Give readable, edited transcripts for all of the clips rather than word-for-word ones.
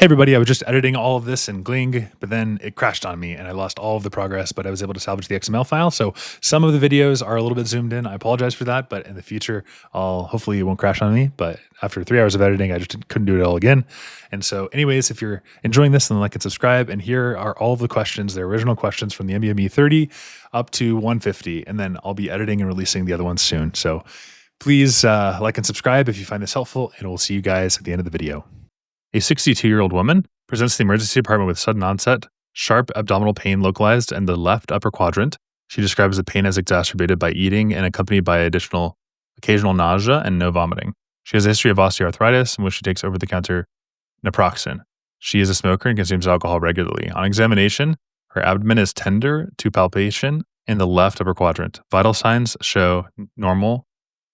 Hey everybody, I was just editing all of this in Gling, but then it crashed on me and I lost all of the progress, but I was able to salvage the XML file. So some of the videos are a little bit zoomed in. I apologize for that, but in the future, hopefully it won't crash on me. But after 3 hours of editing, I just couldn't do it all again. And so anyways, if you're enjoying this, then like and subscribe. And here are all of the questions, the original questions from the NBME 30 up to 150. And then I'll be editing and releasing the other ones soon. So please like and subscribe if you find this helpful, and we'll see you guys at the end of the video. A 62-year-old woman presents to the emergency department with sudden onset, sharp abdominal pain localized in the left upper quadrant. She describes the pain as exacerbated by eating and accompanied by occasional nausea and no vomiting. She has a history of osteoarthritis in which she takes over-the-counter naproxen. She is a smoker and consumes alcohol regularly. On examination, her abdomen is tender to palpation in the left upper quadrant. Vital signs show normal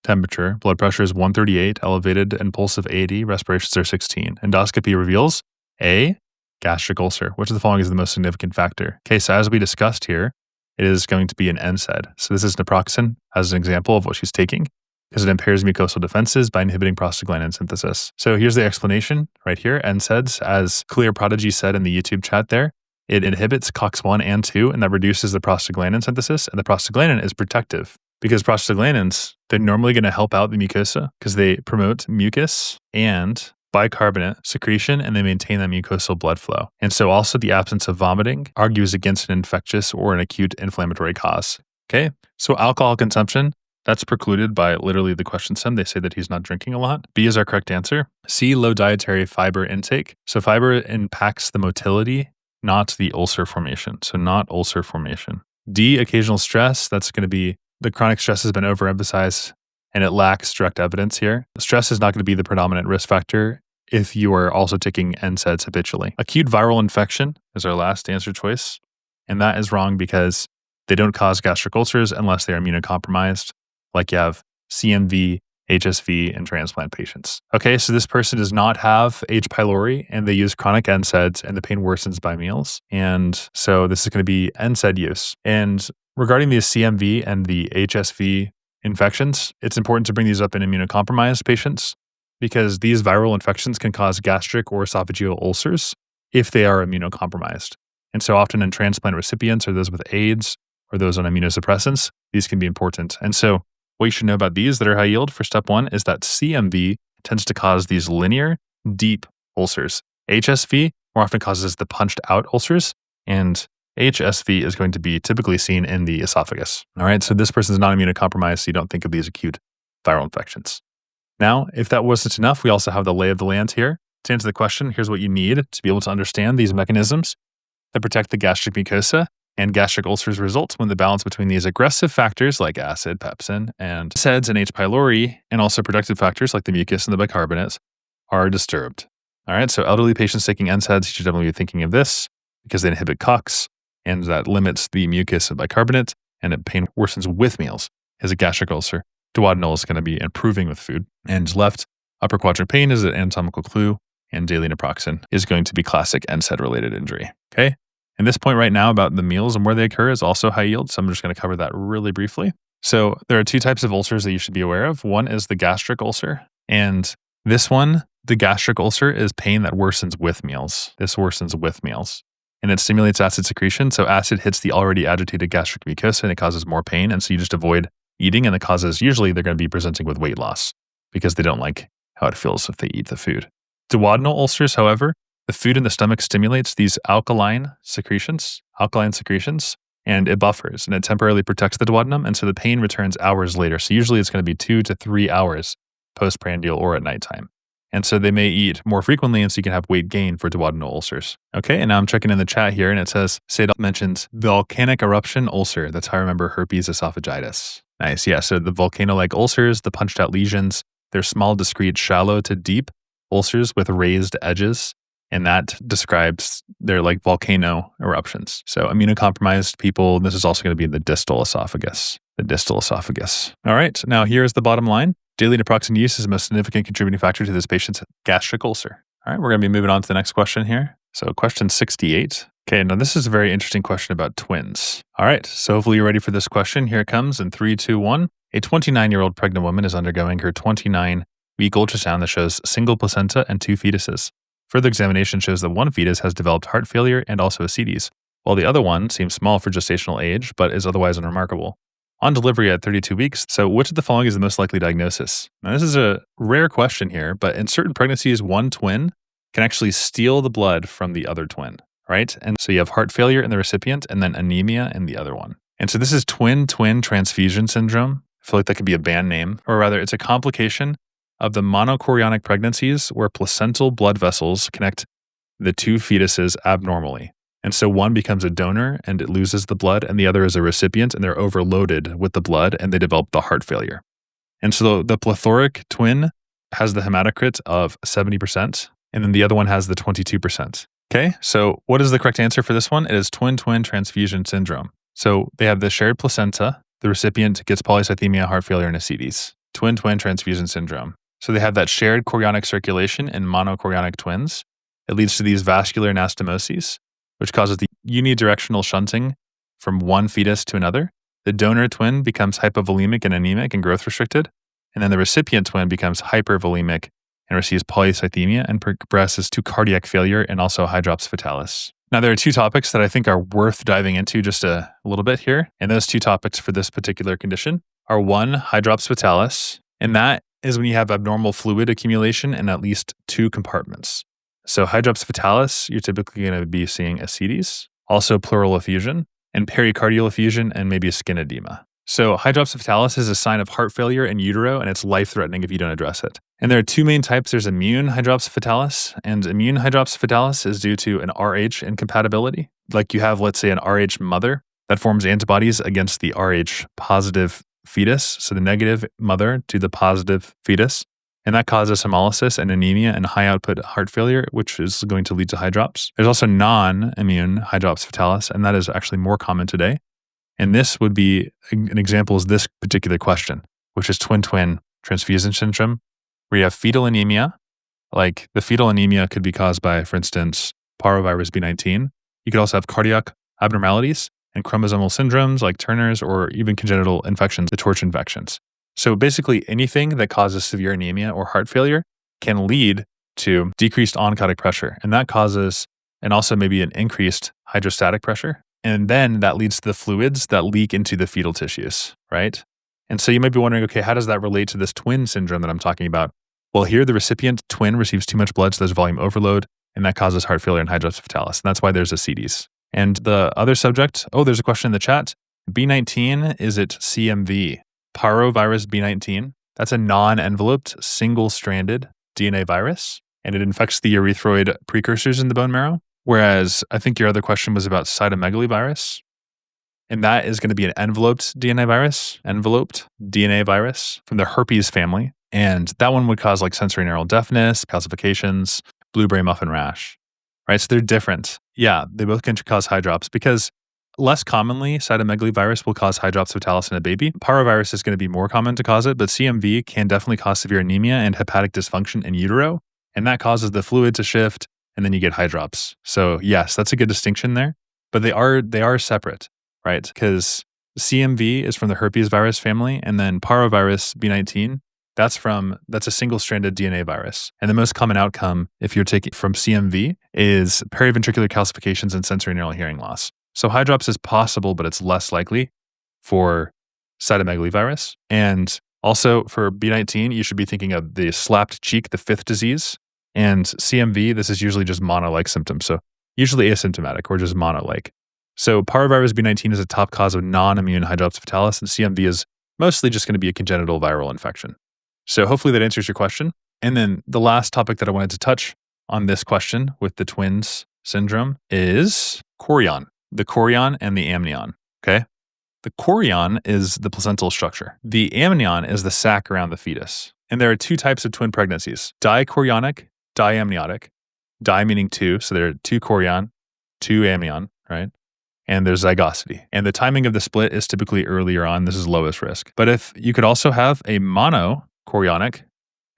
temperature, blood pressure is 138, elevated and pulse of 80, respirations are 16. Endoscopy reveals A, gastric ulcer. Which of the following is the most significant factor? Okay, so as we discussed here, it is going to be an NSAID. So this is naproxen as an example of what she's taking because it impairs mucosal defenses by inhibiting prostaglandin synthesis. So here's the explanation right here. NSAIDs, as Clear Prodigy said in the YouTube chat there, it inhibits COX-1 and 2, and that reduces the prostaglandin synthesis, and the prostaglandin is protective. Because prostaglandins, they're normally going to help out the mucosa because they promote mucus and bicarbonate secretion, and they maintain that mucosal blood flow. And so also the absence of vomiting argues against an infectious or an acute inflammatory cause. Okay, so alcohol consumption, that's precluded by literally the question stem. They say that he's not drinking a lot. B is our correct answer. C, low dietary fiber intake. So fiber impacts the motility, not the ulcer formation. So not ulcer formation. D, occasional stress. That's going to be the chronic stress has been overemphasized and it lacks direct evidence here. Stress is not going to be the predominant risk factor if you are also taking NSAIDs habitually. Acute viral infection is our last answer choice. And that is wrong because they don't cause gastric ulcers unless they are immunocompromised, like you have CMV, HSV, and transplant patients. Okay, so this person does not have H. pylori and they use chronic NSAIDs and the pain worsens by meals. And so this is going to be NSAID use. And regarding the CMV and the HSV infections, it's important to bring these up in immunocompromised patients because these viral infections can cause gastric or esophageal ulcers if they are immunocompromised. And so often in transplant recipients or those with AIDS or those on immunosuppressants, these can be important. And so what you should know about these that are high yield for step 1 is that CMV tends to cause these linear, deep ulcers. HSV more often causes the punched out ulcers, and HSV is going to be typically seen in the esophagus. All right, so this person is not immunocompromised, so you don't think of these acute viral infections. Now, if that wasn't enough, we also have the lay of the land here. To answer the question, here's what you need to be able to understand these mechanisms that protect the gastric mucosa and gastric ulcers result when the balance between these aggressive factors like acid, pepsin, and NSAIDs and H. pylori, and also protective factors like the mucus and the bicarbonates are disturbed. All right, so elderly patients taking NSAIDs, you should definitely be thinking of this because they inhibit COX, and that limits the mucus and bicarbonate, and it pain worsens with meals. Is a gastric ulcer. Duodenal is going to be improving with food. And left upper quadrant pain is an anatomical clue, and daily naproxen is going to be classic NSAID-related injury. Okay? And this point right now about the meals and where they occur is also high yield, so I'm just going to cover that really briefly. So there are 2 types of ulcers that you should be aware of. One is the gastric ulcer, and this one, the gastric ulcer, is pain that worsens with meals. This worsens with meals. And it stimulates acid secretion. So acid hits the already agitated gastric mucosa and it causes more pain. And so you just avoid eating, and the causes, usually they're going to be presenting with weight loss because they don't like how it feels if they eat the food. Duodenal ulcers, however, the food in the stomach stimulates these alkaline secretions, and it buffers and it temporarily protects the duodenum. And so the pain returns hours later. So usually it's going to be 2 to 3 hours postprandial or at nighttime. And so they may eat more frequently, and so you can have weight gain for duodenal ulcers. Okay, and now I'm checking in the chat here, and it says, Sadal mentions volcanic eruption ulcer. That's how I remember herpes esophagitis. Nice, yeah, so the volcano-like ulcers, the punched out lesions, they're small, discrete, shallow to deep ulcers with raised edges, and that describes they're like volcano eruptions. So immunocompromised people, this is also going to be the distal esophagus. All right, now here's the bottom line. Daily naproxen use is the most significant contributing factor to this patient's gastric ulcer. All right, we're going to be moving on to the next question here. So question 68. Okay, now this is a very interesting question about twins. All right, so hopefully you're ready for this question. Here it comes in 3, 2, 1. A 29-year-old pregnant woman is undergoing her 29-week ultrasound that shows single placenta and 2 fetuses. Further examination shows that one fetus has developed heart failure and also ascites, while the other one seems small for gestational age, but is otherwise unremarkable. On delivery at 32 weeks, so which of the following is the most likely diagnosis? Now, this is a rare question here, but in certain pregnancies, one twin can actually steal the blood from the other twin, right? And so you have heart failure in the recipient and then anemia in the other one. And so this is twin-twin transfusion syndrome. I feel like that could be a band name, or rather, it's a complication of the monochorionic pregnancies where placental blood vessels connect the two fetuses abnormally. And so one becomes a donor and it loses the blood, and the other is a recipient and they're overloaded with the blood and they develop the heart failure. And so the plethoric twin has the hematocrit of 70%, and then the other one has the 22%. Okay, so what is the correct answer for this one? It is twin-twin transfusion syndrome. So they have the shared placenta, the recipient gets polycythemia, heart failure, and ascites. Twin-twin transfusion syndrome. So they have that shared chorionic circulation in monochorionic twins. It leads to these vascular anastomoses, which causes the unidirectional shunting from one fetus to another. The donor twin becomes hypovolemic and anemic and growth restricted. And then the recipient twin becomes hypervolemic and receives polycythemia and progresses to cardiac failure and also hydrops fetalis. Now, there are two topics that I think are worth diving into just a little bit here. And those two topics for this particular condition are one, hydrops fetalis, and that is when you have abnormal fluid accumulation in at least two compartments. So hydrops fetalis, you're typically going to be seeing ascites, also pleural effusion, and pericardial effusion, and maybe skin edema. So hydrops fetalis is a sign of heart failure in utero, and it's life-threatening if you don't address it. And there are two main types. There's immune hydrops fetalis, and immune hydrops fetalis is due to an Rh incompatibility. Like you have, let's say, an Rh mother that forms antibodies against the Rh positive fetus, so the negative mother to the positive fetus, and that causes hemolysis and anemia and high output heart failure, which is going to lead to hydrops. There's also non-immune hydrops fetalis, and that is actually more common today. And this would be an example is this particular question, which is twin-twin transfusion syndrome, where you have fetal anemia. Like the fetal anemia could be caused by, for instance, parvovirus B19. You could also have cardiac abnormalities and chromosomal syndromes like Turner's, or even congenital infections, the torch infections. So basically anything that causes severe anemia or heart failure can lead to decreased oncotic pressure. And that causes, and also maybe an increased hydrostatic pressure. And then that leads to the fluids that leak into the fetal tissues, right? And so you might be wondering, okay, how does that relate to this twin syndrome that I'm talking about? Well, here the recipient twin receives too much blood, so there's volume overload, and that causes heart failure and hydrops fetalis. And that's why there's ascites. And the other subject, there's a question in the chat. B19, is it CMV? Parvovirus B19, that's a non-enveloped, single-stranded DNA virus, and it infects the erythroid precursors in the bone marrow. Whereas I think your other question was about cytomegalovirus virus, and that is going to be an enveloped DNA virus from the herpes family. And that one would cause like sensory neural deafness, calcifications, blueberry muffin rash, right? So they're different. Yeah, they both can cause hydrops because less commonly, cytomegalovirus virus will cause hydrops fetalis in a baby. Parvovirus is going to be more common to cause it, but CMV can definitely cause severe anemia and hepatic dysfunction in utero, and that causes the fluid to shift, and then you get hydrops. So yes, that's a good distinction there, but they are separate, right? Because CMV is from the herpes virus family, and then parvovirus B19, that's a single-stranded DNA virus. And the most common outcome, if you're taking from CMV, is periventricular calcifications and sensory neural hearing loss. So hydrops is possible, but it's less likely for cytomegalovirus virus. And also for B19, you should be thinking of the slapped cheek, the fifth disease. And CMV, this is usually just mono-like symptoms. So usually asymptomatic or just mono-like. So parvovirus B19 is a top cause of non-immune hydrops fetalis, and CMV is mostly just going to be a congenital viral infection. So hopefully that answers your question. And then the last topic that I wanted to touch on this question with the twins syndrome is chorion. The chorion and the amnion, okay? The chorion is the placental structure. The amnion is the sac around the fetus. And there are two types of twin pregnancies, dichorionic, diamniotic. Di meaning two, so there are two chorion, two amnion, right? And there's zygosity. And the timing of the split is typically earlier on. This is lowest risk. But if you could also have a monochorionic,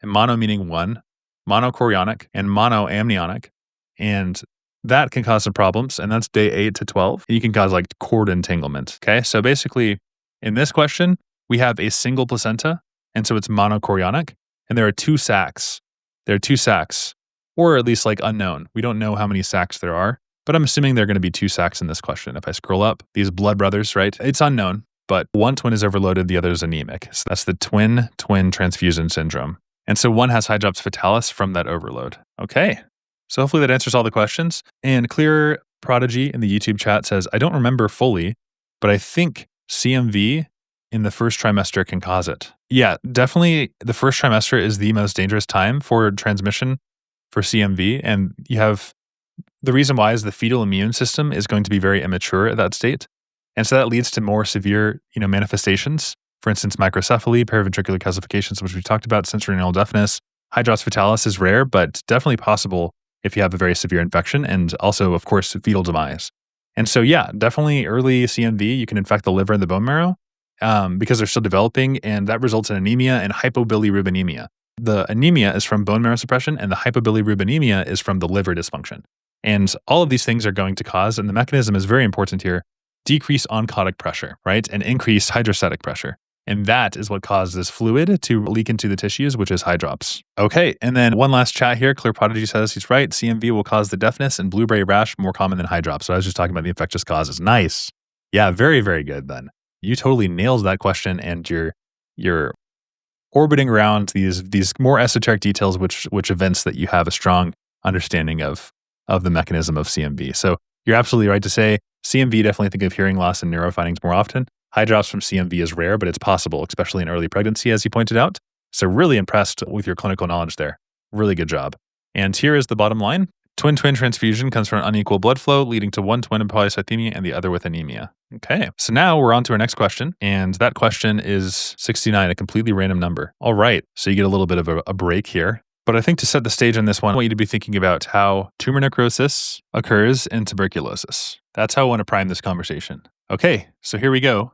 and mono meaning one, monochorionic and monoamnionic, and that can cause some problems, and that's day 8 to 12. And you can cause like cord entanglement. Okay, so basically in this question, we have a single placenta, and so it's monochorionic, and there are two sacs. There are two sacs or at least like unknown. We don't know how many sacs there are, but I'm assuming there are going to be 2 sacs in this question. If I scroll up, these blood brothers, right? It's unknown, but one twin is overloaded, the other is anemic. So that's the twin transfusion syndrome. And so one has hydrops fatalis from that overload. Okay. So hopefully that answers all the questions. And Clear Prodigy in the YouTube chat says, I don't remember fully, but I think CMV in the first trimester can cause it. Yeah, definitely the first trimester is the most dangerous time for transmission for CMV. And you have the reason why is the fetal immune system is going to be very immature at that state. And so that leads to more severe, manifestations. For instance, microcephaly, paraventricular calcifications, which we talked about, sensorineural deafness. Hydrops fatalis is rare, but definitely possible if you have a very severe infection, and also, of course, fetal demise. And so, yeah, definitely early CMV, you can infect the liver and the bone marrow because they're still developing, and that results in anemia and hypobilirubinemia. The anemia is from bone marrow suppression, and the hypobilirubinemia is from the liver dysfunction. And all of these things are going to cause, and the mechanism is very important here, decrease oncotic pressure, right? And increase hydrostatic pressure. And that is what causes this fluid to leak into the tissues, which is hydrops. Okay, and then one last chat here. Clear Prodigy says he's right. CMV will cause the deafness and blueberry rash more common than hydrops. So I was just talking about the infectious causes. Nice. Yeah, very, very good then. You totally nails that question, and you're orbiting around these more esoteric details, which events that you have a strong understanding of the mechanism of CMV. So you're absolutely right to say CMV, definitely think of hearing loss and neuro findings more often. Hydrops from CMV is rare, but it's possible, especially in early pregnancy, as you pointed out. So really impressed with your clinical knowledge there. Really good job. And here is the bottom line. Twin-twin transfusion comes from an unequal blood flow, leading to one twin in polycythemia and the other with anemia. Okay, so now we're on to our next question. And that question is 69, a completely random number. All right, so you get a little bit of a break here. But I think to set the stage on this one, I want you to be thinking about how tumor necrosis occurs in tuberculosis. That's how I want to prime this conversation. Okay, so here we go.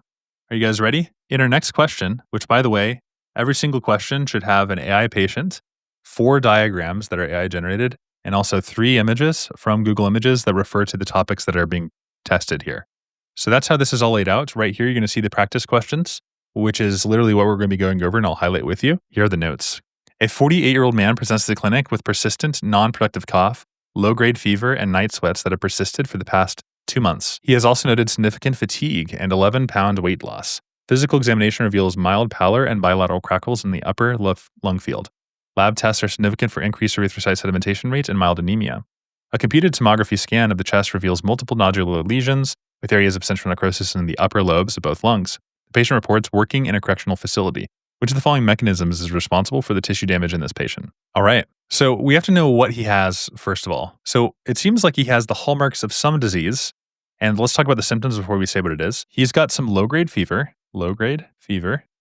Are you guys ready? In our next question, which by the way, every single question should have an AI patient, 4 diagrams that are AI generated, and also 3 images from Google Images that refer to the topics that are being tested here. So that's how this is all laid out. Right here, you're going to see the practice questions, which is literally what we're going to be going over, and I'll highlight with you. Here are the notes. A 48-year-old man presents to the clinic with persistent, non-productive cough, low-grade fever, and night sweats that have persisted for the past 2 months. He has also noted significant fatigue and 11-pound weight loss. Physical examination reveals mild pallor and bilateral crackles in the upper left lung field. Lab tests are significant for increased erythrocyte sedimentation rate and mild anemia. A computed tomography scan of the chest reveals multiple nodular lesions with areas of central necrosis in the upper lobes of both lungs. The patient reports working in a correctional facility. Which of the following mechanisms is responsible for the tissue damage in this patient? All right. So we have to know what he has, first of all. So it seems like he has the hallmarks of some disease. And let's talk about the symptoms before we say what it is. He's got some low-grade fever.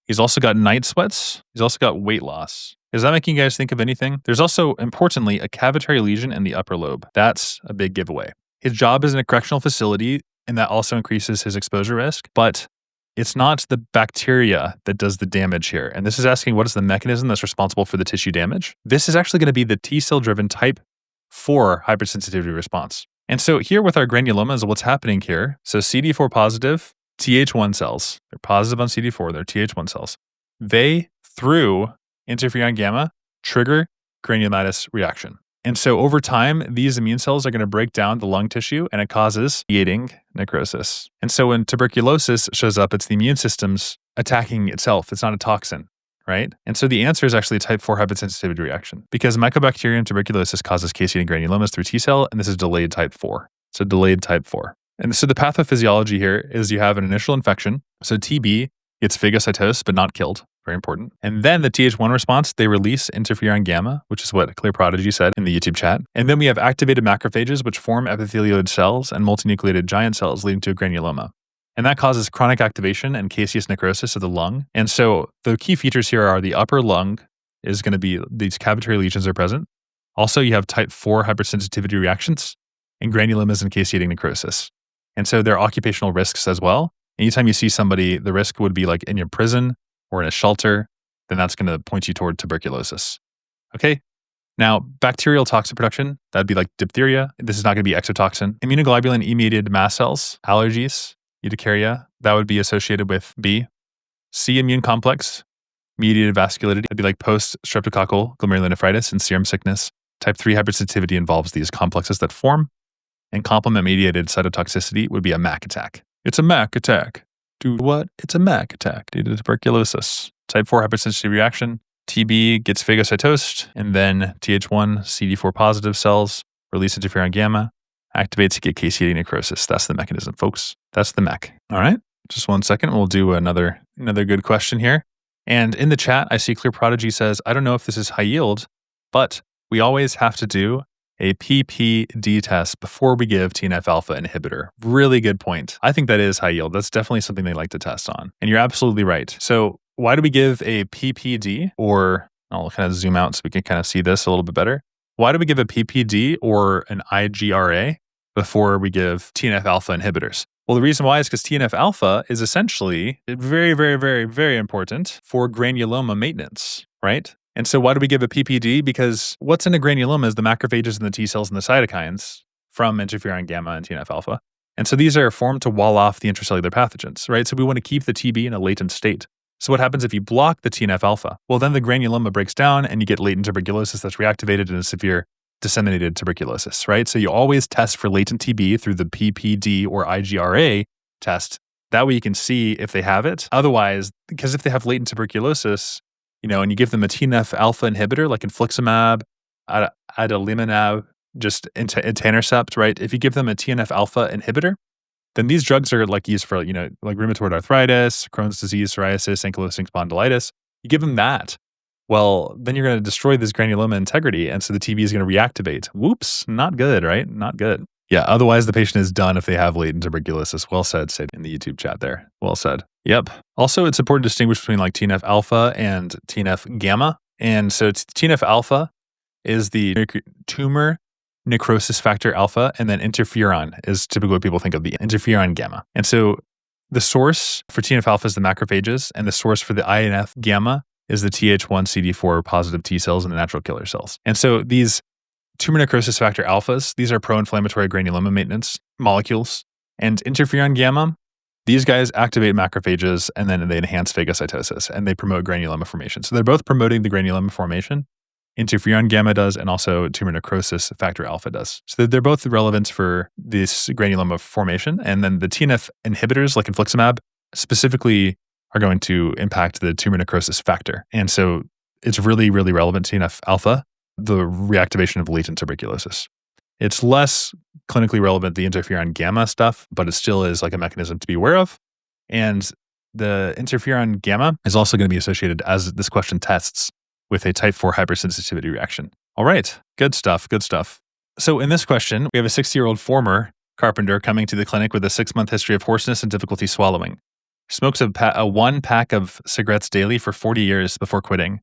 He's also got night sweats. He's also got weight loss. Is that making you guys think of anything? There's also, importantly, a cavitary lesion in the upper lobe. That's a big giveaway. His job is in a correctional facility, and that also increases his exposure risk. But it's not the bacteria that does the damage here. And this is asking what is the mechanism that's responsible for the tissue damage? This is actually going to be the T-cell driven type 4 hypersensitivity response. And so here with our granulomas, what's happening here? So CD4 positive Th1 cells. They're positive on CD4, they're Th1 cells. They, through interferon gamma, trigger granulomatous reaction. And so over time, these immune cells are going to break down the lung tissue and it causes mediating necrosis. And so when tuberculosis shows up, it's the immune system's attacking itself. It's not a toxin, right? And so the answer is actually a type 4 hypersensitivity reaction because Mycobacterium tuberculosis causes caseating granulomas through T cell, and this is delayed type 4. So delayed type 4. And so the pathophysiology here is you have an initial infection. So TB gets phagocytosed but not killed. Very important. And then the Th1 response, they release interferon gamma, which is what Clear Prodigy said in the YouTube chat. And then we have activated macrophages, which form epithelioid cells and multinucleated giant cells, leading to a granuloma. And that causes chronic activation and caseous necrosis of the lung. And so the key features here are the upper lung is going to be, these cavitary lesions are present. Also, you have type 4 hypersensitivity reactions and granulomas and caseating necrosis. And so there are occupational risks as well. Anytime you see somebody, the risk would be like in your prison, or in a shelter, then that's going to point you toward tuberculosis. Okay? Now, bacterial toxin production, that'd be like diphtheria. This is not going to be exotoxin. Immunoglobulin-mediated mast cells, allergies, urticaria, that would be associated with B. C immune complex, mediated vasculitis, that'd be like post-streptococcal glomerulonephritis and serum sickness. Type 3 hypersensitivity involves these complexes that form, and complement-mediated cytotoxicity would be a MAC attack. It's a MAC attack. Do what? It's a MAC attack due to tuberculosis. Type 4 hypersensitivity reaction. TB gets phagocytosed, and then Th1 CD4 positive cells release interferon gamma, activates to get caseating necrosis. That's the mechanism, folks. That's the MEC. All right, just 1 second. We'll do another good question here. And in the chat, I see Clear Prodigy says, I don't know if this is high yield, but we always have to do a PPD test before we give TNF alpha inhibitor. Really good point. I think that is high yield. That's definitely something they like to test on. And you're absolutely right. So why do we give a PPD, or I'll kind of zoom out so we can kind of see this a little bit better. Why do we give a PPD or an IGRA before we give TNF alpha inhibitors? Well, the reason why is because TNF alpha is essentially very, very, very, very important for granuloma maintenance, right? And so why do we give a PPD? Because what's in a granuloma is the macrophages and the T cells and the cytokines from interferon gamma and TNF alpha. And so these are formed to wall off the intracellular pathogens, right? So we want to keep the TB in a latent state. So what happens if you block the TNF alpha? Well, then the granuloma breaks down and you get latent tuberculosis that's reactivated in a severe disseminated tuberculosis, right? So you always test for latent TB through the PPD or IGRA test. That way you can see if they have it. Otherwise, because if they have latent tuberculosis, and you give them a TNF alpha inhibitor like infliximab, adalimumab, just etanercept, right? If you give them a TNF alpha inhibitor, then these drugs are like used for, like rheumatoid arthritis, Crohn's disease, psoriasis, ankylosing spondylitis. You give them that. Well, then you're going to destroy this granuloma integrity. And so the TB is going to reactivate. Whoops, not good, right? Not good. Yeah, otherwise the patient is done if they have latent tuberculosis. Well said, Sid, in the YouTube chat there. Well said. Yep. Also, it's important to distinguish between like TNF alpha and TNF gamma. And so TNF alpha is the tumor necrosis factor alpha, and then interferon is typically what people think of, the interferon gamma. And so the source for TNF alpha is the macrophages, and the source for the INF gamma is the Th1 CD4 positive T cells and the natural killer cells. And so these tumor necrosis factor alphas, these are pro-inflammatory granuloma maintenance molecules. And interferon gamma, these guys activate macrophages and then they enhance phagocytosis and they promote granuloma formation. So they're both promoting the granuloma formation. Interferon gamma does, and also tumor necrosis factor alpha does. So they're both relevant for this granuloma formation. And then the TNF inhibitors, like infliximab, specifically are going to impact the tumor necrosis factor. And so it's really, really relevant to TNF alpha, the reactivation of latent tuberculosis. It's less clinically relevant, the interferon gamma stuff, but it still is like a mechanism to be aware of. And the interferon gamma is also going to be associated, as this question tests, with a type 4 hypersensitivity reaction. All right, good stuff, good stuff. So in this question, we have a 60-year-old former carpenter coming to the clinic with a 6-month history of hoarseness and difficulty swallowing. Smokes a 1 pack of cigarettes daily for 40 years before quitting.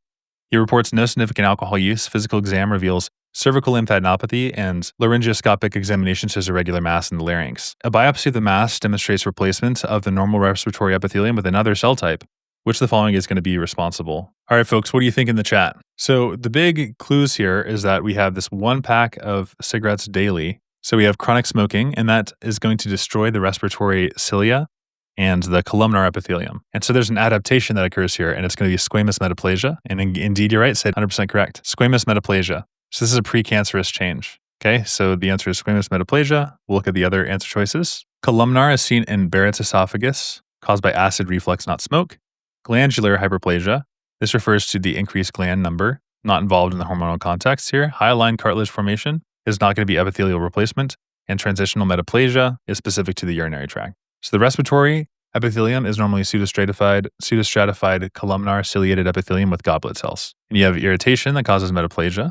He reports no significant alcohol use. Physical exam reveals cervical lymphadenopathy, and laryngoscopic examination shows a regular mass in the larynx. A biopsy of the mass demonstrates replacement of the normal respiratory epithelium with another cell type. Which of the following is going to be responsible? All right, folks, what do you think in the chat? So the big clues here is that we have this 1 pack of cigarettes daily. So we have chronic smoking, and that is going to destroy the respiratory cilia and the columnar epithelium. And so there's an adaptation that occurs here, and it's going to be squamous metaplasia. And indeed, you're right, Sid, 100% correct. Squamous metaplasia. So this is a precancerous change. Okay, so the answer is squamous metaplasia. We'll look at the other answer choices. Columnar is seen in Barrett's esophagus, caused by acid reflux, not smoke. Glandular hyperplasia. This refers to the increased gland number, not involved in the hormonal context here. Hyaline cartilage formation is not going to be epithelial replacement, and transitional metaplasia is specific to the urinary tract. So the respiratory epithelium is normally pseudostratified columnar ciliated epithelium with goblet cells. And you have irritation that causes metaplasia,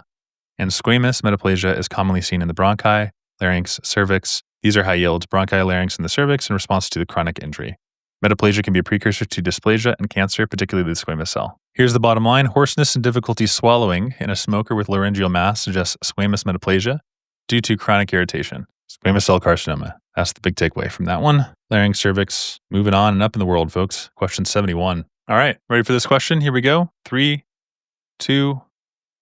and squamous metaplasia is commonly seen in the bronchi, larynx, cervix. These are high yield bronchi, larynx, and the cervix in response to the chronic injury. Metaplasia can be a precursor to dysplasia and cancer, particularly the squamous cell. Here's the bottom line. Hoarseness and difficulty swallowing in a smoker with laryngeal mass suggests squamous metaplasia due to chronic irritation. Squamous cell carcinoma. That's the big takeaway from that one. Larynx, cervix, moving on and up in the world, folks. Question 71. All right, ready for this question? Here we go. 3, 2,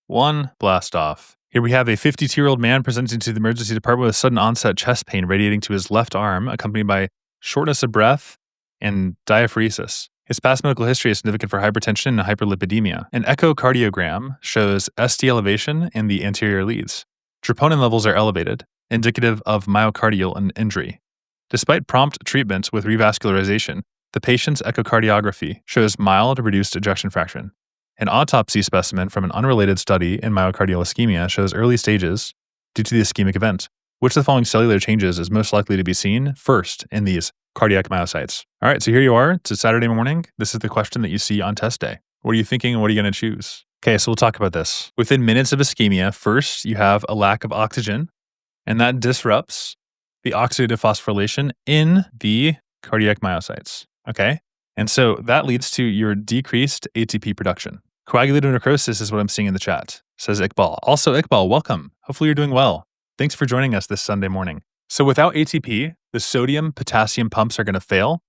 1, blast off. Here we have a 52-year-old man presenting to the emergency department with sudden onset chest pain radiating to his left arm, accompanied by shortness of breath and diaphoresis. His past medical history is significant for hypertension and hyperlipidemia. An echocardiogram shows ST elevation in the anterior leads. Troponin levels are elevated, indicative of myocardial injury. Despite prompt treatment with revascularization, the patient's echocardiography shows mild reduced ejection fraction. An autopsy specimen from an unrelated study in myocardial ischemia shows early stages due to the ischemic event. Which of the following cellular changes is most likely to be seen first in these cardiac myocytes? All right, so here you are. It's a Saturday morning. This is the question that you see on test day. What are you thinking and what are you going to choose? Okay, so we'll talk about this. Within minutes of ischemia, first you have a lack of oxygen, and that disrupts the oxidative phosphorylation in the cardiac myocytes. Okay, and so that leads to your decreased ATP production. Coagulative necrosis is what I'm seeing in the chat, says Iqbal. Also, Iqbal, welcome. Hopefully you're doing well. Thanks for joining us this Sunday morning. So without ATP, the sodium-potassium pumps are going to fail,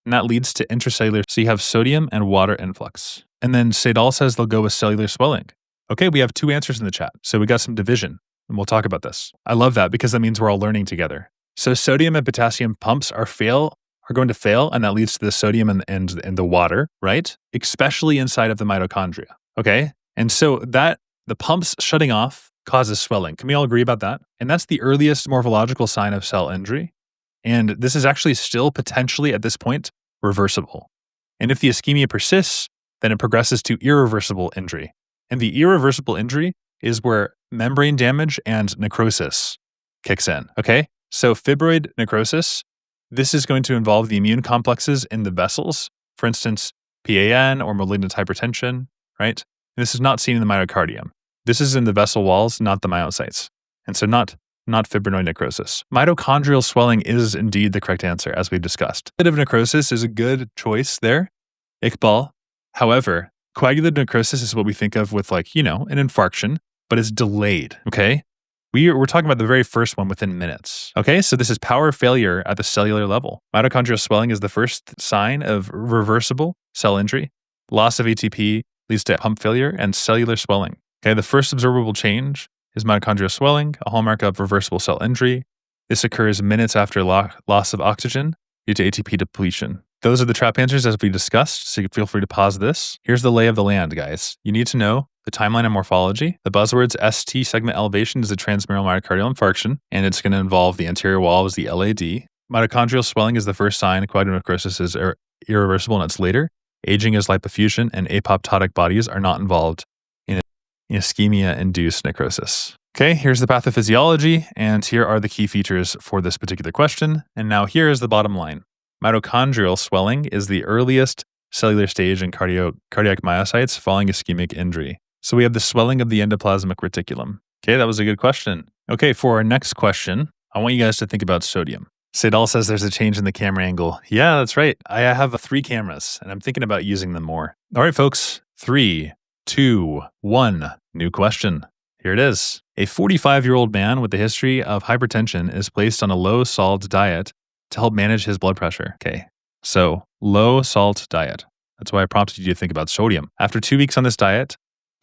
and that leads to intracellular. So you have sodium and water influx. And then Seidal says they'll go with cellular swelling. Okay, we have 2 answers in the chat. So we got some division, and we'll talk about this. I love that because that means we're all learning together. So sodium and potassium pumps are going to fail, and that leads to the sodium and the water, right? Especially inside of the mitochondria. Okay, and so that the pumps shutting off causes swelling. Can we all agree about that? And that's the earliest morphological sign of cell injury. And this is actually still potentially at this point reversible. And if the ischemia persists, then it progresses to irreversible injury. And the irreversible injury is where membrane damage and necrosis kicks in. Okay, so fibroid necrosis, this is going to involve the immune complexes in the vessels, for instance, PAN or malignant hypertension, right? This is not seen in the myocardium. This is in the vessel walls, not the myocytes. And so not fibrinoid necrosis. Mitochondrial swelling is indeed the correct answer, as we've discussed. Coagulative necrosis is a good choice there, Iqbal. However, coagulative necrosis is what we think of with an infarction, but it's delayed, okay? We're talking about the very first one within minutes. Okay, so this is power failure at the cellular level. Mitochondrial swelling is the first sign of reversible cell injury. Loss of ATP leads to pump failure and cellular swelling. Okay, the first observable change is mitochondrial swelling, a hallmark of reversible cell injury. This occurs minutes after loss of oxygen due to ATP depletion. Those are the trap answers as we discussed, so you feel free to pause this. Here's the lay of the land, guys. You need to know the timeline and morphology. The buzzwords ST segment elevation is a transmural myocardial infarction, and it's going to involve the anterior wall as the LAD. Mitochondrial swelling is the first sign. Coagulative necrosis is irreversible and it's later. Aging is lipofuscin, and apoptotic bodies are not involved in ischemia-induced necrosis. Okay, here's the pathophysiology, and here are the key features for this particular question. And now here is the bottom line. Mitochondrial swelling is the earliest cellular stage in cardiac myocytes following ischemic injury. So we have the swelling of the endoplasmic reticulum. Okay, that was a good question. Okay, for our next question, I want you guys to think about sodium. Seidal says there's a change in the camera angle. Yeah, that's right. I have 3 cameras, and I'm thinking about using them more. All right, folks. 3, 2, 1. New question. Here it is. A 45-year-old man with a history of hypertension is placed on a low-salt diet to help manage his blood pressure. Okay, so low-salt diet. That's why I prompted you to think about sodium. After 2 weeks on this diet,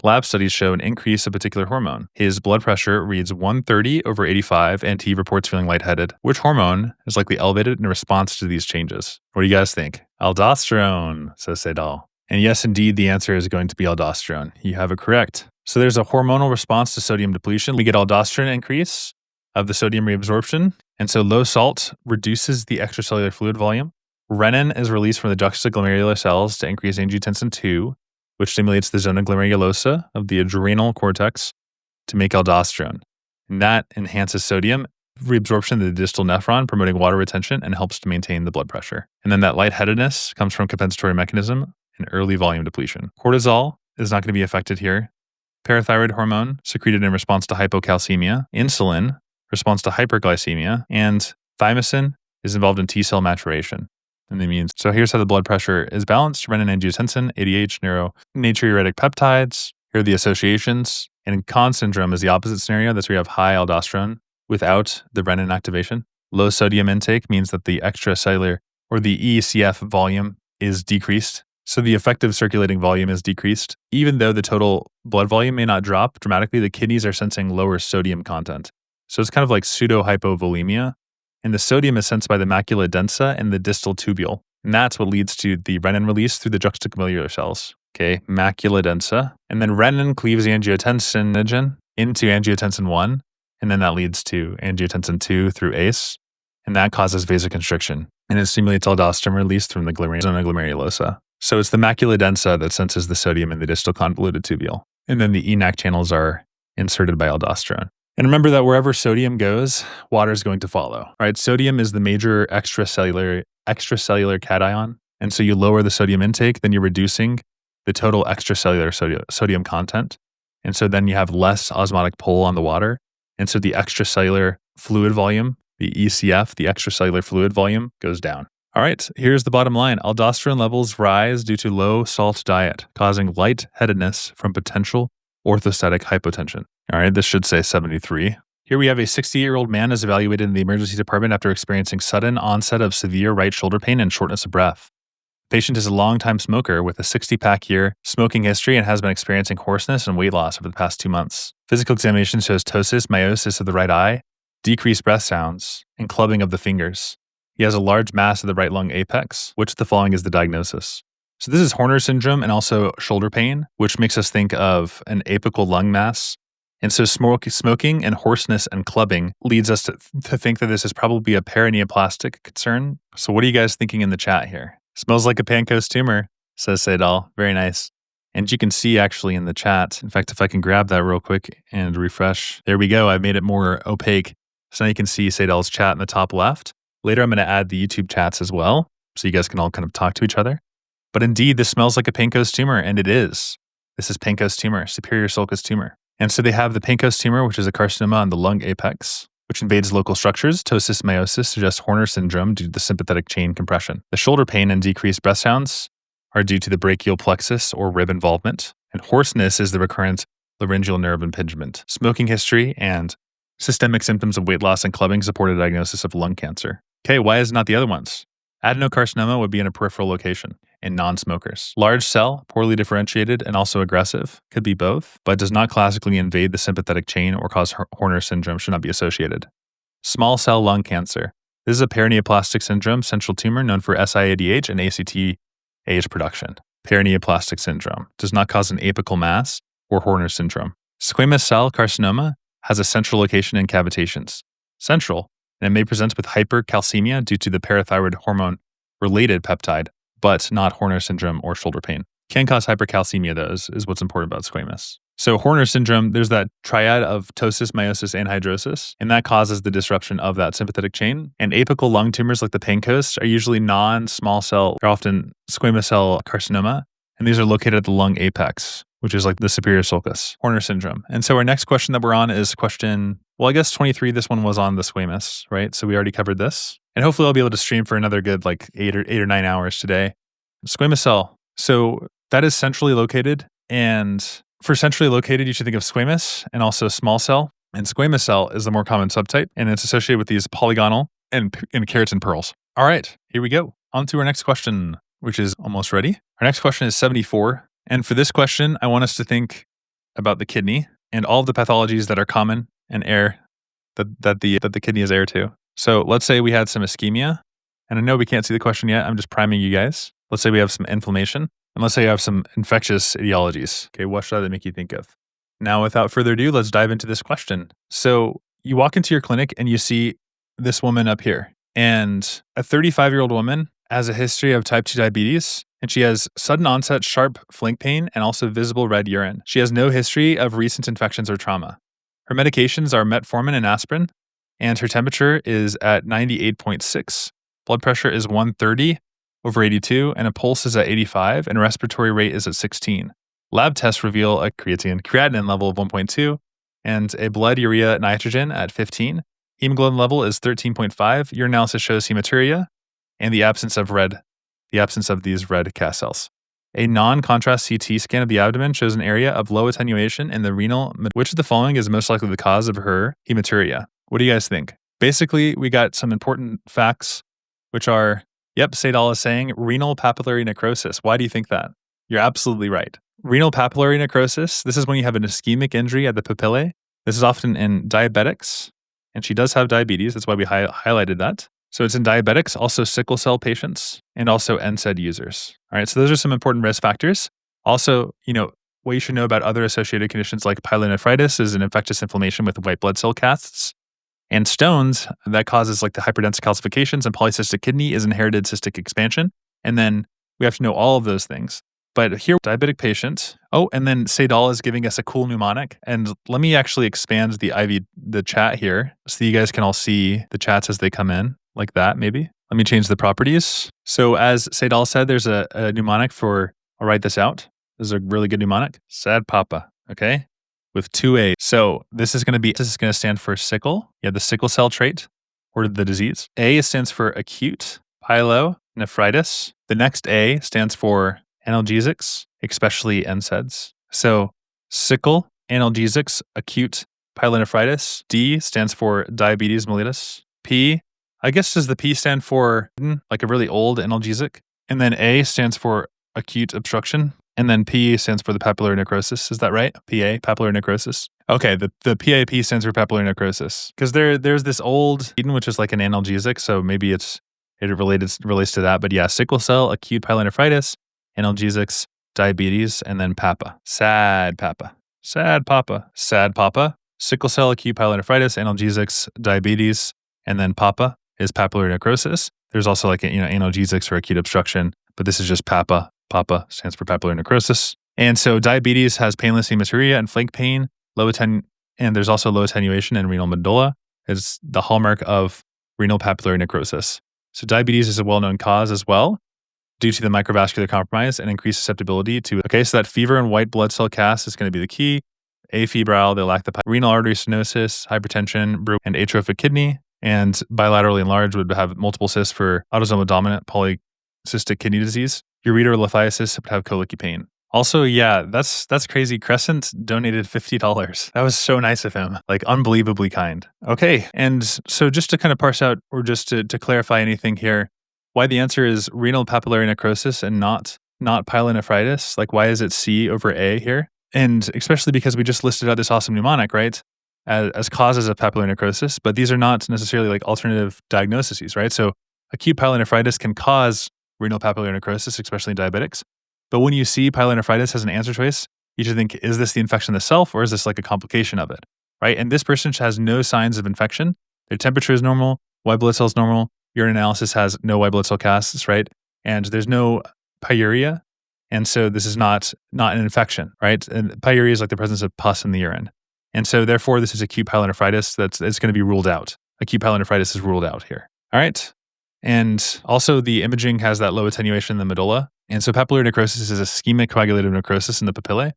lab studies show an increase of a particular hormone. His blood pressure reads 130/85, and he reports feeling lightheaded. Which hormone is likely elevated in response to these changes? What do you guys think? Aldosterone, says Seidal. And yes, indeed, the answer is going to be aldosterone. You have it correct. So there's a hormonal response to sodium depletion. We get aldosterone increase of the sodium reabsorption. And so low salt reduces the extracellular fluid volume. Renin is released from the juxtaglomerular cells to increase angiotensin II, which stimulates the zona glomerulosa of the adrenal cortex to make aldosterone. And that enhances sodium reabsorption of the distal nephron, promoting water retention and helps to maintain the blood pressure. And then that lightheadedness comes from compensatory mechanism and early volume depletion. Cortisol is not going to be affected here. Parathyroid hormone secreted in response to hypocalcemia. Insulin responds to hyperglycemia. And thymosin is involved in T cell maturation in the immune. So here's how the blood pressure is balanced. Renin, angiotensin, ADH, natriuretic peptides. Here are the associations. And in Conn syndrome is the opposite scenario. That's where you have high aldosterone without the renin activation. Low sodium intake means that the extracellular or the ECF volume is decreased. So the effective circulating volume is decreased. Even though the total blood volume may not drop dramatically, the kidneys are sensing lower sodium content. So it's kind of like pseudo-hypovolemia. And the sodium is sensed by the macula densa and the distal tubule. And that's what leads to the renin release through the juxtaglomeralular cells. Okay, macula densa. And then renin cleaves angiotensinogen into angiotensin 1. And then that leads to angiotensin 2 through ACE. And that causes vasoconstriction. And it stimulates aldosterone release from the zona glomerulosa. So it's the macula densa that senses the sodium in the distal convoluted tubule. And then the ENaC channels are inserted by aldosterone. And remember that wherever sodium goes, water is going to follow. Right? Sodium is the major extracellular cation. And so you lower the sodium intake, then you're reducing the total extracellular sodium content. And so then you have less osmotic pull on the water. And so the extracellular fluid volume, the ECF, the extracellular fluid volume, goes down. All right, here's the bottom line. Aldosterone levels rise due to low salt diet, causing lightheadedness from potential orthostatic hypotension. All right, this should say 73. Here we have a 68-year-old man is evaluated in the emergency department after experiencing sudden onset of severe right shoulder pain and shortness of breath. The patient is a longtime smoker with a 60-pack year smoking history and has been experiencing hoarseness and weight loss over the past 2 months. Physical examination shows ptosis, meiosis of the right eye, decreased breath sounds, and clubbing of the fingers. He has a large mass of the right lung apex. Which of the following is the diagnosis? So this is Horner syndrome and also shoulder pain, which makes us think of an apical lung mass. And so smoking and hoarseness and clubbing leads us to think that this is probably a paraneoplastic concern. So what are you guys thinking in the chat here? Smells like a Pancoast tumor, says Seidal. Very nice. And you can see actually in the chat, in fact, if I can grab that real quick and refresh, there we go. I've made it more opaque. So now you can see Seidal's chat in the top left. Later, I'm going to add the YouTube chats as well, so you guys can all kind of talk to each other. But indeed, this smells like a Pancoast tumor, and it is. This is Pancoast tumor, superior sulcus tumor. And so they have the Pancoast tumor, which is a carcinoma on the lung apex, which invades local structures. Ptosis, meiosis suggests Horner syndrome due to the sympathetic chain compression. The shoulder pain and decreased breath sounds are due to the brachial plexus or rib involvement. And hoarseness is the recurrent laryngeal nerve impingement. Smoking history and systemic symptoms of weight loss and clubbing support a diagnosis of lung cancer. Okay, why is it not the other ones? Adenocarcinoma would be in a peripheral location in non-smokers. Large cell, poorly differentiated, and also aggressive, could be both, but does not classically invade the sympathetic chain or cause Horner syndrome, should not be associated. Small cell lung cancer. This is a paraneoplastic syndrome, central tumor known for SIADH and ACTH production. Paraneoplastic syndrome does not cause an apical mass or Horner syndrome. Squamous cell carcinoma has a central location in cavitations. Central, and it may present with hypercalcemia due to the parathyroid hormone-related peptide, but not Horner syndrome or shoulder pain. Can cause hypercalcemia, though, is what's important about squamous. So Horner syndrome, there's that triad of ptosis, meiosis, and hydrosis, and that causes the disruption of that sympathetic chain. And apical lung tumors like the Pancoast are usually non-small cell, they're often squamous cell carcinoma, and these are located at the lung apex, which is like the superior sulcus, Horner syndrome. And so our next question that we're on is question, well, I guess 23, this one was on the squamous, right? So we already covered this. And hopefully I'll be able to stream for another good like 8 or 9 hours today. Squamous cell. So that is centrally located. And for centrally located, you should think of squamous and also small cell. And squamous cell is the more common subtype, and it's associated with these polygonal and keratin pearls. All right, here we go. On to our next question, which is almost ready. Our next question is 74. And for this question, I want us to think about the kidney and all of the pathologies that are common and air that the kidney is heir to. So let's say we had some ischemia, and I know we can't see the question yet. I'm just priming you guys. Let's say we have some inflammation, and let's say you have some infectious etiologies. Okay, what should that make you think of? Now, without further ado, let's dive into this question. So you walk into your clinic and you see this woman up here, and a 35-year-old woman has a history of type 2 diabetes, and she has sudden onset sharp flank pain and also visible red urine. She has no history of recent infections or trauma. Her medications are metformin and aspirin, and her temperature is at 98.6. Blood pressure is 130/82, and a pulse is at 85, and a respiratory rate is at 16. Lab tests reveal a creatinine level of 1.2 and a blood urea nitrogen at 15. Hemoglobin level is 13.5. Urinalysis shows hematuria and the absence of these red cast cells. A non-contrast CT scan of the abdomen shows an area of low attenuation in the renal. Which of the following is most likely the cause of her hematuria? What do you guys think? Basically, we got some important facts, which are, yep, Seidal is saying renal papillary necrosis. Why do you think that? You're absolutely right. Renal papillary necrosis, this is when you have an ischemic injury at the papillae. This is often in diabetics, and she does have diabetes. That's why we highlighted that. So it's in diabetics, also sickle cell patients, and also NSAID users. All right, so those are some important risk factors. Also, what you should know about other associated conditions like pyelonephritis is an infectious inflammation with white blood cell casts. And stones, that causes like the hyperdense calcifications, and polycystic kidney is inherited cystic expansion. And then we have to know all of those things. But here, diabetic patient. Oh, and then Seidal is giving us a cool mnemonic. And let me actually expand the chat here so you guys can all see the chats as they come in, like that maybe. Let me change the properties. So as Seidal said, there's a mnemonic for, I'll write this out. This is a really good mnemonic. Sad Papa, okay? With 2 A's. So this is going to stand for sickle. Yeah, the sickle cell trait or the disease. A stands for acute pyelonephritis. The next A stands for analgesics, especially NSAIDs. So sickle, analgesics, acute pyelonephritis. D stands for diabetes mellitus. P, I guess, does the P stand for like a really old analgesic? And then A stands for acute obstruction. And then P stands for the papillary necrosis. Is that right? PA, papillary necrosis. Okay, the PAP stands for papillary necrosis. Because there's this old, which is like an analgesic, so maybe it relates to that. But yeah, sickle cell, acute pyelonephritis, analgesics, diabetes, and then PAPA. Sad Papa. Sad Papa. Sad Papa. Sickle cell, acute pyelonephritis, analgesics, diabetes, and then PAPA is papillary necrosis. There's also like analgesics for acute obstruction, but this is just PAPA. PAPA stands for papillary necrosis. And so diabetes has painless hematuria and flank pain, and there's also low attenuation in renal medulla. It's the hallmark of renal papillary necrosis. So diabetes is a well-known cause as well due to the microvascular compromise and increased susceptibility to, so that fever and white blood cell cast is going to be the key. Afebrile, they lack the renal artery stenosis, hypertension, and atrophic kidney, and bilaterally enlarged would have multiple cysts for autosomal dominant polycystic kidney disease. Ureterolithiasis would have colicky pain. Also, yeah, that's crazy. Crescent donated $50. That was so nice of him. Like, unbelievably kind. Okay, and so just to kind of parse out, or just to clarify anything here, why the answer is renal papillary necrosis and not pyelonephritis? Like, why is it C over A here? And especially because we just listed out this awesome mnemonic, right? As causes of papillary necrosis, but these are not necessarily like alternative diagnoses, right? So acute pyelonephritis can cause renal papillary necrosis, especially in diabetics. But when you see pyelonephritis as an answer choice, you should think, is this the infection itself, or is this like a complication of it, right? And this person has no signs of infection. Their temperature is normal, white blood cells normal, urine analysis has no white blood cell casts, right? And there's no pyuria. And so this is not an infection, right? And pyuria is like the presence of pus in the urine. And so therefore, this is acute pyelonephritis it's going to be ruled out. Acute pyelonephritis is ruled out here. All right. And also the imaging has that low attenuation in the medulla. And so papillary necrosis is ischemic coagulative necrosis in the papillae.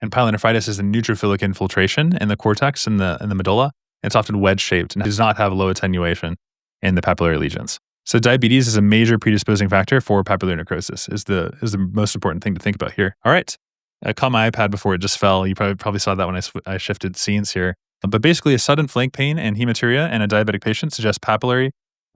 And pyelonephritis is a neutrophilic infiltration in the cortex in the medulla. It's often wedge-shaped and does not have low attenuation in the papillary lesions. So diabetes is a major predisposing factor for papillary necrosis is the most important thing to think about here. All right. I caught my iPad before it just fell. You probably saw that when I shifted scenes here. But basically a sudden flank pain and hematuria in a diabetic patient suggests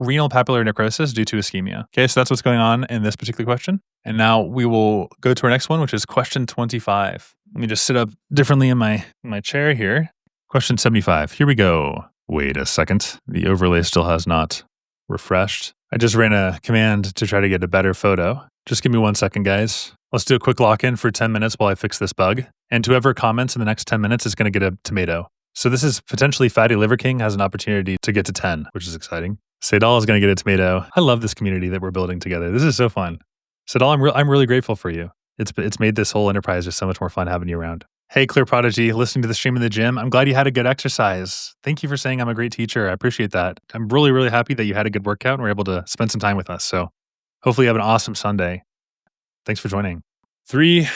renal papillary necrosis due to ischemia. Okay, so that's what's going on in this particular question. And now we will go to our next one, which is question 25. Let me just sit up differently in my chair here. Question 75. Here we go. Wait a second. The overlay still has not refreshed. I just ran a command to try to get a better photo. Just give me 1 second, guys. Let's do a quick lock-in for 10 minutes while I fix this bug. And whoever comments in the next 10 minutes is going to get a tomato. So this is potentially Fatty Liver King has an opportunity to get to 10, which is exciting. Seidal is going to get a tomato. I love this community that we're building together. This is so fun. Seidal, I'm really grateful for you. It's made this whole enterprise just so much more fun having you around. Hey, Clear Prodigy, listening to the stream in the gym. I'm glad you had a good exercise. Thank you for saying I'm a great teacher. I appreciate that. I'm really, really happy that you had a good workout and were able to spend some time with us. So hopefully you have an awesome Sunday. Thanks for joining. 3,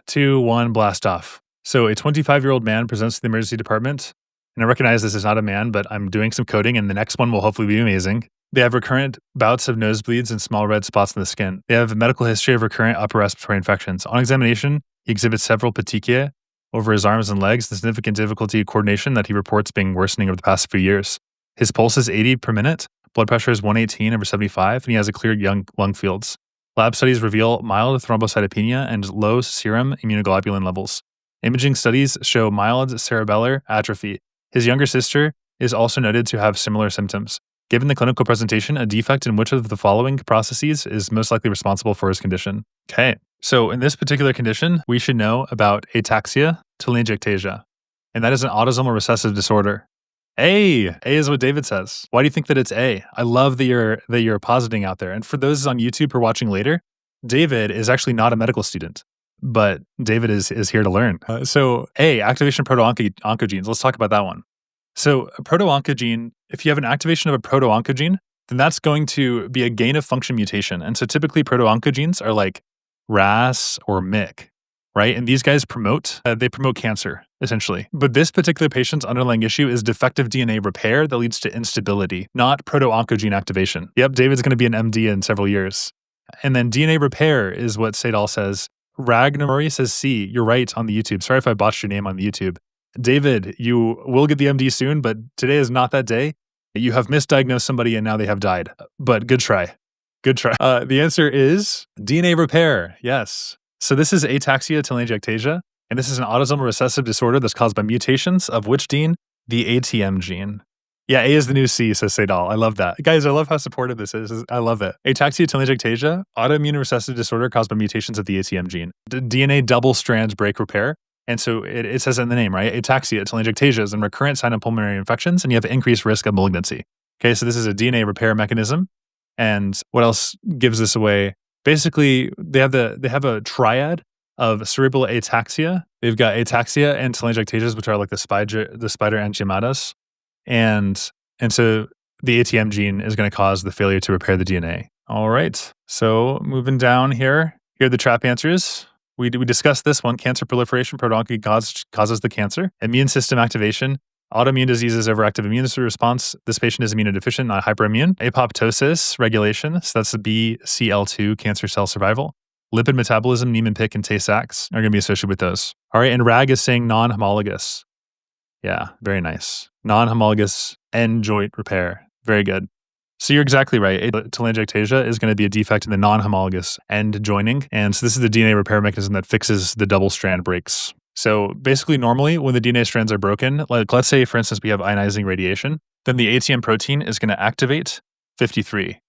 2, 1, blast off. So a 25-year-old man presents to the emergency department. And I recognize this is not a man, but I'm doing some coding and the next one will hopefully be amazing. They have recurrent bouts of nosebleeds and small red spots on the skin. They have a medical history of recurrent upper respiratory infections. On examination, he exhibits several petechiae over his arms and legs, the significant difficulty of coordination that he reports being worsening over the past few years. His pulse is 80 per minute, blood pressure is 118 over 75, and he has a clear young lung fields. Lab studies reveal mild thrombocytopenia and low serum immunoglobulin levels. Imaging studies show mild cerebellar atrophy. His younger sister is also noted to have similar symptoms. Given the clinical presentation, a defect in which of the following processes is most likely responsible for his condition? Okay. So in this particular condition, we should know about ataxia telangiectasia, and that is an autosomal recessive disorder. A is what David says. Why do you think that it's A? I love that you're positing out there. And for those on YouTube who are watching later, David is actually not a medical student, but David is here to learn. So A, activation of proto-oncogenes. Let's talk about that one. So a proto-oncogene, if you have an activation of a proto-oncogene, then that's going to be a gain of function mutation. And so typically proto-oncogenes are like RAS or MYC, right? And these guys promote cancer, essentially. But this particular patient's underlying issue is defective DNA repair that leads to instability, not proto-oncogene activation. Yep, David's going to be an MD in several years. And then DNA repair is what Sadal says. Ragnamori says C. You're right on the YouTube. Sorry if I botched your name on the YouTube. David, you will get the MD soon, but today is not that day. You have misdiagnosed somebody and now they have died. But good try. Good try. The answer is DNA repair. Yes. So this is ataxia telangiectasia, and this is an autosomal recessive disorder that's caused by mutations of which gene? The ATM gene. Yeah, A is the new C, says Sadal. I love that. Guys, I love how supportive this is. I love it. Ataxia telangiectasia, autoimmune recessive disorder caused by mutations of the ATM gene. DNA double strand break repair. And so it says in the name, right? Ataxia telangiectasia is in recurrent sinopulmonary infections, and you have increased risk of malignancy. Okay, so this is a DNA repair mechanism. And what else gives this away? Basically, they have a triad of cerebral ataxia. They've got ataxia and telangiectasias, which are like the spider angiomatas. And so the ATM gene is going to cause the failure to repair the DNA. All right. So moving down here are the trap answers. We discussed this one. Cancer proliferation, proto-oncogene causes the cancer. Immune system activation. Autoimmune diseases, overactive immune response. This patient is immunodeficient, not hyperimmune. Apoptosis regulation. So that's the BCL2, cancer cell survival. Lipid metabolism, Niemann-Pick and Tay-Sachs are going to be associated with those. All right. And RAG is saying non-homologous. Yeah, very nice. Non-homologous end joint repair. Very good. So you're exactly right. Telangiectasia is going to be a defect in the non-homologous end joining. And so this is the DNA repair mechanism that fixes the double strand breaks. So basically, normally when the DNA strands are broken, like let's say, for instance, we have ionizing radiation, then the ATM protein is going to activate 53,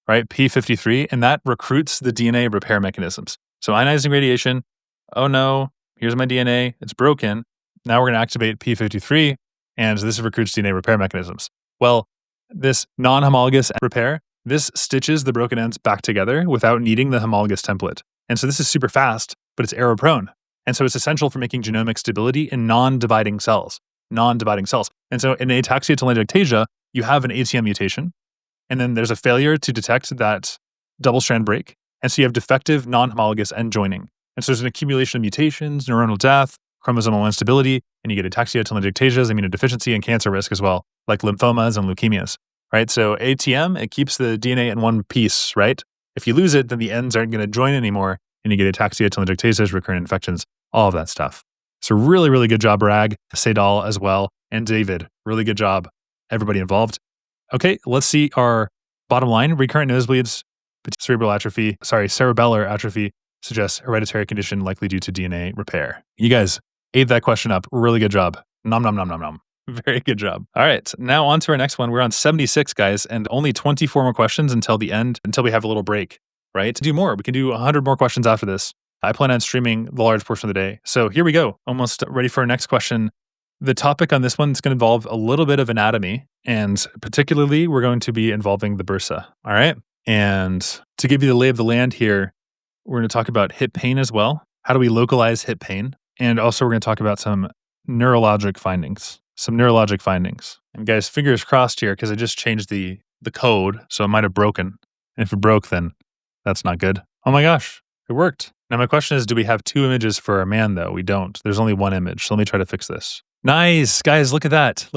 right? P53, and that recruits the DNA repair mechanisms. So ionizing radiation, oh no, here's my DNA, it's broken. Now we're going to activate P53, and this recruits DNA repair mechanisms. Well, this non-homologous repair, this stitches the broken ends back together without needing the homologous template. And so this is super fast, but it's error prone. And so it's essential for making genomic stability in non-dividing cells. And so in ataxia telangiectasia, you have an ATM mutation, and then there's a failure to detect that double strand break. And so you have defective non-homologous end joining. And so there's an accumulation of mutations, neuronal death, chromosomal instability, and you get ataxia telangiectasias, immunodeficiency, and cancer risk as well, like lymphomas and leukemias, right? So ATM, it keeps the DNA in one piece, right? If you lose it, then the ends aren't going to join anymore, and you get ataxia telangiectasias, recurrent infections, all of that stuff. So really, really good job, Rag, Sadal as well, and David. Really good job, everybody involved. Okay, let's see our bottom line. Recurrent nosebleeds, cerebellar atrophy suggests hereditary condition likely due to DNA repair. You guys ate that question up. Really good job. Nom, nom, nom, nom, nom. Very good job. All right, now on to our next one. We're on 76, guys, and only 24 more questions until the end, until we have a little break, right? To do more, we can do 100 more questions after this. I plan on streaming the large portion of the day. So here we go. Almost ready for our next question. The topic on this one is going to involve a little bit of anatomy, and particularly we're going to be involving the bursa. All right. And to give you the lay of the land here, we're going to talk about hip pain as well. How do we localize hip pain? And also we're going to talk about some neurologic findings. And guys, fingers crossed here, because I just changed the code, so it might have broken. And if it broke, then that's not good. Oh my gosh, it worked. Now my question is, do we have two images for a man though? We don't. There's only one image. So let me try to fix this. Nice, guys, look at that.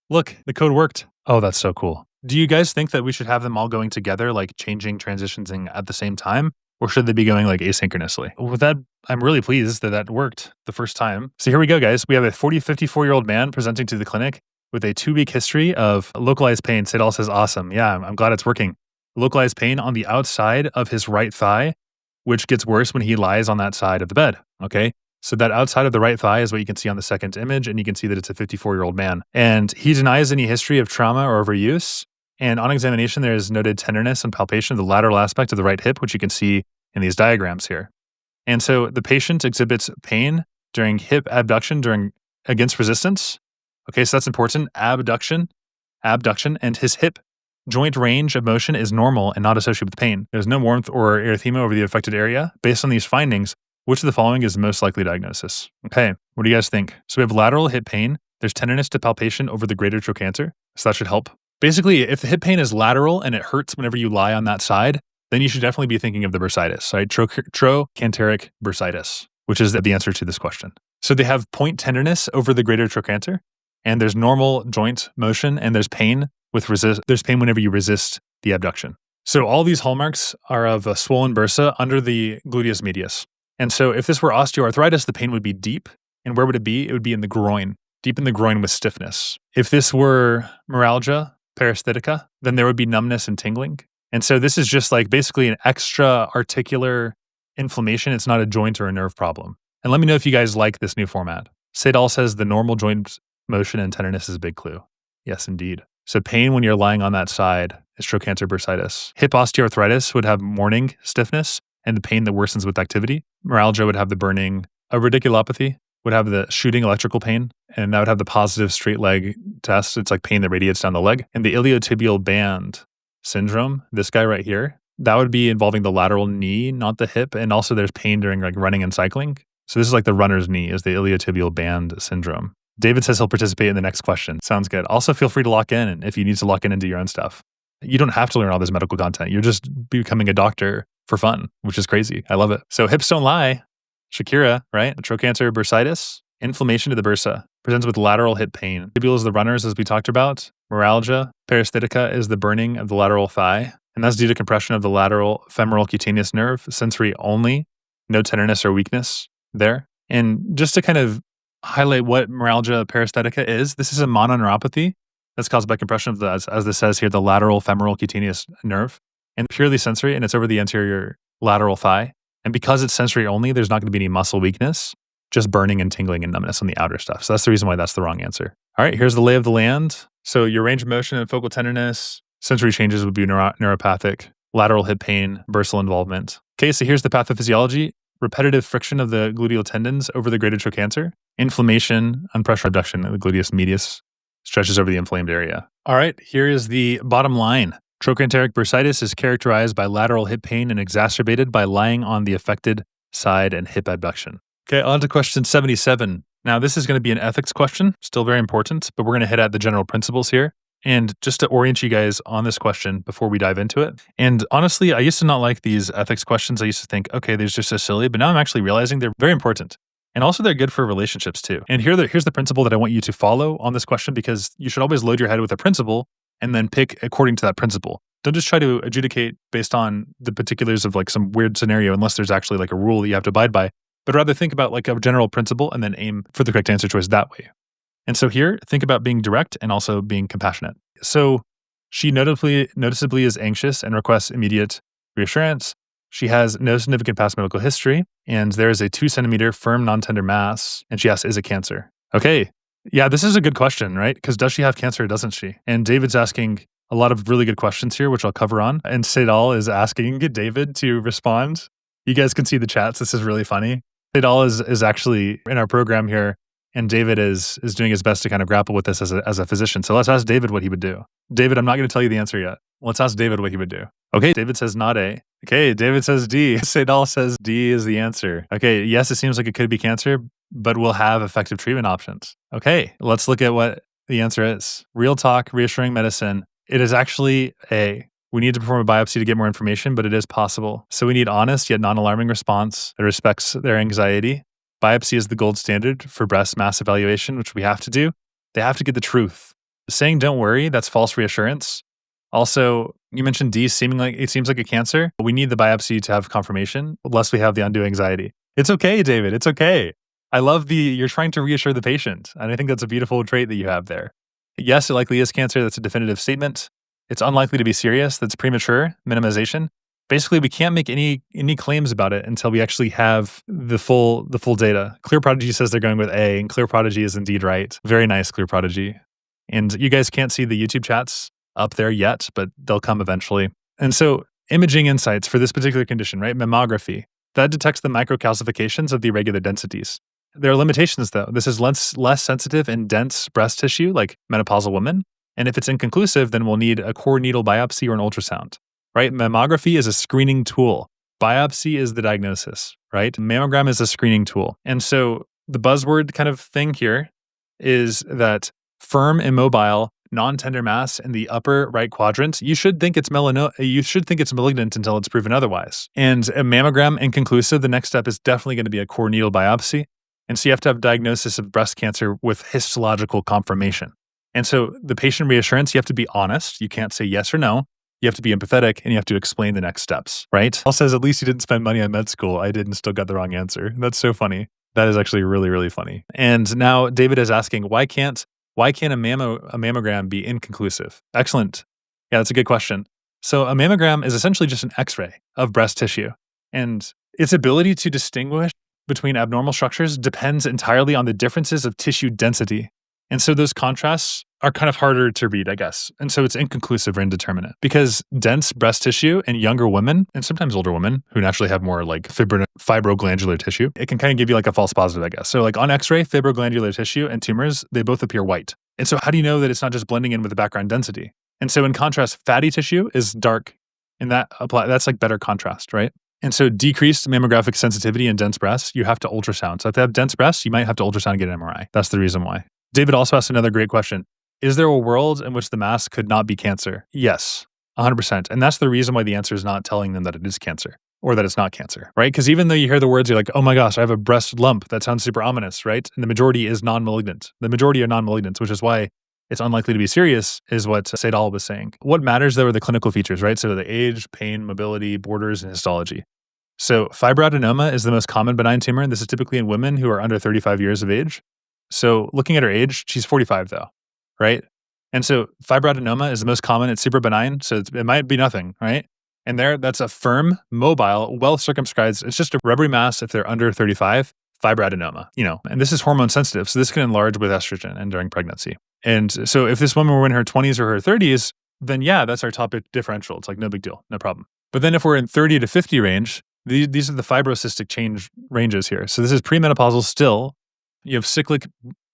Look, the code worked. Oh, that's so cool. Do you guys think that we should have them all going together, like changing, transitioning at the same time? Or should they be going like asynchronously? With that, I'm really pleased that worked the first time. So here we go, guys. We have a 54-year-old man presenting to the clinic with a 2-week history of localized pain. Sadal says, awesome. Yeah, I'm glad it's working. Localized pain on the outside of his right thigh, which gets worse when he lies on that side of the bed, okay? So that outside of the right thigh is what you can see on the second image, and you can see that it's a 54-year-old man. And he denies any history of trauma or overuse. And on examination, there is noted tenderness and palpation of the lateral aspect of the right hip, which you can see in these diagrams here. And so the patient exhibits pain during hip abduction against resistance. Okay, so that's important. Abduction, and his hip joint range of motion is normal and not associated with pain. There's no warmth or erythema over the affected area. Based on these findings, which of the following is the most likely diagnosis? Okay, what do you guys think? So we have lateral hip pain. There's tenderness to palpation over the greater trochanter. So that should help. Basically, if the hip pain is lateral and it hurts whenever you lie on that side, then you should definitely be thinking of the bursitis, right? Trochanteric bursitis, which is the answer to this question. So they have point tenderness over the greater trochanter, and there's normal joint motion, and there's pain there's pain whenever you resist the abduction. So all these hallmarks are of a swollen bursa under the gluteus medius. And so if this were osteoarthritis, the pain would be deep. And where would it be? It would be in the groin, deep in the groin with stiffness. If this were meralgia paresthetica, then there would be numbness and tingling. And so this is just like basically an extra articular inflammation. It's not a joint or a nerve problem. And let me know if you guys like this new format. Sedal says the normal joint motion and tenderness is a big clue. Yes, indeed. So pain when you're lying on that side is trochanter bursitis. Hip osteoarthritis would have morning stiffness and the pain that worsens with activity. Meralgia would have the burning. A radiculopathy would have the shooting electrical pain, and that would have the positive straight leg test. It's like pain that radiates down the leg. And the iliotibial band syndrome, this guy right here, that would be involving the lateral knee, not the hip. And also there's pain during like running and cycling. So this is like the runner's knee, is the iliotibial band syndrome. David says he'll participate in the next question. Sounds good. Also, feel free to lock in if you need to lock in into your own stuff. You don't have to learn all this medical content. You're just becoming a doctor for fun, which is crazy. I love it. So hips don't lie. Shakira, right? Trochanter bursitis, inflammation to the bursa, presents with lateral hip pain. Tibial is the runners, as we talked about. Meralgia paresthetica is the burning of the lateral thigh. And that's due to compression of the lateral femoral cutaneous nerve, sensory only, no tenderness or weakness there. And just to kind of highlight what meralgia paresthetica is, this is a mononeuropathy that's caused by compression of the, as this says here, the lateral femoral cutaneous nerve, and purely sensory, and it's over the anterior lateral thigh. And because it's sensory only, there's not going to be any muscle weakness, just burning and tingling and numbness on the outer stuff. So that's the reason why that's the wrong answer. All right, here's the lay of the land. So your range of motion and focal tenderness, sensory changes would be neuropathic, lateral hip pain, bursal involvement. Okay, so here's the pathophysiology. Repetitive friction of the gluteal tendons over the greater trochanter, inflammation, unpressure abduction of the gluteus medius stretches over the inflamed area. All right, here is the bottom line. Trochanteric bursitis is characterized by lateral hip pain and exacerbated by lying on the affected side and hip abduction. Okay, on to question 77. Now, this is going to be an ethics question, still very important, but we're going to hit at the general principles here. And just to orient you guys on this question before we dive into it. And honestly, I used to not like these ethics questions. I used to think, okay, they're just so silly, but now I'm actually realizing they're very important. And also they're good for relationships too. And here's the principle that I want you to follow on this question, because you should always load your head with a principle and then pick according to that principle. Don't just try to adjudicate based on the particulars of like some weird scenario, unless there's actually like a rule that you have to abide by, but rather think about like a general principle and then aim for the correct answer choice that way. And so here, think about being direct and also being compassionate. So she noticeably is anxious and requests immediate reassurance. She has no significant past medical history, and there is a 2 centimeter firm non-tender mass, and she asks, is it cancer? Okay. Yeah, this is a good question, right? Because does she have cancer or doesn't she? And David's asking a lot of really good questions here, which I'll cover on. And Sedal is asking David to respond. You guys can see the chats. This is really funny. Sedal is actually in our program here, and David is doing his best to kind of grapple with this as a physician. So let's ask David what he would do. David, I'm not going to tell you the answer yet. Let's ask David what he would do. Okay, David says not A. Okay, David says D. Sedal says D is the answer. Okay, yes, it seems like it could be cancer, but we'll have effective treatment options. Okay, let's look at what the answer is. Real talk, reassuring medicine. It is actually A. We need to perform a biopsy to get more information, but it is possible. So we need honest yet non-alarming response that respects their anxiety. Biopsy is the gold standard for breast mass evaluation, which we have to do. They have to get the truth. Saying don't worry, that's false reassurance. Also, you mentioned D, it seems like a cancer. We need the biopsy to have confirmation, lest we have the undue anxiety. It's okay, David. It's okay. I love you're trying to reassure the patient. And I think that's a beautiful trait that you have there. Yes, it likely is cancer. That's a definitive statement. It's unlikely to be serious. That's premature minimization. Basically, we can't make any claims about it until we actually have the full data. Clear Prodigy says they're going with A, and Clear Prodigy is indeed right. Very nice, Clear Prodigy. And you guys can't see the YouTube chats, up there yet, but they'll come eventually. And so imaging insights for this particular condition, right? Mammography, that detects the microcalcifications of the irregular densities. There are limitations though. This is less sensitive in dense breast tissue like menopausal women. And if it's inconclusive, then we'll need a core needle biopsy or an ultrasound, right? Mammography is a screening tool. Biopsy is the diagnosis, right? Mammogram is a screening tool. And so the buzzword kind of thing here is that firm, immobile, non-tender mass in the upper right quadrant, you should think it's malignant until it's proven otherwise. And a mammogram inconclusive, the next step is definitely going to be a core needle biopsy. And so you have to have diagnosis of breast cancer with histological confirmation. And so the patient reassurance, you have to be honest. You can't say yes or no. You have to be empathetic and you have to explain the next steps, right? Paul says, at least you didn't spend money on med school. I did and still got the wrong answer. That's so funny. That is actually really, really funny. And now David is asking, why can't a mammogram be inconclusive? Excellent. Yeah, that's a good question. So a mammogram is essentially just an X-ray of breast tissue. And its ability to distinguish between abnormal structures depends entirely on the differences of tissue density. And so those contrasts are kind of harder to read, I guess. And so it's inconclusive or indeterminate because dense breast tissue in younger women and sometimes older women who naturally have more like fibroglandular tissue, it can kind of give you like a false positive, I guess. So like on X-ray, fibroglandular tissue and tumors, they both appear white. And so how do you know that it's not just blending in with the background density? And so in contrast, fatty tissue is dark and that's like better contrast, right? And so decreased mammographic sensitivity in dense breasts, you have to ultrasound. So if they have dense breasts, you might have to ultrasound and get an MRI. That's the reason why. David also asked another great question. Is there a world in which the mass could not be cancer? Yes, 100%. And that's the reason why the answer is not telling them that it is cancer or that it's not cancer, right? Because even though you hear the words, you're like, oh my gosh, I have a breast lump. That sounds super ominous, right? And the majority is non-malignant. The majority are non-malignant, which is why it's unlikely to be serious, is what Seidal was saying. What matters though are the clinical features, right? So the age, pain, mobility, borders, and histology. So fibroadenoma is the most common benign tumor, and this is typically in women who are under 35 years of age. So looking at her age, she's 45 though, right? And so fibroadenoma is the most common. It's super benign, so it might be nothing, right? And that's a firm, mobile, well-circumscribed, it's just a rubbery mass if they're under 35, fibroadenoma, and this is hormone sensitive, so this can enlarge with estrogen and during pregnancy. And so if this woman were in her 20s or her 30s, then yeah, that's our topic differential. It's like no big deal, no problem. But then if we're in 30 to 50 range, these are the fibrocystic change ranges here. So this is premenopausal still. You have cyclic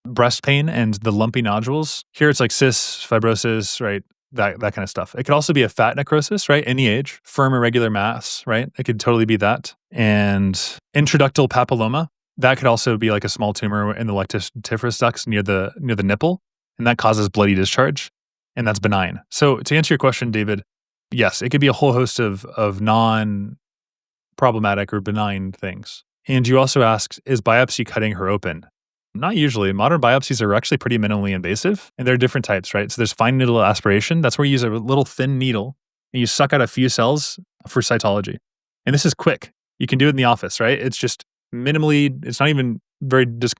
breast pain and the lumpy nodules. Here it's like cysts, fibrosis, right? That kind of stuff. It could also be a fat necrosis, right? Any age. Firm irregular mass, right? It could totally be that. And intraductal papilloma, that could also be like a small tumor in the lactiferous ducts near the nipple, and that causes bloody discharge, and that's benign. So to answer your question, David, yes, it could be a whole host of non-problematic or benign things. And you also asked, is biopsy cutting her open? Not usually. Modern biopsies are actually pretty minimally invasive, and there are different types, right? So there's fine needle aspiration. That's where you use a little thin needle and you suck out a few cells for cytology. And this is quick. You can do it in the office, right? It's just minimally, it's not even does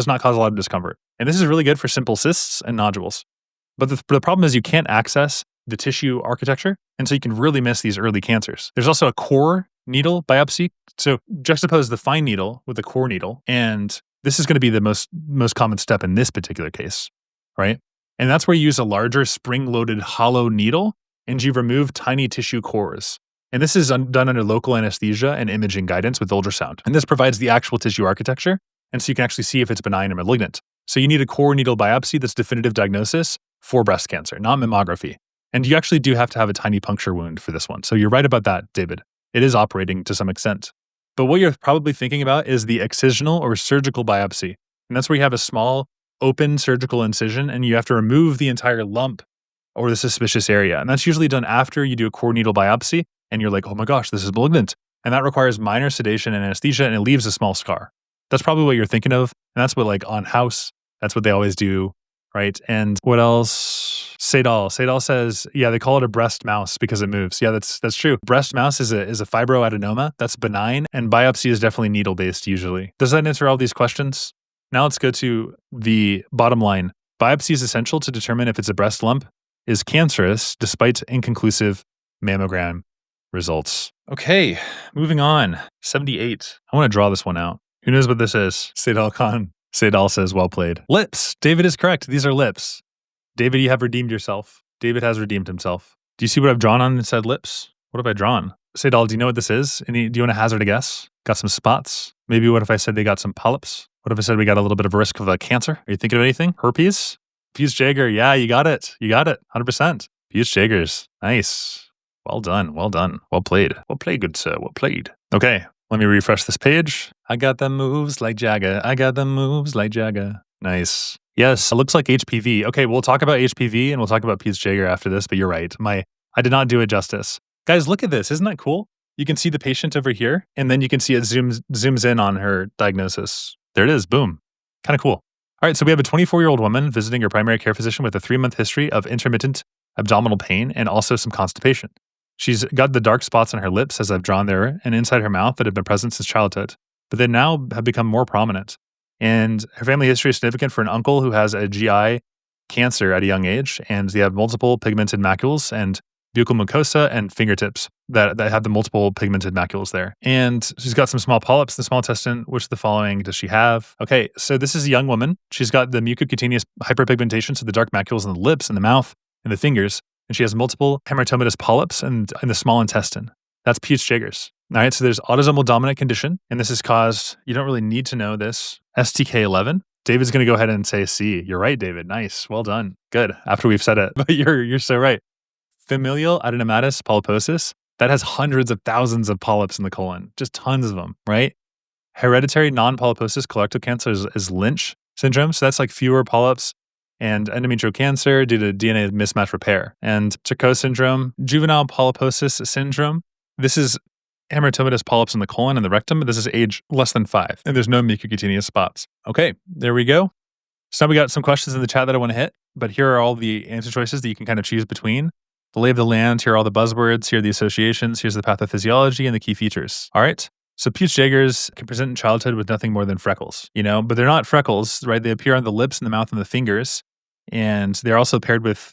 not cause a lot of discomfort. And this is really good for simple cysts and nodules. But the problem is you can't access the tissue architecture, and so you can really miss these early cancers. There's also a core needle biopsy. So juxtapose the fine needle with the core needle, and this is going to be the most common step in this particular case, right? And that's where you use a larger spring-loaded hollow needle and you remove tiny tissue cores. And this is done under local anesthesia and imaging guidance with ultrasound. And this provides the actual tissue architecture, and so you can actually see if it's benign or malignant. So you need a core needle biopsy that's definitive diagnosis for breast cancer, not mammography. And you actually do have to have a tiny puncture wound for this one. So you're right about that, David. It is operating to some extent. But what you're probably thinking about is the excisional or surgical biopsy. And that's where you have a small open surgical incision and you have to remove the entire lump or the suspicious area. And that's usually done after you do a core needle biopsy and you're like, oh my gosh, this is malignant. And that requires minor sedation and anesthesia and it leaves a small scar. That's probably what you're thinking of. And that's what like on house, that's what they always do, right? And what else? Seidal says, yeah, they call it a breast mouse because it moves. Yeah, that's true. Breast mouse is a fibroadenoma. That's benign, and biopsy is definitely needle-based usually. Does that answer all these questions? Now let's go to the bottom line. Biopsy is essential to determine if it's a breast lump is cancerous despite inconclusive mammogram results. Okay, moving on. 78. I want to draw this one out. Who knows what this is? Seidal says, well played. Lips. David is correct. These are lips. David, you have redeemed yourself. David has redeemed himself. Do you see what I've drawn on said lips? What have I drawn? Saydal, do you know what this is? Do you want to hazard a guess? Got some spots? Maybe what if I said they got some polyps? What if I said we got a little bit of a risk of a cancer? Are you thinking of anything? Herpes? Peace Jagger. Yeah, you got it. You got it. 100%. Peace Jaggers. Nice. Well done. Well done. Well played. Well played, good sir. Well played. Okay, let me refresh this page. I got them moves like Jagger. I got them moves like Jagger. Nice. Yes, it looks like HPV. Okay, we'll talk about HPV and we'll talk about Peace Jagger after this, but you're right. I did not do it justice. Guys, look at this. Isn't that cool? You can see the patient over here, and then you can see it zooms in on her diagnosis. There it is. Boom. Kind of cool. All right, so we have a 24-year-old woman visiting her primary care physician with a 3-month history of intermittent abdominal pain and also some constipation. She's got the dark spots on her lips, as I've drawn there, and inside her mouth that have been present since childhood, but they now have become more prominent. And her family history is significant for an uncle who has a GI cancer at a young age, and they have multiple pigmented macules and buccal mucosa and fingertips that have the multiple pigmented macules there. And she's got some small polyps in the small intestine. Which of the following does she have? Okay, so this is a young woman. She's got the mucocutaneous hyperpigmentation, so the dark macules in the lips and the mouth and the fingers. And she has multiple hematomatous polyps in the small intestine. That's Peace Jaggers. All right, so there's autosomal dominant condition, and this is caused, you don't really need to know this, STK11. David's going to go ahead and say C. You're right, David. Nice. Well done. Good. After we've said it. But you're so right. Familial adenomatous polyposis, that has hundreds of thousands of polyps in the colon, just tons of them, right? Hereditary non-polyposis colorectal cancer is Lynch syndrome. So that's like fewer polyps, and endometrial cancer due to DNA mismatch repair. And Charcot syndrome, juvenile polyposis syndrome. This is hematomatous polyps in the colon and the rectum. This is age less than 5, and there's no mucocutaneous spots. Okay, there we go. So now we got some questions in the chat that I want to hit, but here are all the answer choices that you can kind of choose between. The lay of the land, here are all the buzzwords, here are the associations, here's the pathophysiology and the key features. All right. So Peace Jaggers can present in childhood with nothing more than freckles, but they're not freckles, right? They appear on the lips and the mouth and the fingers, and they're also paired with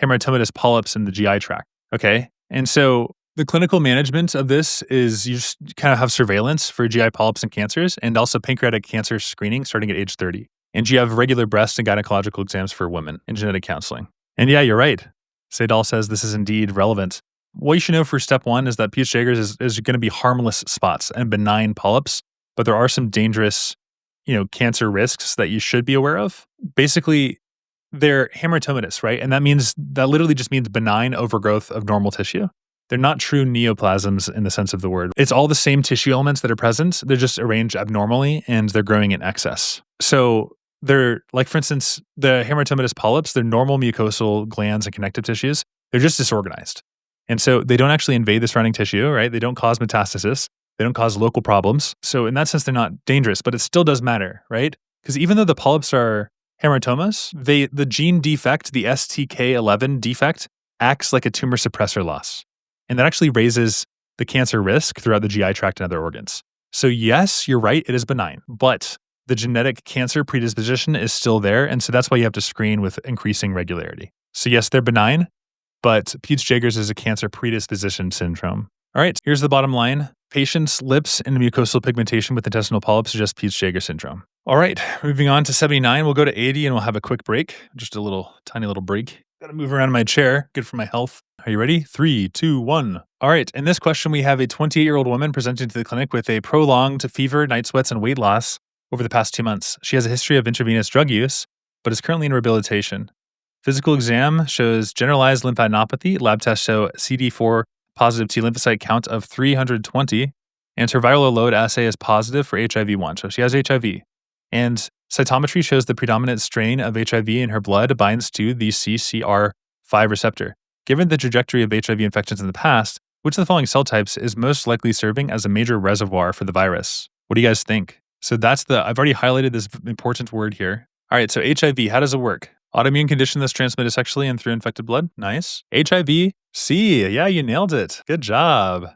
hematomatous polyps in the GI tract. Okay. And so the clinical management of this is you just kind of have surveillance for GI polyps and cancers, and also pancreatic cancer screening starting at age 30. And you have regular breast and gynecological exams for women and genetic counseling. And yeah, you're right. Saydal says this is indeed relevant. What you should know for step 1 is that Peace Jaggers is going to be harmless spots and benign polyps, but there are some dangerous, cancer risks that you should be aware of. Basically, they're hematomatous, right? And that literally just means benign overgrowth of normal tissue. They're not true neoplasms in the sense of the word. It's all the same tissue elements that are present. They're just arranged abnormally and they're growing in excess. So they're like, for instance, the hematomatous polyps, they're normal mucosal glands and connective tissues. They're just disorganized. And so they don't actually invade the surrounding tissue, right? They don't cause metastasis. They don't cause local problems. So in that sense, they're not dangerous, but it still does matter, right? Because even though the polyps are hematomas, the gene defect, the STK11 defect, acts like a tumor suppressor loss. And that actually raises the cancer risk throughout the GI tract and other organs. So yes, you're right, it is benign, but the genetic cancer predisposition is still there. And so that's why you have to screen with increasing regularity. So yes, they're benign, but Peace Jaggers is a cancer predisposition syndrome. All right, here's the bottom line. Patient's lips and mucosal pigmentation with intestinal polyps suggest Peace Jaggers syndrome. All right, moving on to 79, we'll go to 80 and we'll have a quick break. Just a tiny little break. Gotta move around in my chair, good for my health. Are you ready? 3, 2, 1. All right, in this question, we have a 28-year-old woman presenting to the clinic with a prolonged fever, night sweats, and weight loss over the past 2 months. She has a history of intravenous drug use, but is currently in rehabilitation. Physical exam shows generalized lymphadenopathy. Lab tests show CD4 positive T lymphocyte count of 320, and her viral load assay is positive for HIV-1. So she has HIV. And cytometry shows the predominant strain of HIV in her blood binds to the CCR5 receptor. Given the trajectory of HIV infections in the past, which of the following cell types is most likely serving as a major reservoir for the virus? What do you guys think? So I've already highlighted this important word here. All right, so HIV, how does it work? Autoimmune condition that's transmitted sexually and through infected blood. Nice. HIV, C. Yeah, you nailed it. Good job.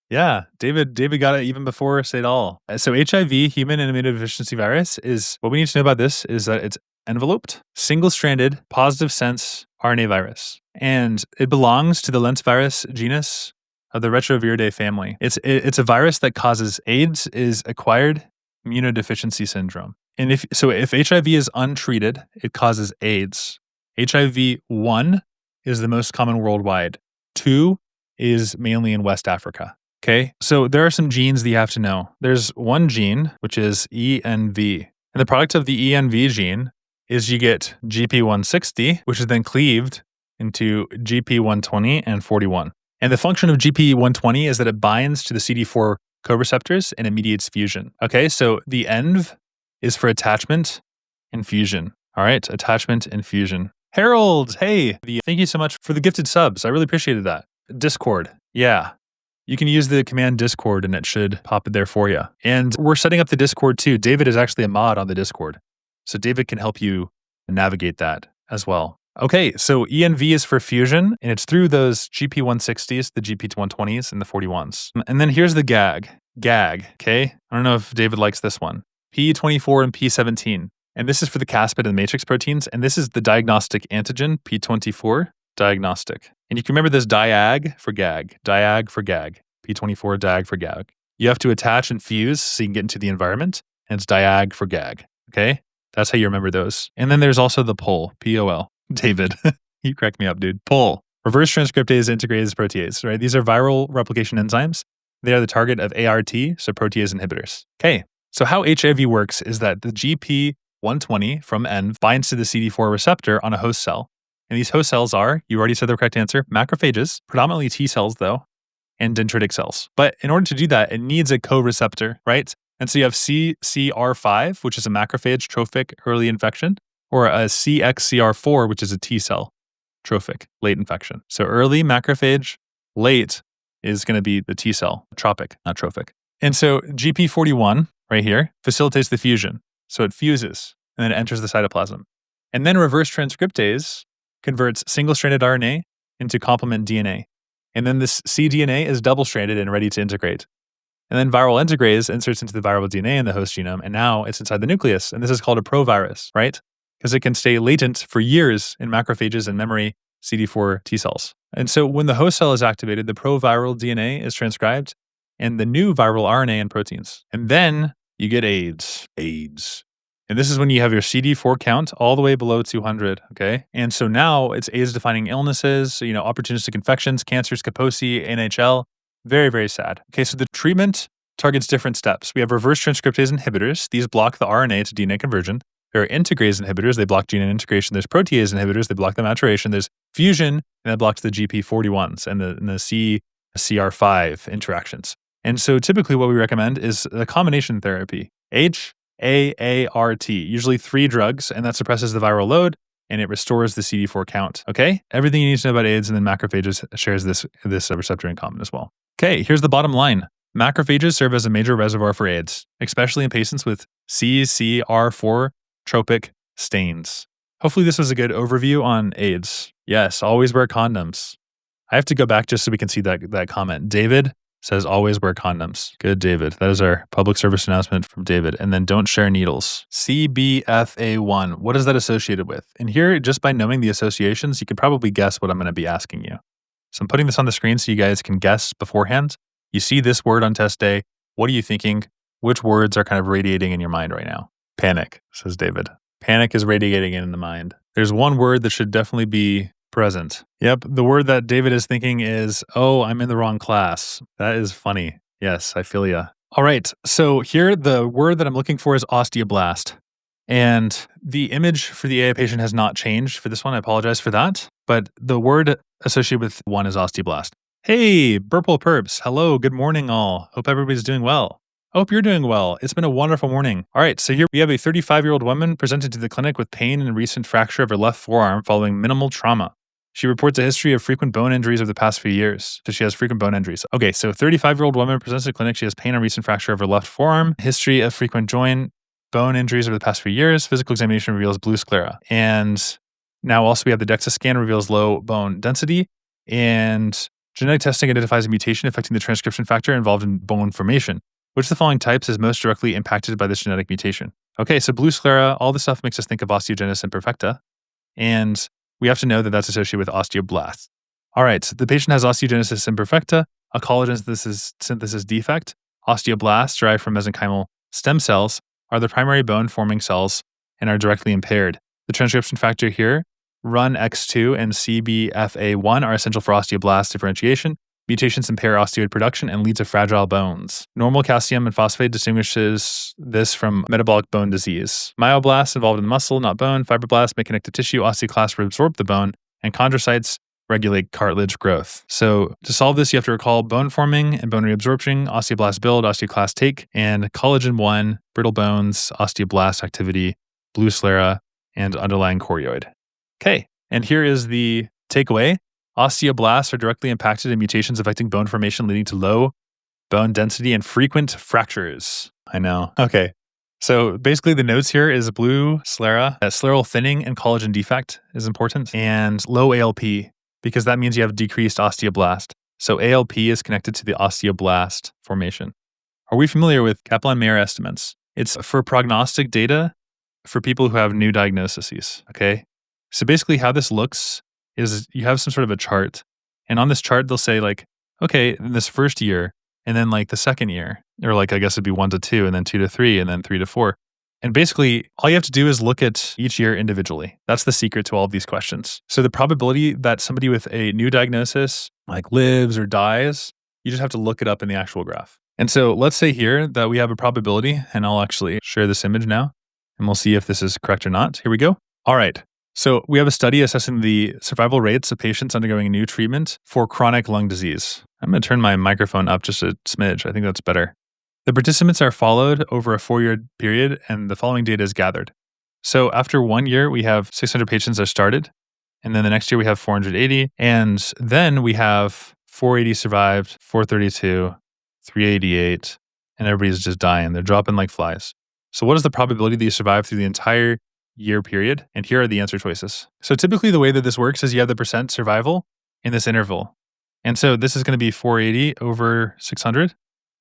Yeah, David got it even before Saydal. So HIV, human immunodeficiency virus, is what we need to know about this is that it's enveloped, single-stranded, positive sense RNA virus. And it belongs to the lentivirus genus of the Retroviridae family. It's a virus that causes AIDS, is acquired immunodeficiency syndrome. And if HIV is untreated, it causes AIDS. HIV-1 is the most common worldwide. 2 is mainly in West Africa. Okay, so there are some genes that you have to know. There's one gene, which is ENV. And the product of the ENV gene is you get GP160, which is then cleaved into GP120 and 41. And the function of GP120 is that it binds to the CD4 co-receptors and it mediates fusion. Okay, so the ENV is for attachment and fusion. All right, attachment and fusion. Harold, hey, thank you so much for the gifted subs. I really appreciated that. Discord, yeah. You can use the command Discord and it should pop it there for you. And we're setting up the Discord too. David is actually a mod on the Discord. So David can help you navigate that as well. Okay, so ENV is for fusion, and it's through those GP160s, the GP120s, and the 41s. And then here's the GAG. GAG, okay? I don't know if David likes this one. P24 and P17. And this is for the caspid and matrix proteins, and this is the diagnostic antigen, P24, diagnostic. And you can remember this diag for GAG, diag for GAG, P24 diag for GAG. You have to attach and fuse so you can get into the environment, and it's diag for GAG, okay? That's how you remember those. And then there's also the POL, P-O-L. David, you cracked me up, dude. POL, reverse transcriptase integrase protease, right? These are viral replication enzymes. They are the target of ART, so protease inhibitors. Okay, so how HIV works is that the GP120 from ENV binds to the CD4 receptor on a host cell. And these host cells are, you already said the correct answer, macrophages, predominantly T cells though, and dendritic cells. But in order to do that, it needs a co-receptor, right? And so you have CCR5, which is a macrophage trophic early infection, or a CXCR4, which is a T cell trophic late infection. So early macrophage, late is going to be the T cell, tropic, not trophic. And so GP41 right here facilitates the fusion. So it fuses and then it enters the cytoplasm. And then reverse transcriptase converts single-stranded RNA into complement DNA. And then this cDNA is double-stranded and ready to integrate. And then viral integrase inserts into the viral DNA in the host genome, and now it's inside the nucleus. And this is called a provirus, right? Because it can stay latent for years in macrophages and memory CD4 T cells. And so when the host cell is activated, the proviral DNA is transcribed and the new viral RNA and proteins. And then you get AIDS. And this is when you have your CD4 count all the way below 200, okay? And so now it's AIDS-defining illnesses, opportunistic infections, cancers, Kaposi, NHL. Very, very sad. Okay, so the treatment targets different steps. We have reverse transcriptase inhibitors. These block the RNA to DNA conversion. There are integrase inhibitors. They block gene integration. There's protease inhibitors. They block the maturation. There's fusion, and that blocks the GP41s and the CCR5 interactions. And so typically what we recommend is a combination therapy. HAART, usually 3 drugs, and that suppresses the viral load and it restores the CD4 count. Okay? Everything you need to know about AIDS, and then macrophages shares this receptor in common as well. Okay, here's the bottom line. Macrophages serve as a major reservoir for AIDS, especially in patients with CCR4 tropic stains. Hopefully this was a good overview on AIDS. Yes, always wear condoms. I have to go back just so we can see that comment. David says always wear condoms. Good, David. That is our public service announcement from David. And then don't share needles. CBFA1, what is that associated with? And here, just by knowing the associations, you could probably guess what I'm going to be asking you. So I'm putting this on the screen so you guys can guess beforehand. You see this word on test day. What are you thinking? Which words are kind of radiating in your mind right now? Panic, says David. Panic is radiating in the mind. There's one word that should definitely be present. Yep, the word that David is thinking is, oh, I'm in the wrong class. That is funny. Yes, I feel ya. All right, so here the word that I'm looking for is osteoblast. And the image for the AI patient has not changed for this one. I apologize for that. But the word associated with one is osteoblast. Hey, Purple Perps. Hello, good morning all. Hope everybody's doing well. I hope you're doing well. It's been a wonderful morning. All right, so here we have a 35-year-old woman presented to the clinic with pain and recent fracture of her left forearm following minimal trauma. She reports a history of frequent bone injuries over the past few years. So she has frequent bone injuries. Okay, so 35-year-old woman presents to the clinic. She has pain and recent fracture of her left forearm. History of frequent joint bone injuries over the past few years. Physical examination reveals blue sclera. And now also we have the DEXA scan reveals low bone density. And genetic testing identifies a mutation affecting the transcription factor involved in bone formation. Which of the following types is most directly impacted by this genetic mutation? Okay, so blue sclera, all this stuff makes us think of osteogenesis imperfecta. And we have to know that that's associated with osteoblasts. All right, so the patient has osteogenesis imperfecta, a collagen synthesis defect. Osteoblasts derived from mesenchymal stem cells are the primary bone-forming cells and are directly impaired. The transcription factor here RUNX2 and CBFA1 are essential for osteoblast differentiation. Mutations impair osteoid production and lead to fragile bones. Normal calcium and phosphate distinguishes this from metabolic bone disease. Myoblasts involved in muscle, not bone. Fibroblasts may connect to tissue. Osteoclasts reabsorb the bone. And chondrocytes regulate cartilage growth. So to solve this, you have to recall bone forming and bone reabsorption, osteoblast build, osteoclast take, and collagen 1, brittle bones, osteoblast activity, blue sclera, and underlying chorioid. Okay, and here is the takeaway. Osteoblasts are directly impacted in mutations affecting bone formation, leading to low bone density and frequent fractures. I know. Okay. So basically the notes here is blue sclera, scleral thinning and collagen defect is important, and low ALP, because that means you have decreased osteoblast. So ALP is connected to the osteoblast formation. Are we familiar with Kaplan-Meier estimates? It's for prognostic data for people who have new diagnoses, okay? So basically how this looks is you have some sort of a chart, and on this chart they'll say like, okay, in this first year, and then like the second year, or like I guess it'd be 1 to 2, and then 2 to 3, and then 3 to 4. And basically all you have to do is look at each year individually. That's the secret to all of these questions. So the probability that somebody with a new diagnosis like lives or dies, you just have to look it up in the actual graph. And so let's say here that we have a probability, and I'll actually share this image now, and we'll see if this is correct or not. Here we go. All right. So we have a study assessing the survival rates of patients undergoing new treatment for chronic lung disease. I'm going to turn my microphone up just a smidge. I think that's better. The participants are followed over a 4-year period, and the following data is gathered. So after 1 year, we have 600 patients that started, and then the next year we have 480, and then we have 480 survived, 432, 388, and everybody's just dying. They're dropping like flies. So what is the probability that you survive through the entire year period? And here are the answer choices. So typically the way that this works is you have the percent survival in this interval. And so this is going to be 480 over 600,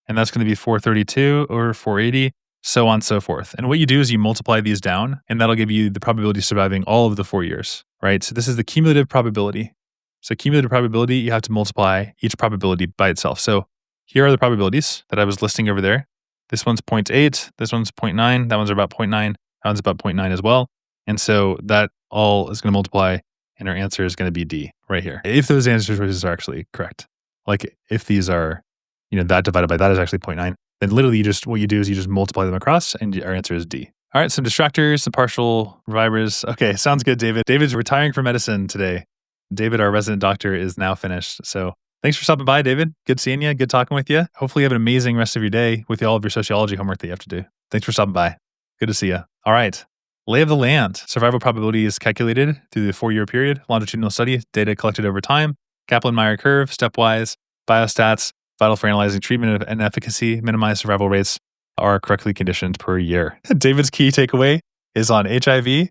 and that's going to be 432 over 480, so on and so forth. And what you do is you multiply these down, and that'll give you the probability of surviving all of the 4 years, right? So this is the cumulative probability. So cumulative probability, you have to multiply each probability by itself. So here are the probabilities that I was listing over there. This one's 0.8, this one's 0.9, that one's about 0.9, that one's about 0.9 as well. And so that all is going to multiply, and our answer is going to be D right here. If those answer choices are actually correct. Like if these are, that divided by that is actually 0.9, then literally what you do is you just multiply them across, and our answer is D. All right, some distractors, some partial revivers. Okay, sounds good, David. David's retiring from medicine today. David, our resident doctor, is now finished. So thanks for stopping by, David. Good seeing you. Good talking with you. Hopefully you have an amazing rest of your day with all of your sociology homework that you have to do. Thanks for stopping by. Good to see you. All right. Lay of the land. Survival probability is calculated through the 4-year period. Longitudinal study, data collected over time. Kaplan-Meier curve, stepwise. Biostats, vital for analyzing treatment and efficacy. Minimized survival rates are correctly conditioned per year. David's key takeaway is on HIV,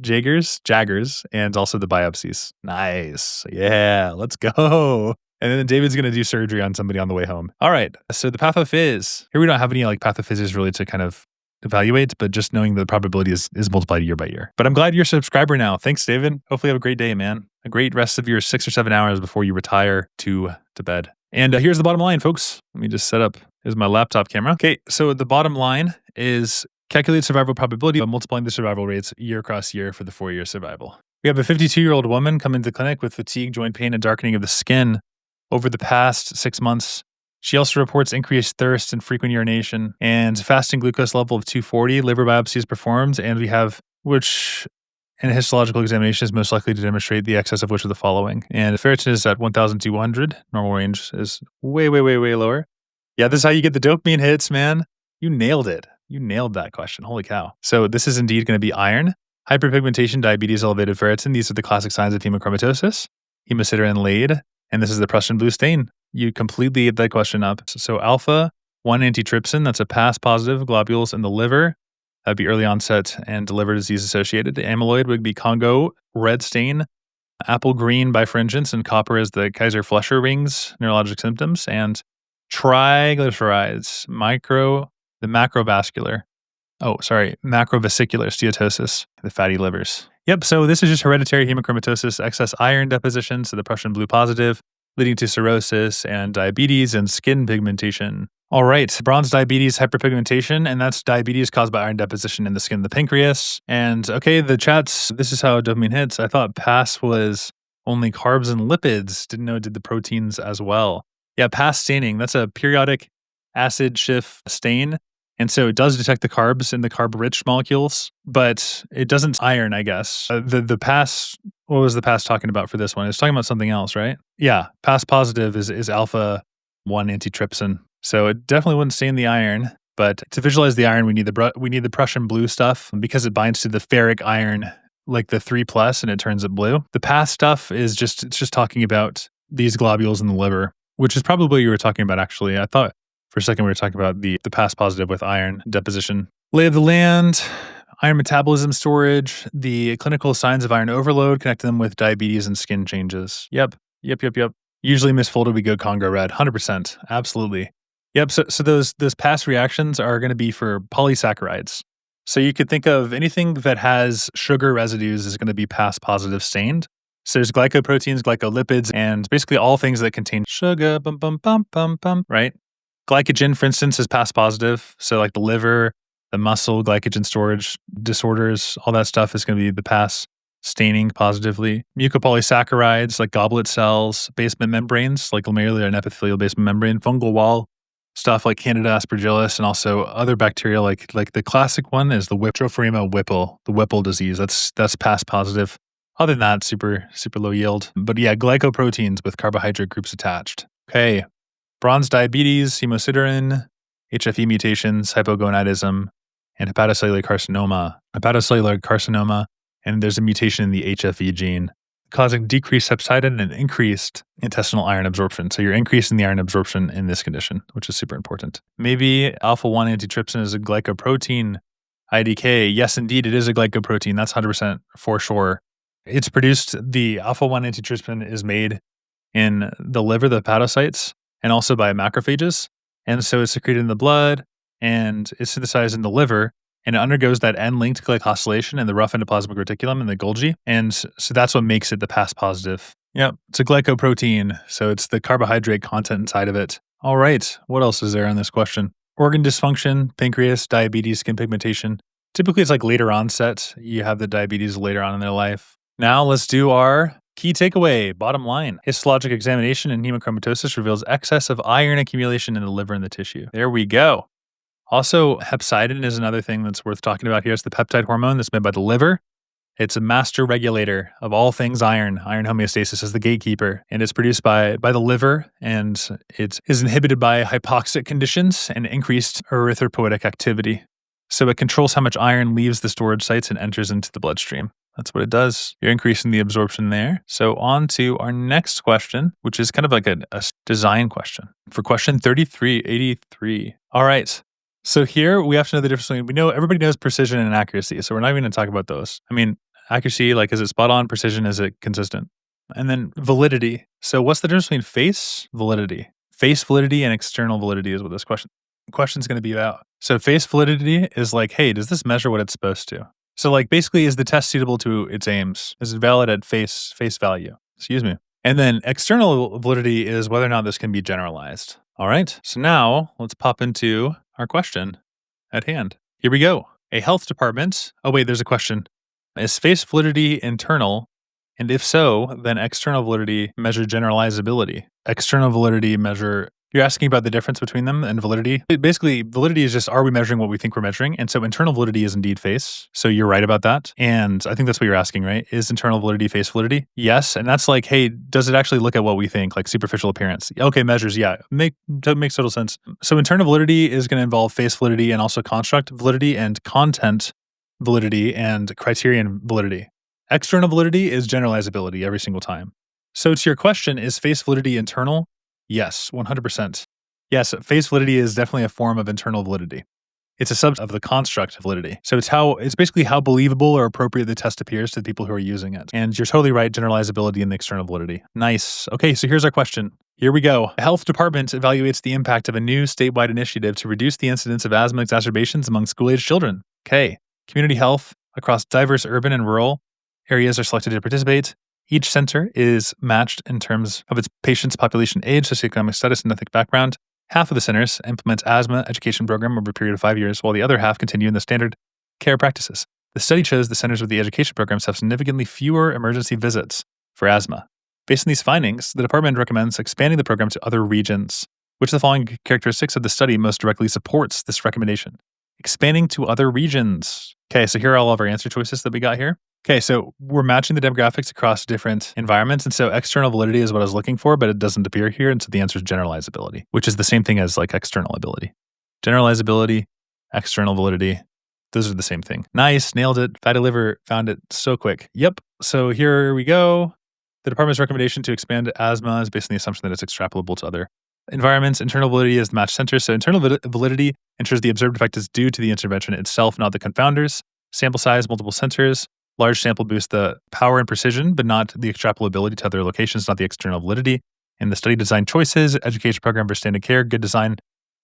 Jaggers, and also the biopsies. Nice. Yeah, let's go. And then David's going to do surgery on somebody on the way home. All right. So the pathophys. Here we don't have any pathophys really to kind of evaluate, but just knowing the probability is multiplied year by year. But I'm glad you're a subscriber now. Thanks, David. Hopefully you have a great day, man. A great rest of your 6 or 7 hours before you retire to bed. And here's the bottom line, folks. Let me just set up. Here's my laptop camera. Okay, so the bottom line is calculate survival probability by multiplying the survival rates year across year for the 4-year survival. We have a 52-year-old woman come into the clinic with fatigue, joint pain, and darkening of the skin over the past 6 months. She also reports increased thirst and frequent urination and fasting glucose level of 240. Liver biopsy is performed, and we have which in a histological examination is most likely to demonstrate the excess of which of the following. And ferritin is at 1,200. Normal range is way lower. Yeah, this is how you get the dopamine hits, man. You nailed it. You nailed that question. Holy cow. So this is indeed going to be iron, hyperpigmentation, diabetes, elevated ferritin. These are the classic signs of hemochromatosis, hemosiderin laid, and this is the Prussian blue stain. You completely ate that question up. So alpha, 1 antitrypsin, that's a pass positive globules in the liver. That'd be early onset and liver disease associated. The amyloid would be Congo, red stain, apple green bifringence, and copper is the Kaiser-Fleischer rings, neurologic symptoms, and triglycerides, macrovesicular steatosis, the fatty livers. Yep, so this is just hereditary hemochromatosis, excess iron deposition, so the Prussian blue positive, leading to cirrhosis and diabetes and skin pigmentation. All right, bronze diabetes hyperpigmentation, and that's diabetes caused by iron deposition in the skin of the pancreas. And okay, the chats, this is how dopamine hits. I thought PAS was only carbs and lipids. Didn't know it did the proteins as well. Yeah, PAS staining, that's a periodic acid Schiff stain. And so it does detect the carbs in the carb-rich molecules, but it doesn't iron, I guess. The PAS, what was the PAS talking about for this one? It's talking about something else, right? Yeah, PAS positive is alpha 1 antitrypsin. So it definitely wouldn't stain the iron, but to visualize the iron, we need the Prussian blue stuff because it binds to the ferric iron, like the 3+, and it turns it blue. The PAS stuff is just talking about these globules in the liver, which is probably what you were talking about, actually. I thought for a second we were talking about the PAS positive with iron deposition. Lay of the land, iron metabolism storage, the clinical signs of iron overload, connect them with diabetes and skin changes. Yep. Usually misfolded, we go Congo red, 100%. Absolutely. Yep. So those PAS reactions are going to be for polysaccharides. So you could think of anything that has sugar residues is going to be PAS positive stained. So there's glycoproteins, glycolipids, and basically all things that contain sugar, right? Glycogen, for instance, is PAS positive. So like the liver, the muscle, glycogen storage disorders, all that stuff is going to be the PAS staining positively. Mucopolysaccharides like goblet cells, basement membranes like glomerular and epithelial basement membrane, fungal wall stuff like Candida aspergillus, and also other bacteria like the classic one is the Trophorema Whipple, the Whipple disease. That's PAS positive. Other than that, super low yield. But yeah, glycoproteins with carbohydrate groups attached. Okay. Bronze diabetes, hemosiderin, HFE mutations, hypogonadism, and hepatocellular carcinoma. And there's a mutation in the HFE gene causing decreased hepcidin and increased intestinal iron absorption. So you're increasing the iron absorption in this condition, which is super important. Maybe alpha-1 antitrypsin is a glycoprotein IDK. Yes, indeed, it is a glycoprotein. That's 100% for sure. It's produced, the alpha-1 antitrypsin is made in the liver, the hepatocytes, and also by macrophages. And so it's secreted in the blood and it's synthesized in the liver. And it undergoes that N-linked glycosylation in the rough endoplasmic reticulum and the Golgi. And so that's what makes it the PAS positive. Yep, it's a glycoprotein. So it's the carbohydrate content inside of it. All right, what else is there on this question? Organ dysfunction, pancreas, diabetes, skin pigmentation. Typically, it's like later onset. You have the diabetes later on in their life. Now let's do our key takeaway, bottom line. Histologic examination in hemochromatosis reveals excess of iron accumulation in the liver and the tissue. There we go. Also, hepcidin is another thing that's worth talking about here. It's the peptide hormone that's made by the liver. It's a master regulator of all things iron. Iron homeostasis is the gatekeeper, and it's produced by the liver, and it is inhibited by hypoxic conditions and increased erythropoietic activity. So it controls how much iron leaves the storage sites and enters into the bloodstream. That's what it does. You're increasing the absorption there. So on to our next question, which is kind of like a design question. For question 3383. All right. So here we have to know the difference between, everybody knows precision and accuracy. So we're not even going to talk about those. I mean, accuracy, like, is it spot on? Precision, is it consistent? And then validity. So what's the difference between face validity? Face validity and external validity is what this question's going to be about. So face validity is like, hey, does this measure what it's supposed to? So like basically, is the test suitable to its aims? Is it valid at face value? Excuse me. And then external validity is whether or not this can be generalized. All right. So now let's pop into our question at hand. Here we go. A health department. Oh, wait, there's a question. Is face validity internal? And if so, then external validity measure generalizability. External validity measure, you're asking about the difference between them and validity. Basically, validity is just, are we measuring what we think we're measuring? And so internal validity is indeed face. So you're right about that. And I think that's what you're asking, right? Is internal validity face validity? Yes. And that's like, hey, does it actually look at what we think, like superficial appearance? Okay, measures, yeah. Makes total sense. So internal validity is going to involve face validity and also construct validity and content validity and criterion validity. External validity is generalizability every single time. So to your question, is face validity internal? Yes, 100%. Yes, face validity is definitely a form of internal validity. It's a subset of the construct validity. So it's basically how believable or appropriate the test appears to the people who are using it. And you're totally right, generalizability and the external validity. Nice. Okay, so here's our question. Here we go. The health department evaluates the impact of a new statewide initiative to reduce the incidence of asthma exacerbations among school-aged children. Okay, community health across diverse urban and rural areas are selected to participate. Each center is matched in terms of its patient's population age, socioeconomic status, and ethnic background, Half of the centers implement asthma education program over a period of 5 years, while the other half continue in the standard care practices. The study shows the centers with the education programs have significantly fewer emergency visits for asthma. Based on these findings, the department recommends expanding the program to other regions. Which of the following characteristics of the study most directly supports this recommendation? Expanding to other regions. Okay, so here are all of our answer choices that we got here. Okay, so we're matching the demographics across different environments. And so external validity is what I was looking for, but it doesn't appear here. And so the answer is generalizability, which is the same thing as like external ability. Generalizability, external validity, those are the same thing. Nice, nailed it. Fatty liver found it so quick. Yep, so here we go. The department's recommendation to expand asthma is based on the assumption that it's extrapolable to other environments. Internal validity is the match center. So internal validity ensures the observed effect is due to the intervention itself, not the confounders. Sample size, multiple centers. Large sample boosts the power and precision, but not the extrapolability to other locations, not the external validity. And the study design choices, education program for standard care, good design.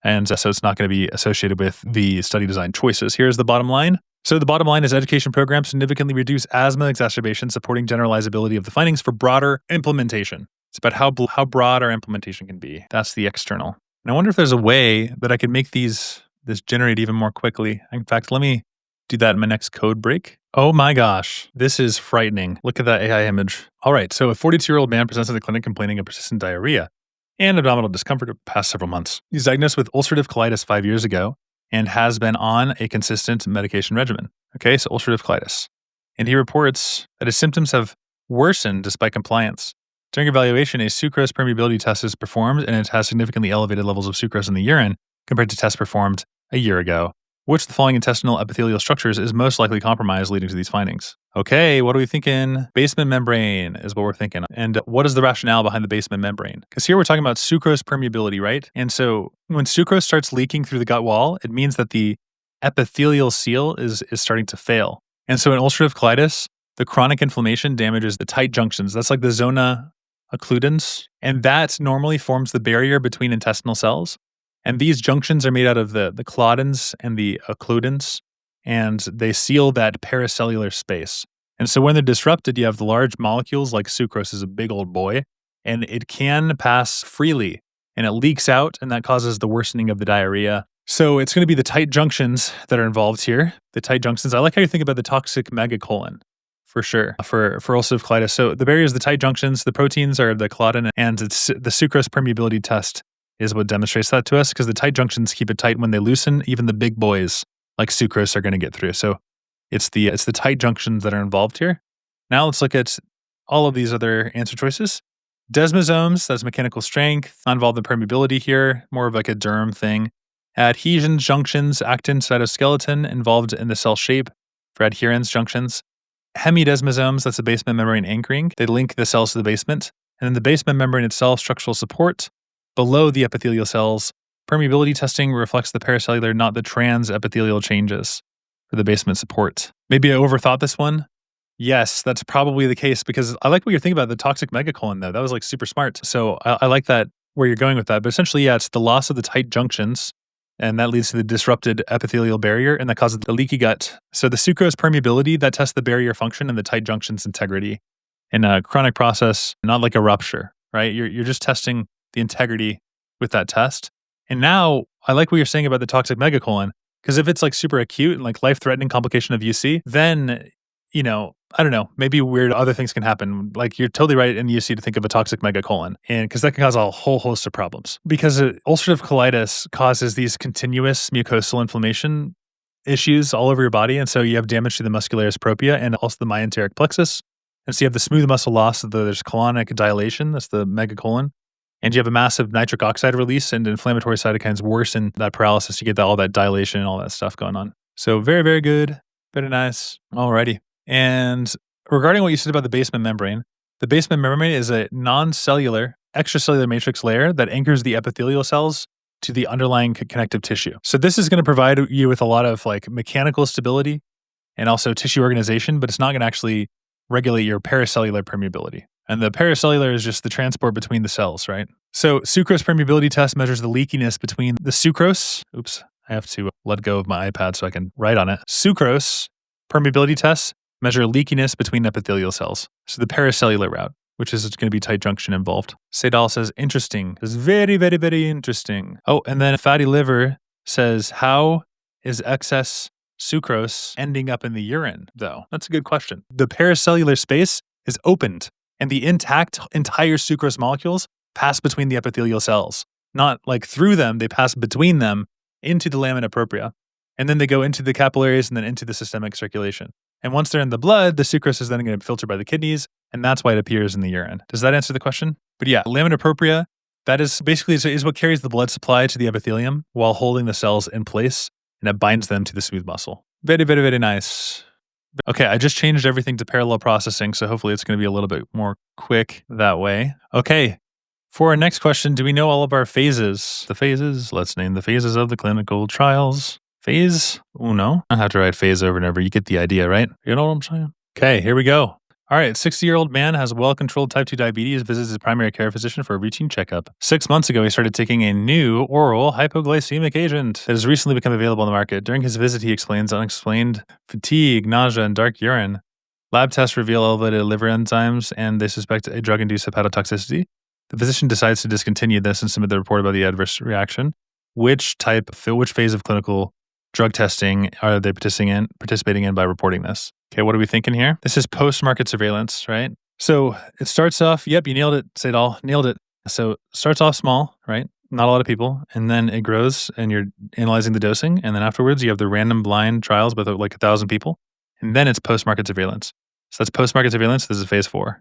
And so it's not going to be associated with the study design choices. Here's the bottom line. So the bottom line is education programs significantly reduce asthma exacerbation, supporting generalizability of the findings for broader implementation. It's about how broad our implementation can be. That's the external. And I wonder if there's a way that I could make this generate even more quickly. In fact, let me do that in my next code break. Oh my gosh, this is frightening. Look at that AI image. All right, so a 42-year-old man presents at the clinic complaining of persistent diarrhea and abdominal discomfort over the past several months. He's diagnosed with ulcerative colitis 5 years ago and has been on a consistent medication regimen. Okay, so ulcerative colitis. And he reports that his symptoms have worsened despite compliance. During evaluation, a sucrose permeability test is performed and it has significantly elevated levels of sucrose in the urine compared to tests performed a year ago. Which of the following intestinal epithelial structures is most likely compromised leading to these findings? Okay, what are we thinking? Basement membrane is what we're thinking. And what is the rationale behind the basement membrane? Because here we're talking about sucrose permeability, right? And so when sucrose starts leaking through the gut wall, it means that the epithelial seal is starting to fail. And so in ulcerative colitis, the chronic inflammation damages the tight junctions. That's like the zona occludens. And that normally forms the barrier between intestinal cells. And these junctions are made out of the claudins and the occludens, and they seal that paracellular space. And so when they're disrupted, you have the large molecules like sucrose is a big old boy, and it can pass freely, and it leaks out, and that causes the worsening of the diarrhea. So it's going to be the tight junctions that are involved here. The tight junctions. I like how you think about the toxic megacolon. For sure, for ulcerative colitis. So the barrier is the tight junctions, the proteins are the claudin, and it's the sucrose permeability test is what demonstrates that to us, because the tight junctions keep it tight. When they loosen, even the big boys like sucrose are going to get through. So it's the tight junctions that are involved here. Now let's look at all of these other answer choices. Desmosomes, that's mechanical strength, not involved in permeability here, more of like a derm thing. Adhesion junctions, actin cytoskeleton, involved in the cell shape for adherens junctions. Hemidesmosomes, that's the basement membrane anchoring. They link the cells to the basement. And then the basement membrane itself, structural support. Below the epithelial cells, permeability testing reflects the paracellular, not the trans-epithelial changes for the basement support. Maybe I overthought this one. Yes, that's probably the case, because I like what you're thinking about the toxic megacolon, though. That was like super smart. So I like that where you're going with that. But essentially, yeah, it's the loss of the tight junctions, and that leads to the disrupted epithelial barrier, and that causes the leaky gut. So the sucrose permeability, that tests the barrier function and the tight junctions integrity in a chronic process, not like a rupture, right? You're just testing the integrity with that test. And now I like what you're saying about the toxic megacolon, because if it's like super acute and like life-threatening complication of UC, then, I don't know, maybe weird other things can happen. Like you're totally right in UC to think of a toxic megacolon, and because that can cause a whole host of problems. Because ulcerative colitis causes these continuous mucosal inflammation issues all over your body. And so you have damage to the muscularis propria and also the myenteric plexus. And so you have the smooth muscle loss, there's colonic dilation, that's the megacolon. And you have a massive nitric oxide release, and inflammatory cytokines worsen that paralysis. You get all that dilation and all that stuff going on. So very, very good. Very nice. Alrighty. And regarding what you said about the basement membrane is a non-cellular extracellular matrix layer that anchors the epithelial cells to the underlying connective tissue. So this is going to provide you with a lot of like mechanical stability and also tissue organization, but it's not going to actually regulate your paracellular permeability. And the paracellular is just the transport between the cells, right? So sucrose permeability test measures the leakiness between the sucrose. Oops, I have to let go of my iPad so I can write on it. Sucrose permeability tests measure leakiness between epithelial cells. So the paracellular route. which is going to be tight junction involved. Seidal says, interesting. It's very, very, very interesting. Oh, and then fatty liver says, how is excess sucrose ending up in the urine, though? That's a good question. The paracellular space is opened, and the intact entire sucrose molecules pass between the epithelial cells. Not like through them, they pass between them into the lamina propria. And then they go into the capillaries and then into the systemic circulation. And once they're in the blood, the sucrose is then going to be filtered by the kidneys, and that's why it appears in the urine. Does that answer the question? But yeah, lamina propria, that is basically is what carries the blood supply to the epithelium while holding the cells in place, and it binds them to the smooth muscle. Very, very, very nice. Okay, I just changed everything to parallel processing, so hopefully it's going to be a little bit more quick that way. Okay, for our next question, do we know all of our phases? The phases, let's name the phases of the clinical trials. Phase uno. I don't have to write phase over and over. You get the idea, right? You know what I'm saying? Okay, here we go. All right, 60-year-old man has well-controlled type 2 diabetes, visits his primary care physician for a routine checkup. 6 months ago, he started taking a new oral hypoglycemic agent that has recently become available on the market. During his visit, he explains unexplained fatigue, nausea, and dark urine. Lab tests reveal elevated liver enzymes, and they suspect a drug-induced hepatotoxicity. The physician decides to discontinue this and submit the report about the adverse reaction. Which phase of clinical drug testing are they participating in by reporting this? Okay, what are we thinking here? This is post-market surveillance, right? So it starts off, yep, you nailed it, Seidal, nailed it. So it starts off small, right? Not a lot of people. And then it grows and you're analyzing the dosing. And then afterwards, you have the random blind trials with like 1,000 people. And then it's post-market surveillance. So that's post-market surveillance. This is phase 4.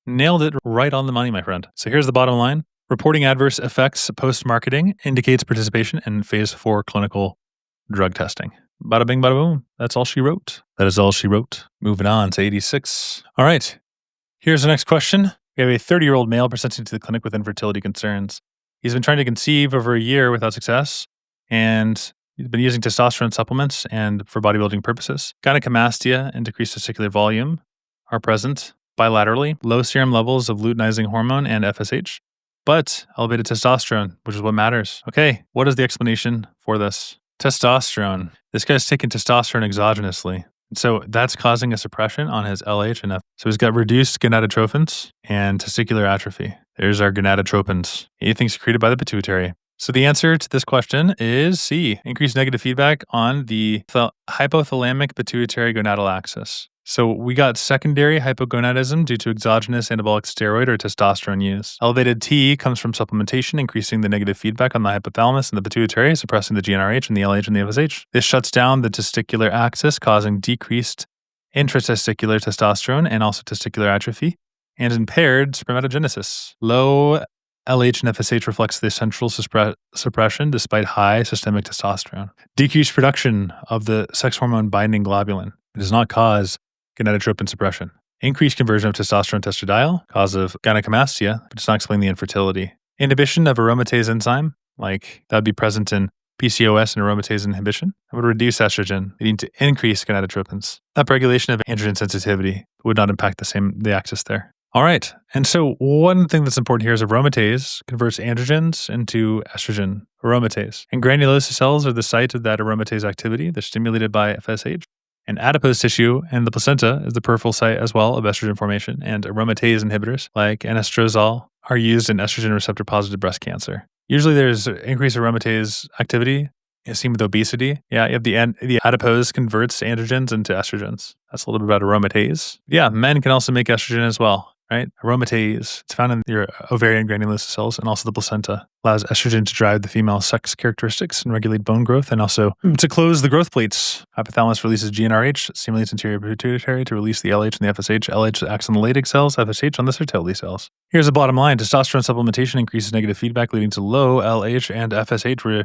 Nailed it right on the money, my friend. So here's the bottom line. Reporting adverse effects post-marketing indicates participation in phase 4 clinical drug testing. Bada bing, bada boom. That's all she wrote. That is all she wrote. Moving on to 86. All right. Here's the next question. We have a 30-year-old male presenting to the clinic with infertility concerns. He's been trying to conceive over a year without success, and he's been using testosterone supplements and for bodybuilding purposes. Gynecomastia and decreased testicular volume are present bilaterally. Low serum levels of luteinizing hormone and FSH, but elevated testosterone, which is what matters. Okay, what is the explanation for this? Testosterone. This guy's taking testosterone exogenously. So that's causing a suppression on his LH and F. So he's got reduced gonadotropins and testicular atrophy. There's our gonadotropins. Anything secreted by the pituitary. So the answer to this question is C. Increased negative feedback on the hypothalamic pituitary gonadal axis. So we got secondary hypogonadism due to exogenous anabolic steroid or testosterone use. Elevated T comes from supplementation, increasing the negative feedback on the hypothalamus and the pituitary, suppressing the GnRH and the LH and the FSH. This shuts down the testicular axis, causing decreased intratesticular testosterone and also testicular atrophy, and impaired spermatogenesis. Low LH and FSH reflects the central suppression despite high systemic testosterone. Decreased production of the sex hormone binding globulin. It does not cause gonadotropin suppression. Increased conversion of testosterone testradiol, cause of gynecomastia, but does not explain the infertility. Inhibition of aromatase enzyme, like that would be present in PCOS and aromatase inhibition, that would reduce estrogen, leading to increased gonadotropins. Upregulation of androgen sensitivity would not impact the axis there. All right. And so one thing that's important here is aromatase converts androgens into estrogen aromatase. And granulosa cells are the site of that aromatase activity. They're stimulated by FSH. And adipose tissue and the placenta is the peripheral site as well of estrogen formation. And aromatase inhibitors like anastrozole are used in estrogen receptor positive breast cancer. Usually there's increased aromatase activity. It's seen with obesity. Yeah, you have the adipose converts androgens into estrogens. That's a little bit about aromatase. Yeah, men can also make estrogen as well, right? Aromatase, it's found in your ovarian granulosa cells and also the placenta. Allows estrogen to drive the female sex characteristics and regulate bone growth and also to close the growth plates. Hypothalamus releases GnRH, stimulates anterior pituitary to release the LH and the FSH. LH acts on the Leydig cells, FSH on the Sertoli cells. Here's the bottom line. Testosterone supplementation increases negative feedback leading to low LH and FSH,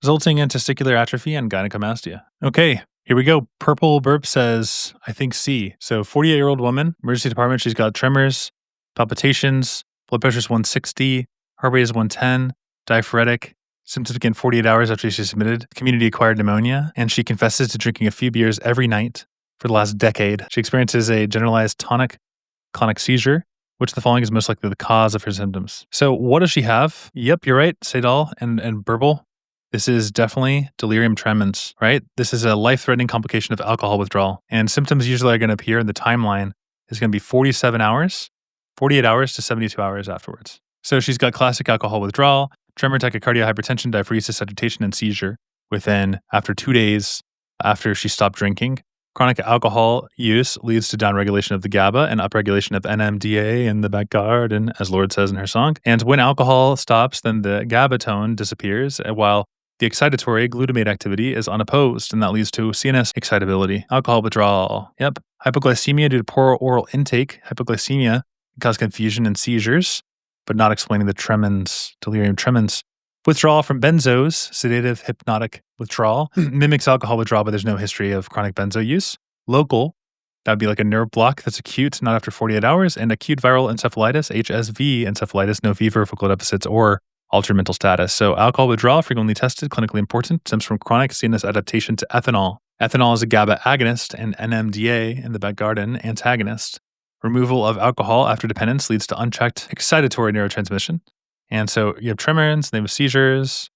resulting in testicular atrophy and gynecomastia. Okay, here we go. Purple Burp says, I think C. So 48-year-old woman, emergency department, she's got tremors, palpitations, blood pressure is 160, heart rate is 110, diaphoretic, symptoms begin 48 hours after she's admitted, community-acquired pneumonia, and she confesses to drinking a few beers every night for the last decade. She experiences a generalized tonic-clonic seizure, which the following is most likely the cause of her symptoms. So what does she have? Yep, you're right, Seidal and Burble. This is definitely delirium tremens, right? This is a life-threatening complication of alcohol withdrawal. And symptoms usually are going to appear in the timeline is going to be 47 hours 48 hours to 72 hours afterwards. So she's got classic alcohol withdrawal, tremor, tachycardia, hypertension, diaphoresis, agitation, and seizure after 2 days after she stopped drinking. Chronic alcohol use leads to downregulation of the GABA and upregulation of NMDA in the back garden, as Lorde says in her song. And when alcohol stops, then the GABA tone disappears, while the excitatory glutamate activity is unopposed, and that leads to CNS excitability. Alcohol withdrawal. Yep. Hypoglycemia due to poor oral intake. Hypoglycemia can cause confusion and seizures, but not explaining the tremens, delirium tremens. Withdrawal from benzos, sedative hypnotic withdrawal, mimics alcohol withdrawal, but there's no history of chronic benzo use. Local, that would be like a nerve block that's acute, not after 48 hours, and acute viral encephalitis, HSV encephalitis, no fever, focal deficits, or altered mental status. So alcohol withdrawal, frequently tested, clinically important, stems from chronic CNS adaptation to ethanol. Ethanol is a GABA agonist and NMDA in the back garden antagonist. Removal of alcohol after dependence leads to unchecked excitatory neurotransmission. And so you have tremors, they have seizures,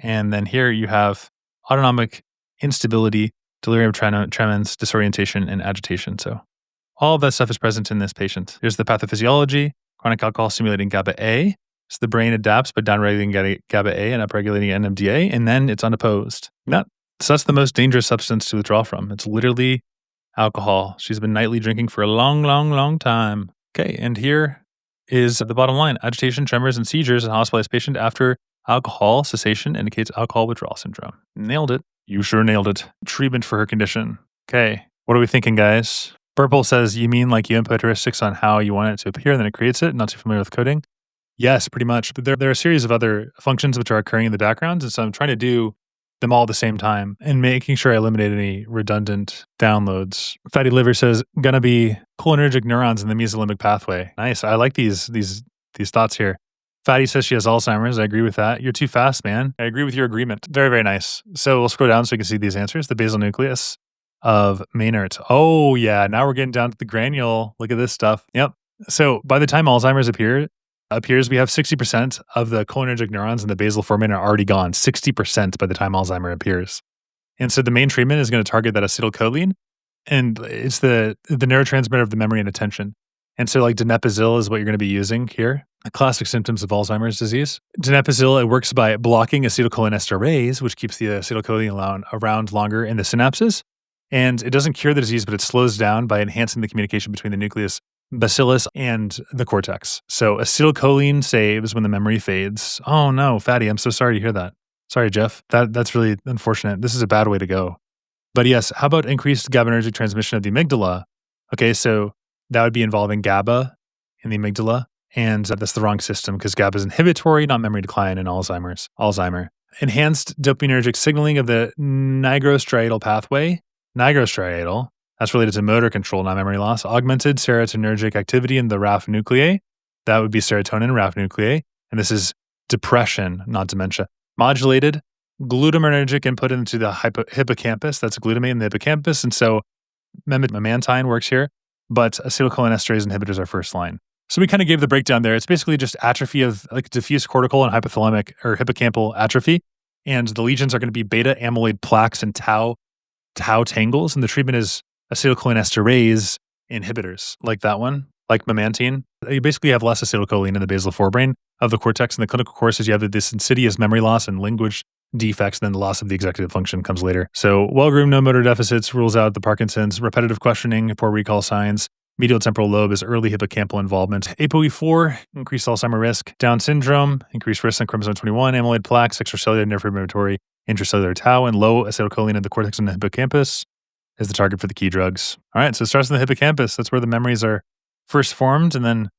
and then here you have autonomic instability, delirium tremens, disorientation, and agitation. So all of that stuff is present in this patient. Here's the pathophysiology. Chronic alcohol stimulating GABA A. So the brain adapts by downregulating GABA A and upregulating NMDA, and then it's unopposed. So that's the most dangerous substance to withdraw from. It's literally alcohol. She's been nightly drinking for a long, long, long time. Okay, and here is the bottom line. Agitation, tremors, and seizures in a hospitalized patient after alcohol cessation indicates alcohol withdrawal syndrome. Nailed it. You sure nailed it. Treatment for her condition. Okay, what are we thinking, guys? Purple says, you mean like you input heuristics on how you want it to appear and then it creates it? Not too familiar with coding? Yes, pretty much. But there are a series of other functions which are occurring in the background, and so I'm trying to do them all at the same time and making sure I eliminate any redundant downloads. Fatty Liver says, gonna be cholinergic neurons in the mesolimbic pathway. Nice. I like these thoughts here. Fatty says she has Alzheimer's. I agree with that. You're too fast, man. I agree with your agreement. Very, very nice. So we'll scroll down so you can see these answers. The basal nucleus of Maynard. Oh yeah, now we're getting down to the granule. Look at this stuff. Yep. So by the time Alzheimer's appears, we have 60% of the cholinergic neurons in the basal forebrain are already gone. 60% by the time Alzheimer appears. And so the main treatment is going to target that acetylcholine, and it's the neurotransmitter of the memory and attention. And so like donepezil is what you're going to be using here. Classic symptoms of Alzheimer's disease. Donepezil, it works by blocking acetylcholinesterase, which keeps the acetylcholine around longer in the synapses. And it doesn't cure the disease, but it slows down by enhancing the communication between the nucleus bacillus and the cortex. So acetylcholine saves when the memory fades. Oh no, Fatty, I'm so sorry to hear that. Sorry, Jeff. That's really unfortunate. This is a bad way to go. But yes, how about increased GABAergic transmission of the amygdala? Okay, so that would be involving GABA in the amygdala, and that's the wrong system because GABA is inhibitory, not memory decline in Alzheimer. Enhanced dopaminergic signaling of the nigrostriatal pathway. Nigrostriatal. That's related to motor control, not memory loss. Augmented serotonergic activity in the RAF nuclei. That would be serotonin, RAF nuclei. And this is depression, not dementia. Modulated glutaminergic input into the hippocampus. That's glutamate in the hippocampus. And so memantine works here, but acetylcholinesterase inhibitors are first line. So we kind of gave the breakdown there. It's basically just atrophy of like diffuse cortical and hypothalamic or hippocampal atrophy. And the lesions are going to be beta amyloid plaques and tau tangles. And the treatment is acetylcholinesterase inhibitors, like that one, like memantine. You basically have less acetylcholine in the basal forebrain of the cortex. In the clinical courses, you have this insidious memory loss and language defects, and then the loss of the executive function comes later. So well-groomed, no motor deficits rules out the Parkinson's, repetitive questioning, poor recall signs, medial temporal lobe is early hippocampal involvement. ApoE4, increased Alzheimer risk. Down syndrome, increased risk on chromosome 21, amyloid plaques, extracellular neurofibrillatory, intracellular tau, and low acetylcholine in the cortex and the hippocampus is the target for the key drugs. All right, so it starts in the hippocampus. That's where the memories are first formed, and then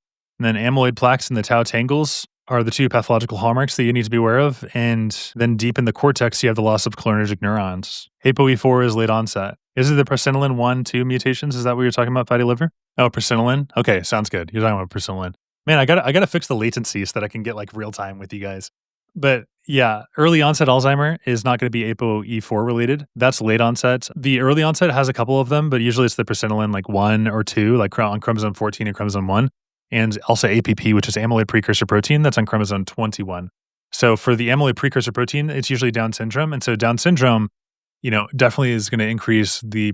amyloid plaques and the tau tangles are the two pathological hallmarks that you need to be aware of. And then deep in the cortex, you have the loss of cholinergic neurons. ApoE4 is late onset. Is it the presenilin 1-2 mutations? Is that what you're talking about, fatty liver? Oh, presenilin? Okay, sounds good. You're talking about presenilin. Man, I gotta fix the latency so that I can get like real time with you guys. But yeah, early onset Alzheimer is not going to be ApoE4 related. That's late onset. The early onset has a couple of them, but usually it's the presenilin like 1 or 2, like on chromosome 14 and chromosome 1. And also APP, which is amyloid precursor protein, that's on chromosome 21. So for the amyloid precursor protein, it's usually Down syndrome. And so Down syndrome, definitely is going to increase the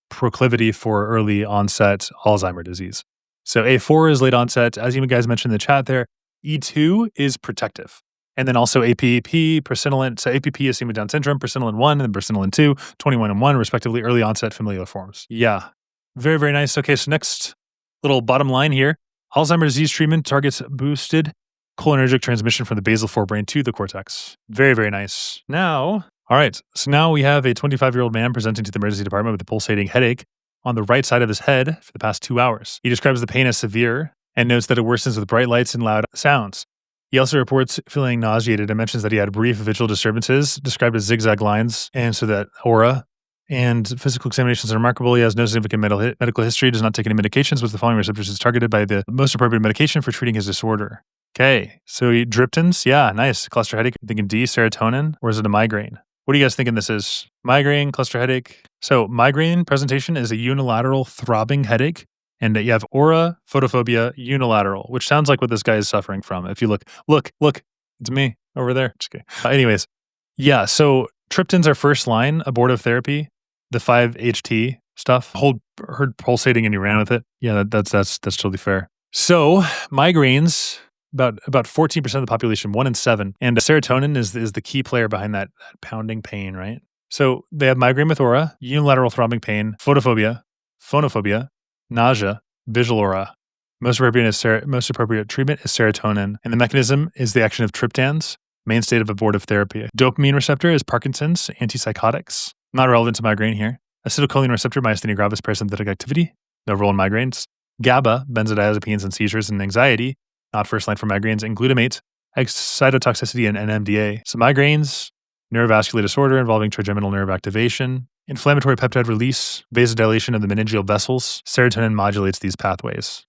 proclivity for early onset Alzheimer disease. So A4 is late onset. As you guys mentioned in the chat there, E2 is protective. And then also APP, Persinolone. So APP is seen with Down syndrome, Persinolone 1, and then Persinolone 2, 21 and 1, respectively, early onset familial forms. Yeah. Very, very nice. Okay, so next little bottom line here. Alzheimer's disease treatment targets boosted cholinergic transmission from the basal forebrain to the cortex. Very, very nice. Now, all right. So now we have a 25-year-old man presenting to the emergency department with a pulsating headache on the right side of his head for the past 2 hours. He describes the pain as severe and notes that it worsens with bright lights and loud sounds. He also reports feeling nauseated and mentions that he had brief visual disturbances described as zigzag lines, and so that aura and physical examinations are remarkable. He has no significant medical history, does not take any medications, with the following receptors is targeted by the most appropriate medication for treating his disorder. Okay, so Driptins, yeah, nice. Cluster headache, I'm thinking D, serotonin, or is it a migraine? What are you guys thinking this is? Migraine, cluster headache? So migraine presentation is a unilateral throbbing headache, and you have aura, photophobia, unilateral, which sounds like what this guy is suffering from. If you look, it's me over there. Just kidding. Anyways, yeah, so triptans are first line abortive therapy, the 5-HT stuff. Heard pulsating and you ran with it. Yeah, that's totally fair. So migraines, about 14% of the population, 1 in 7. And serotonin is the key player behind that pounding pain, right? So they have migraine with aura, unilateral throbbing pain, photophobia, phonophobia, nausea, visual aura. Most appropriate treatment is serotonin, and the mechanism is the action of triptans, main state of abortive therapy. Dopamine receptor is Parkinson's, antipsychotics. Not relevant to migraine here. Acetylcholine receptor, myasthenia gravis, parasympathetic activity. No role in migraines. GABA, benzodiazepines and seizures and anxiety. Not first line for migraines. And glutamate, excitotoxicity and NMDA. So migraines, neurovascular disorder involving trigeminal nerve activation, inflammatory peptide release, vasodilation of the meningeal vessels. Serotonin modulates these pathways.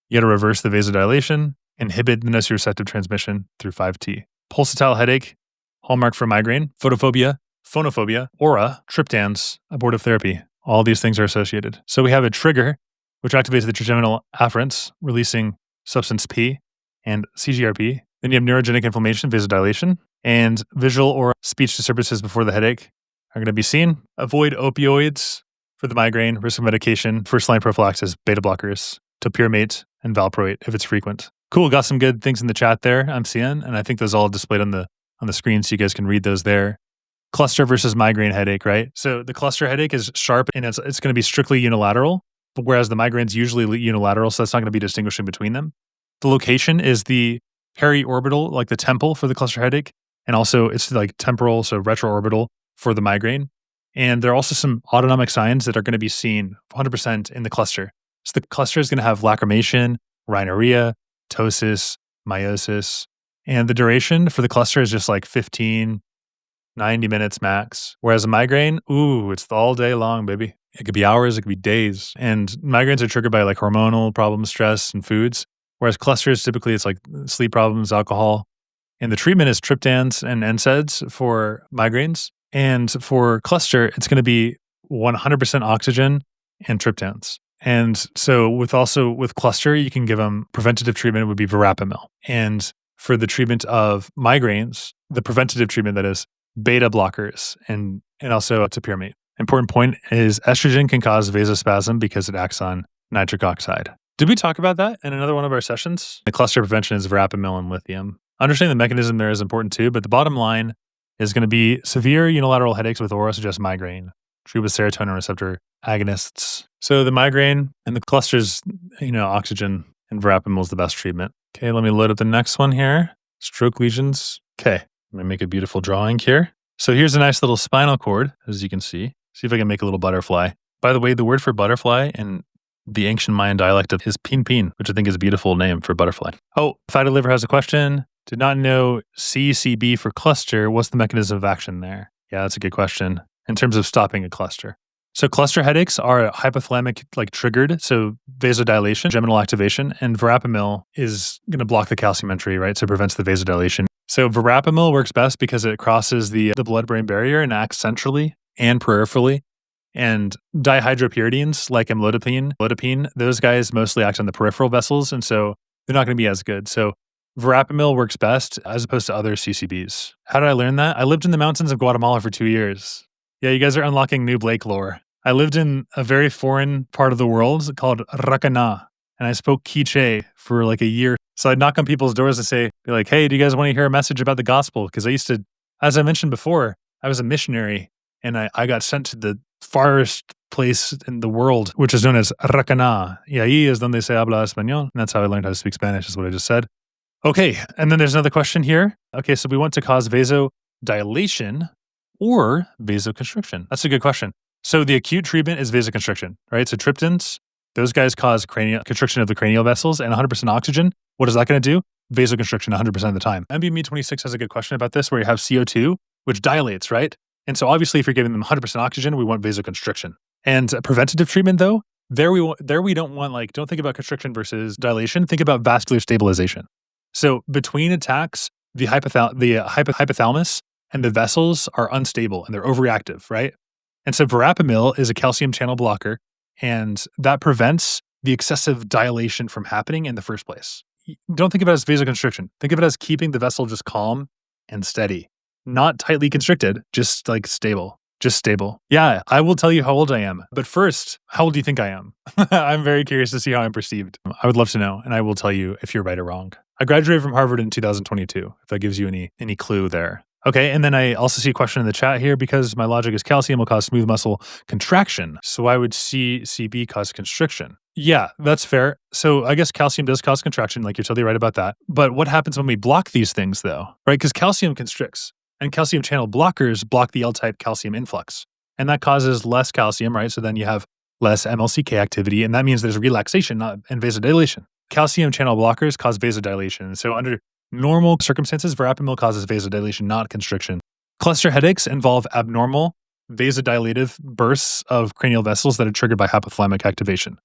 You got to reverse the vasodilation, inhibit the nociceptive transmission through 5T. Pulsatile headache, hallmark for migraine, photophobia, phonophobia, aura, triptans, abortive therapy. All these things are associated. So we have a trigger, which activates the trigeminal afferents, releasing substance P and CGRP. Then you have neurogenic inflammation, vasodilation, and visual or speech disturbances before the headache are going to be seen. Avoid opioids for the migraine, risk of medication, first-line prophylaxis, beta blockers, topiramate, and valproate if it's frequent. Cool, got some good things in the chat there I'm seeing, and I think those all displayed on the screen so you guys can read those there. Cluster versus migraine headache, right? So the cluster headache is sharp and it's going to be strictly unilateral, whereas the migraine's usually unilateral, so that's not going to be distinguishing between them. The location is the periorbital, like the temple for the cluster headache, and also it's like temporal, so retroorbital for the migraine. And there are also some autonomic signs that are going to be seen 100% in the cluster. So the cluster is going to have lacrimation, rhinorrhea, ptosis, meiosis, and the duration for the cluster is just like 15, 90 minutes max. Whereas a migraine, it's all day long, baby. It could be hours, it could be days. And migraines are triggered by like hormonal problems, stress, and foods. Whereas clusters, typically it's like sleep problems, alcohol. And the treatment is triptans and NSAIDs for migraines. And for cluster, it's going to be 100% oxygen and triptans. And so with cluster, you can give them preventative treatment would be verapamil. And for the treatment of migraines, the preventative treatment that is beta blockers and also topiramate. Important point is estrogen can cause vasospasm because it acts on nitric oxide. Did we talk about that in another one of our sessions? The cluster prevention is verapamil and lithium. Understanding the mechanism there is important too, but the bottom line is going to be severe unilateral headaches with aura suggest migraine. Treat with serotonin receptor agonists. So the migraine and the clusters, oxygen and verapamil is the best treatment. Okay, let me load up the next one here. Stroke lesions. Okay, I'm going to make a beautiful drawing here. So here's a nice little spinal cord, as you can see. See if I can make a little butterfly. By the way, the word for butterfly in the ancient Mayan dialect is pin, which I think is a beautiful name for butterfly. Oh, Fatty Liver has a question. Did not know CCB for cluster. What's the mechanism of action there? Yeah, that's a good question. In terms of stopping a cluster. So cluster headaches are hypothalamic triggered, so vasodilation, trigeminal activation, and verapamil is going to block the calcium entry, right? So it prevents the vasodilation. So verapamil works best because it crosses the blood-brain barrier and acts centrally and peripherally. And dihydropyridines like amlodipine, those guys mostly act on the peripheral vessels, and so they're not going to be as good. So verapamil works best as opposed to other CCBs. How did I learn that? I lived in the mountains of Guatemala for 2 years. Yeah, you guys are unlocking new Blake lore. I lived in a very foreign part of the world called Racana. and I spoke Quiche for like a year. So I'd knock on people's doors and be like, hey, do you guys want to hear a message about the gospel? Because I used to, as I mentioned before, I was a missionary and I got sent to the farthest place in the world, which is known as Racana. Y ahí es donde se habla español. And that's how I learned how to speak Spanish, is what I just said. Okay, and then there's another question here. Okay, so we want to cause vasodilation or vasoconstriction. That's a good question. So the acute treatment is vasoconstriction, right? So triptans, those guys cause constriction of the cranial vessels, and 100% oxygen. What is that going to do? Vasoconstriction 100% of the time. MBME26 has a good question about this, where you have CO2, which dilates, right? And so obviously, if you're giving them 100% oxygen, we want vasoconstriction. And preventative treatment, though, there we don't want, don't think about constriction versus dilation. Think about vascular stabilization. So between attacks, the hypothalamus and the vessels are unstable and they're overreactive, right? And so verapamil is a calcium channel blocker, and that prevents the excessive dilation from happening in the first place. Don't think of it as vasoconstriction. Think of it as keeping the vessel just calm and steady. Not tightly constricted, just like stable. Just stable. Yeah, I will tell you how old I am. But first, how old do you think I am? I'm very curious to see how I'm perceived. I would love to know, and I will tell you if you're right or wrong. I graduated from Harvard in 2022, if that gives you any clue there. Okay, and then I also see a question in the chat here, because my logic is calcium will cause smooth muscle contraction. So why would CB cause constriction? Yeah, that's fair. So I guess calcium does cause contraction, like you're totally right about that. But what happens when we block these things though, right? Because calcium constricts, and calcium channel blockers block the L-type calcium influx. And that causes less calcium, right? So then you have less MLCK activity, and that means there's relaxation and vasodilation. Calcium channel blockers cause vasodilation. So under normal circumstances, verapamil causes vasodilation, not constriction. Cluster headaches involve abnormal vasodilative bursts of cranial vessels that are triggered by hypothalamic activation,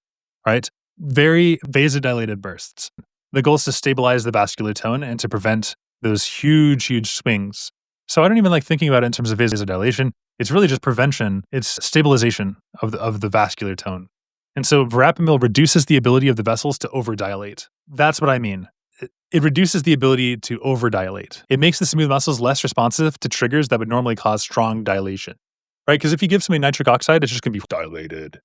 right? Very vasodilated bursts. The goal is to stabilize the vascular tone and to prevent those huge, huge swings. So I don't even like thinking about it in terms of vasodilation. It's really just prevention. It's stabilization of the vascular tone. And so verapamil reduces the ability of the vessels to overdilate. That's what I mean. It reduces the ability to overdilate. It makes the smooth muscles less responsive to triggers that would normally cause strong dilation, right? Because if you give somebody nitric oxide, it's just going to be dilated.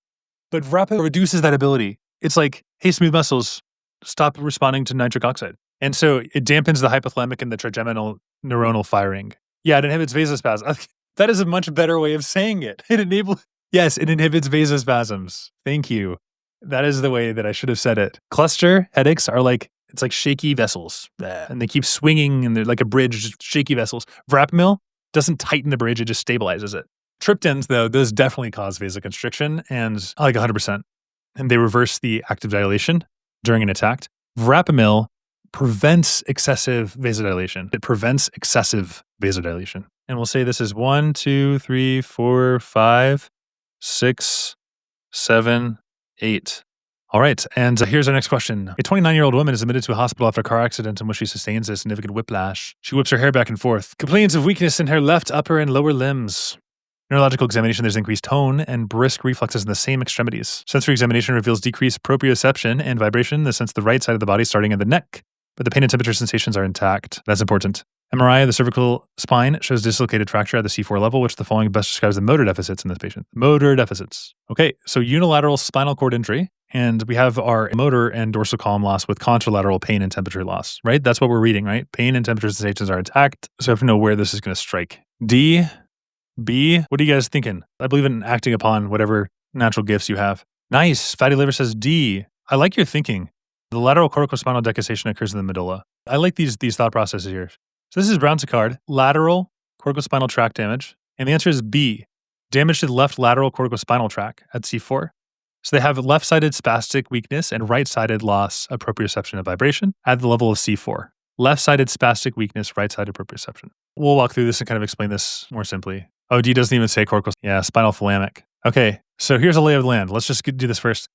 But verapamil reduces that ability. It's like, hey, smooth muscles, stop responding to nitric oxide. And so it dampens the hypothalamic and the trigeminal neuronal firing. Yeah, it inhibits vasospasm. That is a much better way of saying it. It inhibits vasospasms. Thank you. That is the way that I should have said it. Cluster headaches are it's like shaky vessels, and they keep swinging, and they're like a bridge, just shaky vessels. Verapamil doesn't tighten the bridge, it just stabilizes it. Triptans, though, those definitely cause vasoconstriction, and like 100%. And they reverse the active dilation during an attack. Verapamil prevents excessive vasodilation. It prevents excessive vasodilation. And we'll say this is 1, 2, 3, 4, 5, 6, 7, 8. All right, and here's our next question. A 29-year-old woman is admitted to a hospital after a car accident in which she sustains a significant whiplash. She whips her hair back and forth. Complains of weakness in her left upper and lower limbs. Neurological examination, there's increased tone and brisk reflexes in the same extremities. Sensory examination reveals decreased proprioception and vibration in the sense the right side of the body starting at the neck, but the pain and temperature sensations are intact. That's important. MRI of the cervical spine shows dislocated fracture at the C4 level, which the following best describes the motor deficits in this patient. Motor deficits. Okay, so unilateral spinal cord injury, and we have our motor and dorsal column loss with contralateral pain and temperature loss, right? That's what we're reading, right? Pain and temperature sensations are intact, so I have to know where this is going to strike. D, B, what are you guys thinking? I believe in acting upon whatever natural gifts you have. Nice, Fatty Liver says D. I like your thinking. The lateral coracospinal decussation occurs in the medulla. I like these thought processes here. So this is Brown-Séquard, lateral coracospinal tract damage. And the answer is B, damage to the left lateral coracospinal tract at C4. So they have left-sided spastic weakness and right-sided loss of proprioception and vibration at the level of C4. Left-sided spastic weakness, right-sided proprioception. We'll walk through this and kind of explain this more simply. Oh, D doesn't even say coracospinal. Yeah, spinal thalamic. Okay, so here's a lay of the land. Let's just do this first.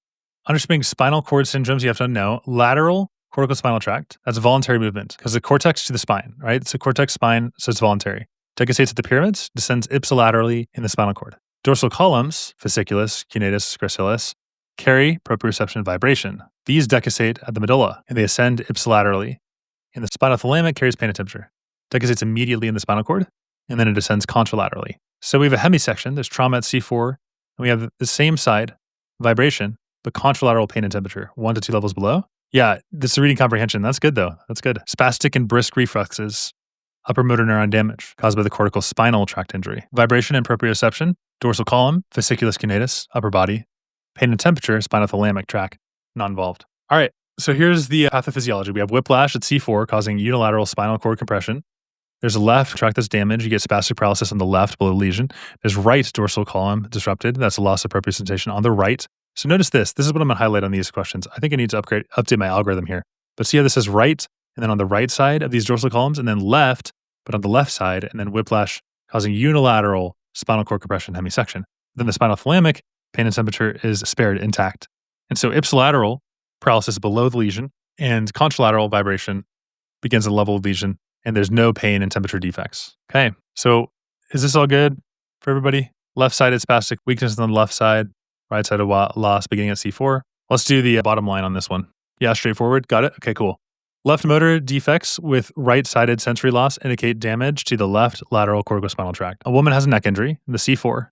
Understanding spinal cord syndromes, you have to know lateral coracospinal tract. That's voluntary movement because the cortex to the spine, right? It's a cortex spine, so it's voluntary. Decussates at the pyramids, descends ipsilaterally in the spinal cord. Dorsal columns, fasciculus, cuneus, gracilis, carry proprioception and vibration. These decussate at the medulla, and they ascend ipsilaterally. In the spinal thalamic, carries pain and temperature. Decussates immediately in the spinal cord, and then it descends contralaterally. So we have a hemisection. There's trauma at C4, and we have the same side, vibration, but contralateral pain and temperature, 1 to 2 levels below. Yeah, this is reading comprehension. That's good though. That's good. Spastic and brisk reflexes, upper motor neuron damage caused by the cortical spinal tract injury. Vibration and proprioception, dorsal column, fasciculus cunatus, upper body. Pain and temperature, spinothalamic tract, not involved. All right, so here's the pathophysiology. We have whiplash at C4 causing unilateral spinal cord compression. There's a left tract that's damaged. You get spastic paralysis on the left below the lesion. There's right dorsal column disrupted. That's a loss of proprioception on the right. So notice this. This is what I'm going to highlight on these questions. I think I need to update my algorithm here. But see how this says right, and then on the right side of these dorsal columns, and then left, but on the left side, and then whiplash causing unilateral spinal cord compression hemisection. Then the spinothalamic pain and temperature is spared intact. And so ipsilateral paralysis below the lesion and contralateral vibration begins at the level of lesion, and there's no pain and temperature defects. Okay, so is this all good for everybody? Left-sided spastic weakness on the left side, right-sided loss beginning at C4. Let's do the bottom line on this one. Yeah, straightforward. Got it? Okay, cool. Left motor defects with right-sided sensory loss indicate damage to the left lateral corticospinal tract. A woman has a neck injury, the C4,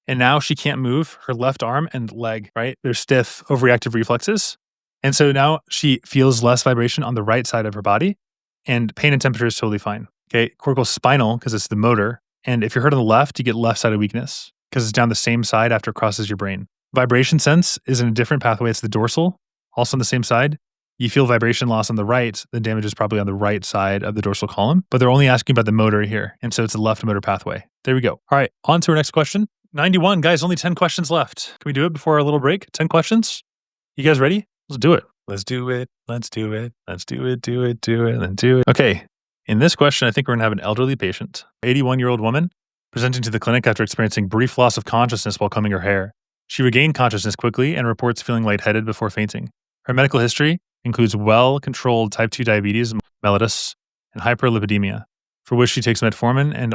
and now she can't move her left arm and leg, right? They're stiff, overreactive reflexes. And so now she feels less vibration on the right side of her body, and pain and temperature is totally fine. Okay, corticospinal, because it's the motor. And if you're hurt on the left, you get left-sided weakness because it's down the same side after it crosses your brain. Vibration sense is in a different pathway. It's the dorsal, also on the same side. You feel vibration loss on the right, the damage is probably on the right side of the dorsal column, but they're only asking about the motor here. And so it's a left motor pathway. There we go. All right, on to our next question. 91, guys, only 10 questions left. Can we do it before our little break? 10 questions? You guys ready? Let's do it. Let's do it. Let's do it. Let's do it, do it, do it, and do it. Okay, in this question, I think we're gonna have an elderly patient, 81-year-old woman, presenting to the clinic after experiencing brief loss of consciousness while combing her hair. She regained consciousness quickly and reports feeling lightheaded before fainting. Her medical history includes well-controlled type 2 diabetes, mellitus, and hyperlipidemia, for which she takes metformin and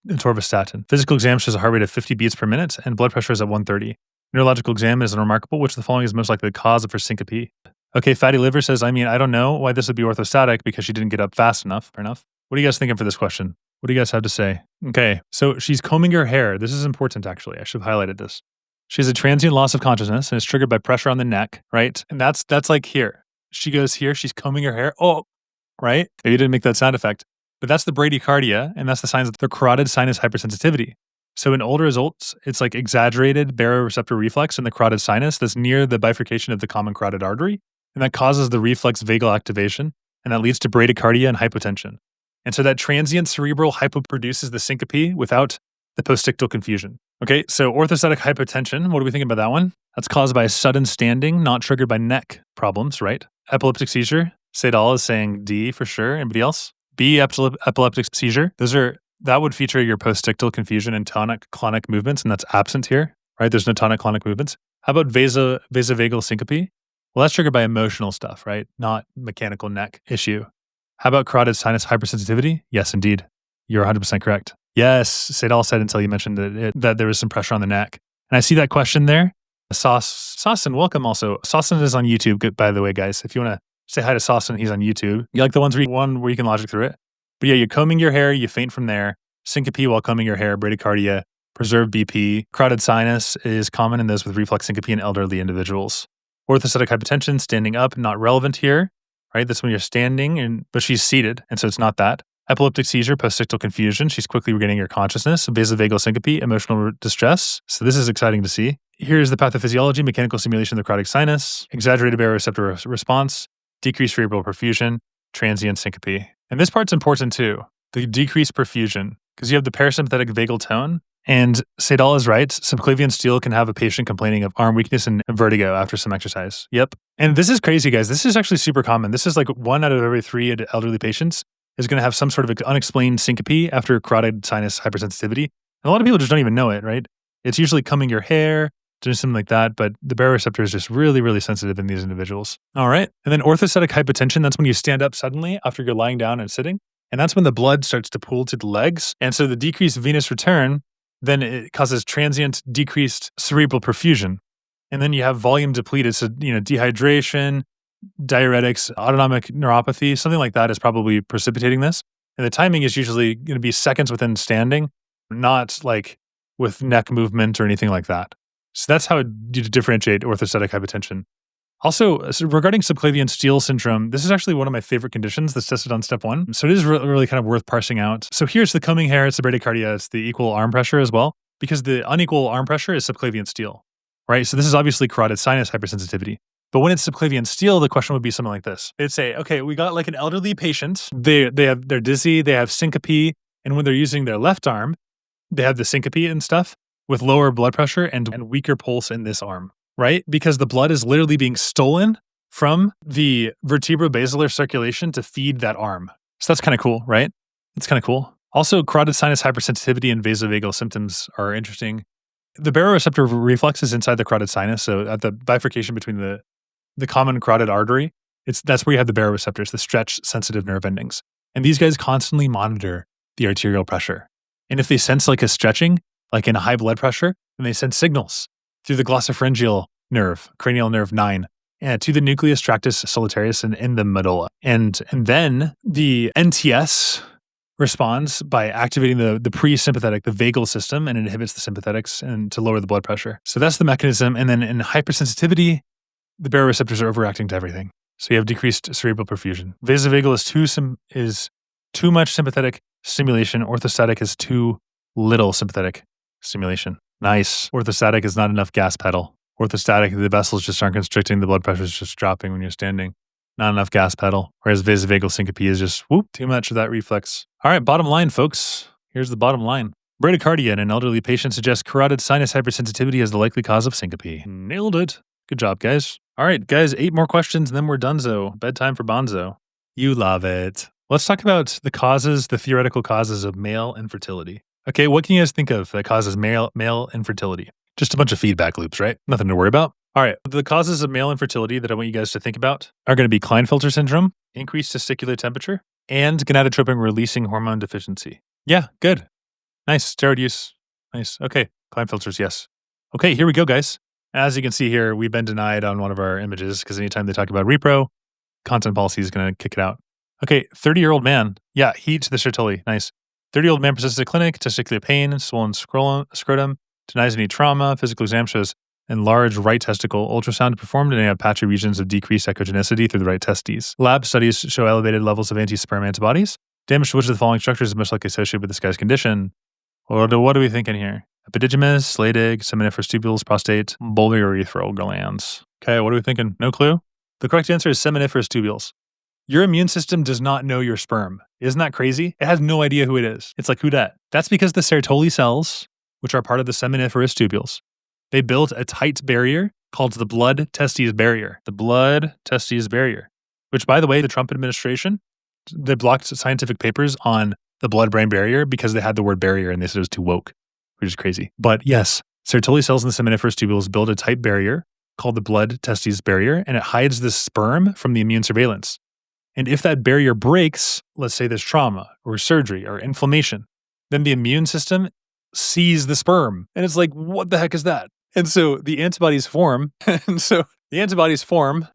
atorvastatin. Physical exam shows a heart rate of 50 beats per minute and blood pressure is at 130. Neurological exam is unremarkable, which the following is most likely the cause of her syncope. Okay, fatty liver says, I don't know why this would be orthostatic because she didn't get up fast enough. Fair enough. What are you guys thinking for this question? What do you guys have to say? Okay, so she's combing her hair. This is important, actually. I should have highlighted this. She has a transient loss of consciousness and is triggered by pressure on the neck, right? And that's like here. She goes here, she's combing her hair. Oh, right? Maybe you didn't make that sound effect. But that's the bradycardia, and that's the signs of the carotid sinus hypersensitivity. So in older adults, it's like exaggerated baroreceptor reflex in the carotid sinus that's near the bifurcation of the common carotid artery. And that causes the reflex vagal activation, and that leads to bradycardia and hypotension. And so that transient cerebral hypo produces the syncope without the postictal confusion. Okay, so orthostatic hypotension, what do we think about that one? That's caused by a sudden standing, not triggered by neck problems, right? Epileptic seizure, Seidel is saying D for sure. Anybody else? B, epileptic seizure. That would feature your postictal confusion and tonic-clonic movements, and that's absent here, right? There's no tonic-clonic movements. How about vasovagal syncope? Well, that's triggered by emotional stuff, right? Not mechanical neck issue. How about carotid sinus hypersensitivity? Yes, indeed. You're 100% correct. Yes, Seidel said until you mentioned that there was some pressure on the neck. And I see that question there. Sasson, welcome also. Sasson is on YouTube, by the way, guys. If you want to say hi to Sasson, he's on YouTube. You like the ones where you can logic through it? But yeah, you're combing your hair, you faint from there. Syncope while combing your hair, bradycardia, preserved BP. Carotid sinus is common in those with reflex syncope in elderly individuals. Orthostatic hypotension, standing up, not relevant here, right? That's when you're standing, but she's seated, and so it's not that. Epileptic seizure, postictal confusion. She's quickly regaining her consciousness. Vasovagal syncope, emotional distress. So this is exciting to see. Here's the pathophysiology, mechanical stimulation of the carotid sinus, exaggerated baroreceptor response, decreased cerebral perfusion, transient syncope. And this part's important too, the decreased perfusion, because you have the parasympathetic vagal tone. And Seidel is right. Subclavian steel can have a patient complaining of arm weakness and vertigo after some exercise. Yep. And this is crazy, guys. This is actually super common. This is like 1 out of every 3 elderly patients is going to have some sort of unexplained syncope after carotid sinus hypersensitivity. And a lot of people just don't even know it, right? It's usually combing your hair, doing something like that, but the baroreceptor is just really, really sensitive in these individuals. All right. And then orthostatic hypotension, that's when you stand up suddenly after you're lying down and sitting. And that's when the blood starts to pool to the legs. And so the decreased venous return, then it causes transient decreased cerebral perfusion. And then you have volume depleted. So, dehydration, diuretics, autonomic neuropathy, something like that is probably precipitating this. And the timing is usually going to be seconds within standing, not like with neck movement or anything like that. So that's how you differentiate orthostatic hypotension. Also, so regarding subclavian steal syndrome, this is actually one of my favorite conditions that's tested on step 1. So it is really kind of worth parsing out. So here's the combing hair, it's the bradycardia, it's the equal arm pressure as well, because the unequal arm pressure is subclavian steal, right? So this is obviously carotid sinus hypersensitivity. But when it's subclavian steal, the question would be something like this. It'd say, okay, we got like an elderly patient. They're dizzy, they have syncope, and when they're using their left arm, they have the syncope and stuff with lower blood pressure and weaker pulse in this arm, right? Because the blood is literally being stolen from the vertebrobasilar circulation to feed that arm. So that's kind of cool, right? It's kind of cool. Also, carotid sinus hypersensitivity and vasovagal symptoms are interesting. The baroreceptor reflex is inside the carotid sinus, so at the bifurcation between the common carotid artery, that's where you have the baroreceptors, the stretch-sensitive nerve endings. And these guys constantly monitor the arterial pressure. And if they sense like a stretching, like in a high blood pressure, then they send signals through the glossopharyngeal nerve, cranial nerve 9, and to the nucleus tractus solitarius and in the medulla. And then the NTS responds by activating the pre-sympathetic, the vagal system, and it inhibits the sympathetics and to lower the blood pressure. So that's the mechanism. And then in hypersensitivity, the baroreceptors are overacting to everything. So you have decreased cerebral perfusion. Vasovagal is too much sympathetic stimulation. Orthostatic is too little sympathetic stimulation. Nice. Orthostatic is not enough gas pedal. Orthostatic, the vessels just aren't constricting, the blood pressure is just dropping when you're standing. Not enough gas pedal. Whereas vasovagal syncope is just, too much of that reflex. All right, bottom line, folks. Here's the bottom line. Bradycardia in an elderly patient suggests carotid sinus hypersensitivity as the likely cause of syncope. Nailed it. Good job, guys. All right, guys, 8 more questions and then we're donezo. Bedtime for Bonzo. You love it. Let's talk about the theoretical causes of male infertility. Okay, what can you guys think of that causes male infertility? Just a bunch of feedback loops, right? Nothing to worry about. All right, the causes of male infertility that I want you guys to think about are going to be Klinefelter syndrome, increased testicular temperature, and gonadotropin releasing hormone deficiency. Yeah, good. Nice. Steroid use. Nice. Okay, Klinefelters, yes. Okay, here we go, guys. As you can see here, we've been denied on one of our images because anytime they talk about repro, content policy is going to kick it out. Okay, 30-year-old man. Yeah, heat to the Sertoli. Nice. 30-year-old man presents to clinic, testicular pain, swollen scrotum, denies any trauma, physical exam shows enlarged right testicle, ultrasound performed, and they have patchy regions of decreased echogenicity through the right testes. Lab studies show elevated levels of anti-sperm antibodies. Damage to which of the following structures is most likely associated with this guy's condition? What are we thinking here? Epididymis, Leydig, seminiferous tubules, prostate, bulbourethral glands. Okay, what are we thinking? No clue? The correct answer is seminiferous tubules. Your immune system does not know your sperm. Isn't that crazy? It has no idea who it is. It's like, who dat? That's because the Sertoli cells, which are part of the seminiferous tubules, they built a tight barrier called the blood-testes barrier. The blood-testes barrier, which, by the way, the Trump administration, they blocked scientific papers on the blood-brain barrier because they had the word barrier and they said it was too woke, which is crazy. But yes, Sertoli cells in the seminiferous tubules build a tight barrier called the blood-testes barrier, and it hides the sperm from the immune surveillance. And if that barrier breaks, let's say there's trauma or surgery or inflammation, then the immune system sees the sperm. And it's like, what the heck is that? And so the antibodies form. And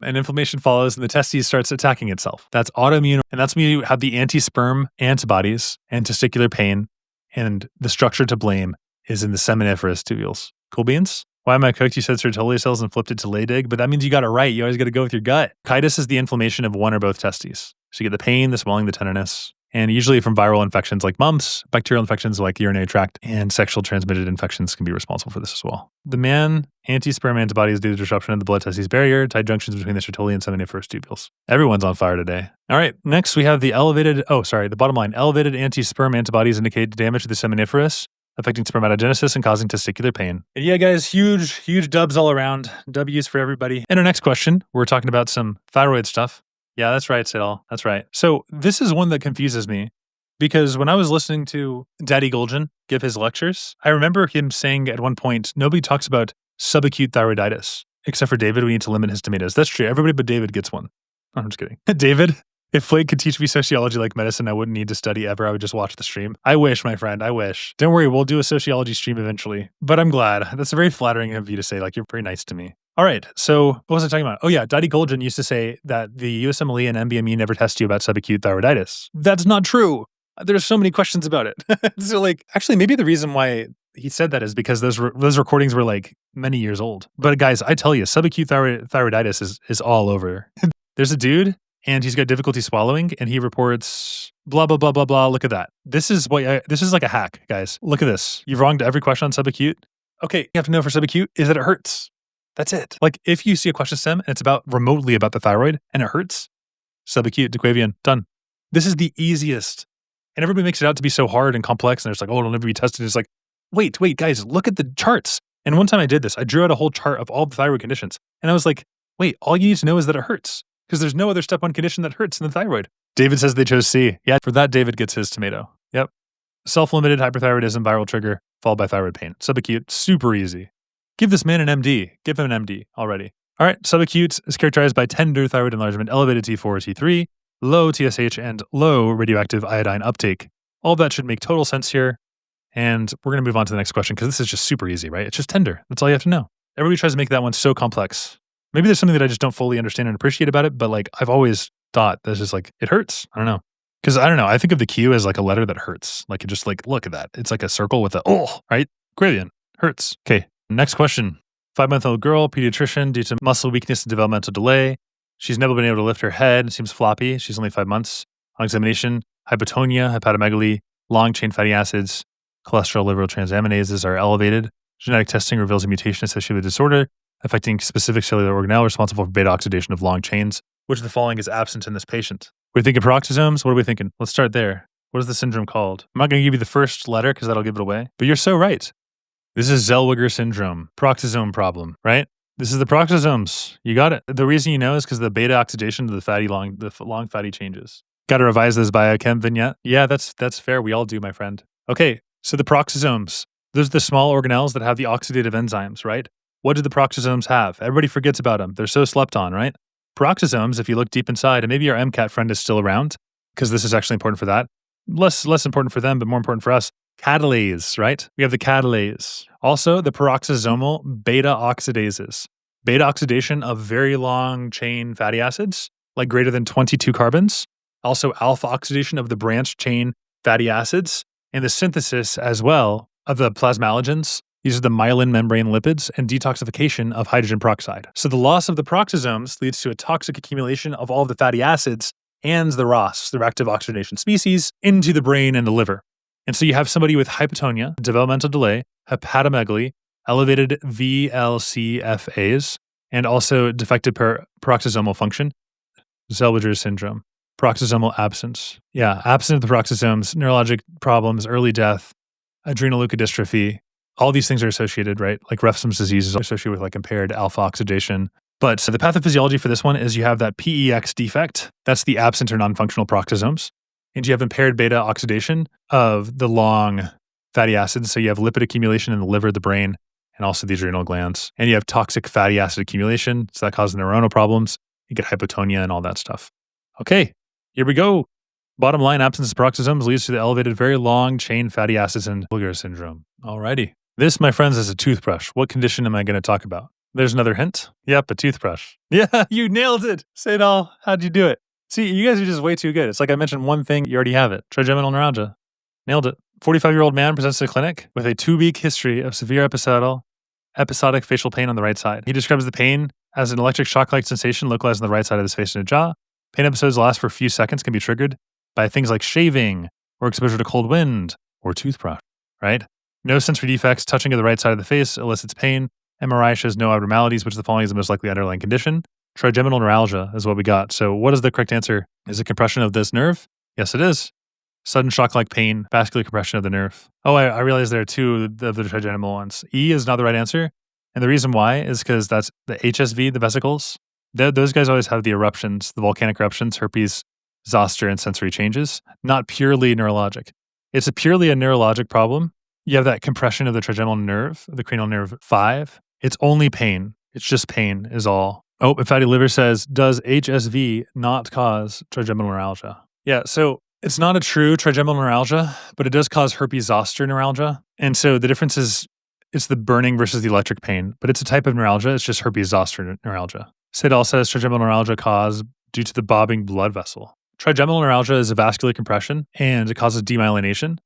inflammation follows and the testes starts attacking itself. That's autoimmune. And that's when you have the anti-sperm antibodies and testicular pain. And the structure to blame is in the seminiferous tubules. Cool beans? Why am I cooked? You said Sertoli cells and flipped it to Leydig, but that means you got it right. You always got to go with your gut. Chitis is the inflammation of one or both testes. So you get the pain, the swelling, the tenderness, and usually from viral infections like mumps, bacterial infections like urinary tract, and sexual transmitted infections can be responsible for this as well. The man anti-sperm antibodies due to disruption of the blood-testes barrier, tight junctions between the Sertoli and seminiferous tubules. Everyone's on fire today. All right, next we have the the bottom line. Elevated anti-sperm antibodies indicate damage to the seminiferous, affecting spermatogenesis and causing testicular pain. And yeah, guys, huge dubs all around. W's for everybody. And our next question, we're talking about some thyroid stuff. Yeah, that's right, Sidal. That's right. So this is one that confuses me because when I was listening to Daddy Goljan give his lectures, I remember him saying at one point, nobody talks about subacute thyroiditis, except for David. We need to limit his tomatoes. That's true. Everybody but David gets one. Oh, I'm just kidding. David, if Flake could teach me sociology like medicine, I wouldn't need to study ever. I would just watch the stream. I wish, my friend. I wish. Don't worry. We'll do a sociology stream eventually. But I'm glad. That's very flattering of you to say, like, you're very nice to me. All right. So what was I talking about? Oh, yeah. Daddy Goljan used to say that the USMLE and MBME never test you about subacute thyroiditis. That's not true. There's so many questions about it. So, like, actually, maybe the reason why he said that is because those recordings were like many years old. But guys, I tell you, subacute thyroiditis is all over. There's a dude and he's got difficulty swallowing and he reports blah, blah, blah, blah, blah. Look at that. This is like a hack, guys. Look at this. You've wronged every question on subacute. Okay, you have to know for subacute is that it hurts. That's it. Like if you see a question stem and it's remotely about the thyroid and it hurts, subacute, Dequavian, done. This is the easiest. And everybody makes it out to be so hard and complex. And it's like, oh, it'll never be tested. It's like, wait, guys, look at the charts. And one time I did this, I drew out a whole chart of all the thyroid conditions. And I was like, wait, all you need to know is that it hurts. Because there's no other step 1 condition that hurts in the thyroid. David says they chose C. Yeah, for that, David gets his tomato. Yep. Self-limited hyperthyroidism, viral trigger, followed by thyroid pain. Subacute, super easy. Give this man an MD. Give him an MD already. All right, subacute is characterized by tender thyroid enlargement, elevated T4, T3, low TSH, and low radioactive iodine uptake. All of that should make total sense here. And we're going to move on to the next question because this is just super easy, right? It's just tender. That's all you have to know. Everybody tries to make that one so complex. Maybe there's something that I just don't fully understand and appreciate about it, but like I've always thought that's just like, it hurts. I don't know. Because I don't know. I think of the Q as like a letter that hurts. Like it just like, look at that. It's like a circle with right? Gradient. Hurts. Okay. Next question. 5-month-old girl, pediatrician, due to muscle weakness and developmental delay. She's never been able to lift her head. Seems floppy. She's only 5 months. On examination, hypotonia, hepatomegaly, long-chain fatty acids, cholesterol, liver transaminases are elevated. Genetic testing reveals a mutation associated with disorder affecting specific cellular organelle responsible for beta oxidation of long chains. Which of the following is absent in this patient? We're thinking peroxisomes. What are we thinking? Let's start there. What is the syndrome called? I'm not going to give you the first letter because that'll give it away. But you're so right. This is Zellweger syndrome, peroxisome problem, right? This is the peroxisomes. You got it. The reason you know is because the beta oxidation to the long fatty changes. Got to revise this biochem vignette. Yeah, that's fair. We all do, my friend. Okay, so the peroxisomes. Those are the small organelles that have the oxidative enzymes, right? What do the peroxisomes have? Everybody forgets about them. They're so slept on, right? Peroxisomes, if you look deep inside, and maybe our MCAT friend is still around, because this is actually important for that. Less important for them, but more important for us. Catalase, right? We have the catalase. Also, the peroxisomal beta oxidases. Beta oxidation of very long chain fatty acids, like greater than 22 carbons. Also, alpha oxidation of the branched chain fatty acids, and the synthesis as well of the plasmalogens. These are the myelin membrane lipids and detoxification of hydrogen peroxide. So the loss of the peroxisomes leads to a toxic accumulation of all of the fatty acids and the ROS, the reactive oxidation species, into the brain and the liver. And so you have somebody with hypotonia, developmental delay, hepatomegaly, elevated VLCFAs, and also defective peroxisomal function, Zellweger syndrome, peroxisomal absence. Yeah, absent of the peroxisomes, neurologic problems, early death, adrenal leukodystrophy. All these things are associated, right? Like Refsum's disease is associated with like impaired alpha oxidation. But so the pathophysiology for this one is you have that PEX defect. That's the absent or non-functional peroxisomes. And you have impaired beta oxidation of the long fatty acids. So you have lipid accumulation in the liver, the brain, and also the adrenal glands. And you have toxic fatty acid accumulation. So that causes neuronal problems. You get hypotonia and all that stuff. Okay, here we go. Bottom line, absence of peroxisomes leads to the elevated very long chain fatty acids and Zellweger syndrome. Alrighty. This, my friends, is a toothbrush. What condition am I going to talk about? There's another hint. Yep, a toothbrush. Yeah, you nailed it. Say it all. How'd you do it? See, you guys are just way too good. It's like I mentioned one thing, you already have it. Trigeminal neuralgia. Nailed it. 45-year-old man presents to the clinic with a 2-week history of severe episodic facial pain on the right side. He describes the pain as an electric shock-like sensation localized on the right side of his face and jaw. Pain episodes last for a few seconds, can be triggered by things like shaving or exposure to cold wind or toothbrush, right? No sensory defects. Touching of the right side of the face elicits pain. MRI shows no abnormalities, which of the following is the most likely underlying condition. Trigeminal neuralgia is what we got. So what is the correct answer? Is it compression of this nerve? Yes, it is. Sudden shock-like pain, vascular compression of the nerve. Oh, I realize there are two of the trigeminal ones. E is not the right answer. And the reason why is because that's the HSV, the vesicles. Those guys always have the eruptions, the volcanic eruptions, herpes, zoster, and sensory changes. Not purely neurologic. It's purely a neurologic problem. You have that compression of the trigeminal nerve, the cranial nerve 5. It's only pain. It's just pain is all. Oh, and Fatty Liver says, does HSV not cause trigeminal neuralgia? Yeah, so it's not a true trigeminal neuralgia, but it does cause herpes zoster neuralgia. And so the difference is it's the burning versus the electric pain, but it's a type of neuralgia. It's just herpes zoster neuralgia. Sidal says trigeminal neuralgia caused due to the bobbing blood vessel. Trigeminal neuralgia is a vascular compression and it causes demyelination.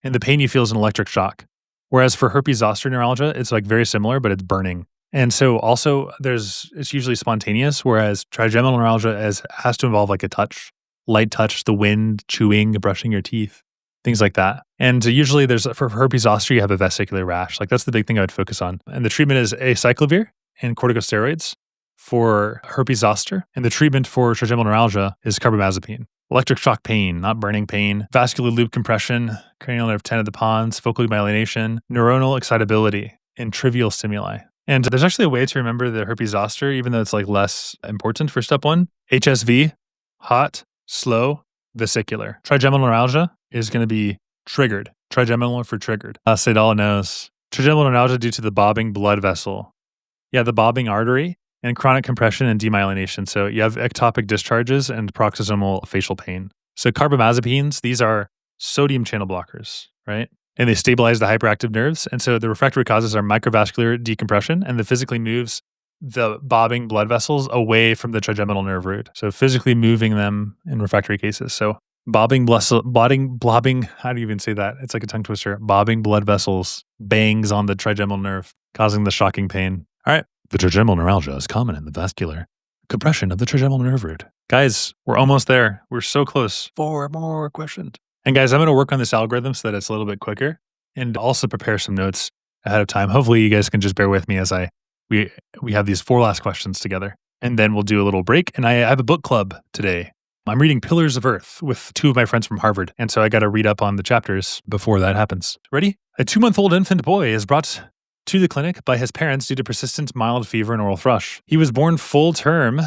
And the pain you feel is an electric shock. Whereas for herpes zoster neuralgia, it's like very similar, but it's burning. And so also it's usually spontaneous, whereas trigeminal neuralgia has to involve like a touch, light touch, the wind, chewing, brushing your teeth, things like that. And usually for herpes zoster, you have a vesicular rash. Like that's the big thing I would focus on. And the treatment is acyclovir and corticosteroids for herpes zoster. And the treatment for trigeminal neuralgia is carbamazepine. Electric shock pain, not burning pain, vascular loop compression, cranial nerve 10 of the pons, focal demyelination, neuronal excitability, and trivial stimuli. And there's actually a way to remember the herpes zoster, even though it's like less important for step 1. HSV, hot, slow, vesicular. Trigeminal neuralgia is going to be triggered. Trigeminal for triggered. Sedal knows. Trigeminal neuralgia due to the bobbing blood vessel. Yeah, the bobbing artery. And chronic compression and demyelination. So you have ectopic discharges and paroxysmal facial pain. So carbamazepines, these are sodium channel blockers, right? And they stabilize the hyperactive nerves. And so the refractory causes are microvascular decompression, and that physically moves the bobbing blood vessels away from the trigeminal nerve root. So physically moving them in refractory cases. So blobbing, how do you even say that? It's like a tongue twister. Bobbing blood vessels bangs on the trigeminal nerve, causing the shocking pain. All right. The trigeminal neuralgia is common in the vascular compression of the trigeminal nerve root. Guys, we're almost there. We're so close. 4 more questions. And guys, I'm going to work on this algorithm so that it's a little bit quicker and also prepare some notes ahead of time. Hopefully you guys can just bear with me as we have these 4 last questions together. And then we'll do a little break. And I have a book club today. I'm reading Pillars of Earth with 2 of my friends from Harvard. And so I got to read up on the chapters before that happens. Ready? A 2-month-old infant boy is brought to the clinic by his parents due to persistent mild fever and oral thrush. He was born full-term,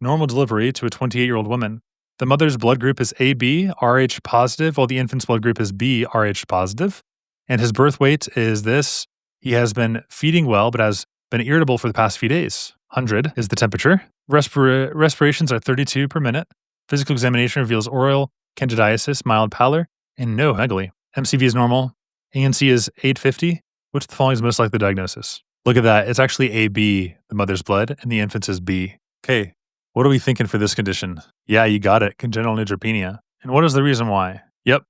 normal delivery to a 28-year-old woman. The mother's blood group is AB, Rh positive, while the infant's blood group is B, Rh positive. And his birth weight is this. He has been feeding well, but has been irritable for the past few days. 100 is the temperature. Respirations are 32 per minute. Physical examination reveals oral candidiasis, mild pallor, and no megaly. MCV is normal. ANC is 850. Which of the following is most likely the diagnosis? Look at that. It's actually AB, the mother's blood, and the infant's is B. Okay, what are we thinking for this condition? Yeah, you got it. Congenital neutropenia. And what is the reason why? Yep,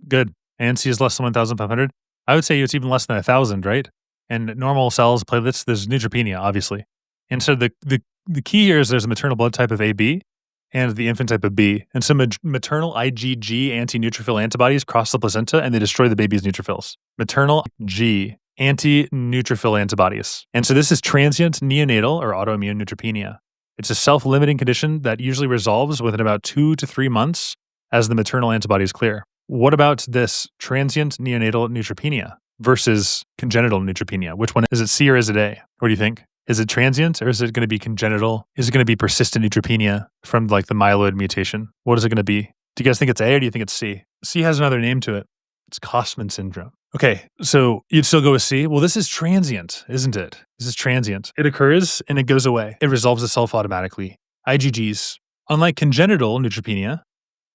good. ANC is less than 1,500. I would say it's even less than 1,000, right? And normal cells, platelets, there's neutropenia, obviously. And so the key here is there's a maternal blood type of AB and the infant type of B. And so maternal IgG anti-neutrophil antibodies cross the placenta and they destroy the baby's neutrophils. Maternal G anti-neutrophil antibodies. And so this is transient neonatal or autoimmune neutropenia. It's a self-limiting condition that usually resolves within about 2 to 3 months as the maternal antibodies clear. What about this transient neonatal neutropenia versus congenital neutropenia? Which one is it, C or is it A? What do you think? Is it transient or is it going to be congenital? Is it going to be persistent neutropenia from like the myeloid mutation? What is it going to be? Do you guys think it's A or do you think it's C? C has another name to it. It's Kostman syndrome. Okay, so you'd still go with C? Well, this is transient, isn't it? This is transient. It occurs and it goes away. It resolves itself automatically. IgGs. Unlike congenital neutropenia,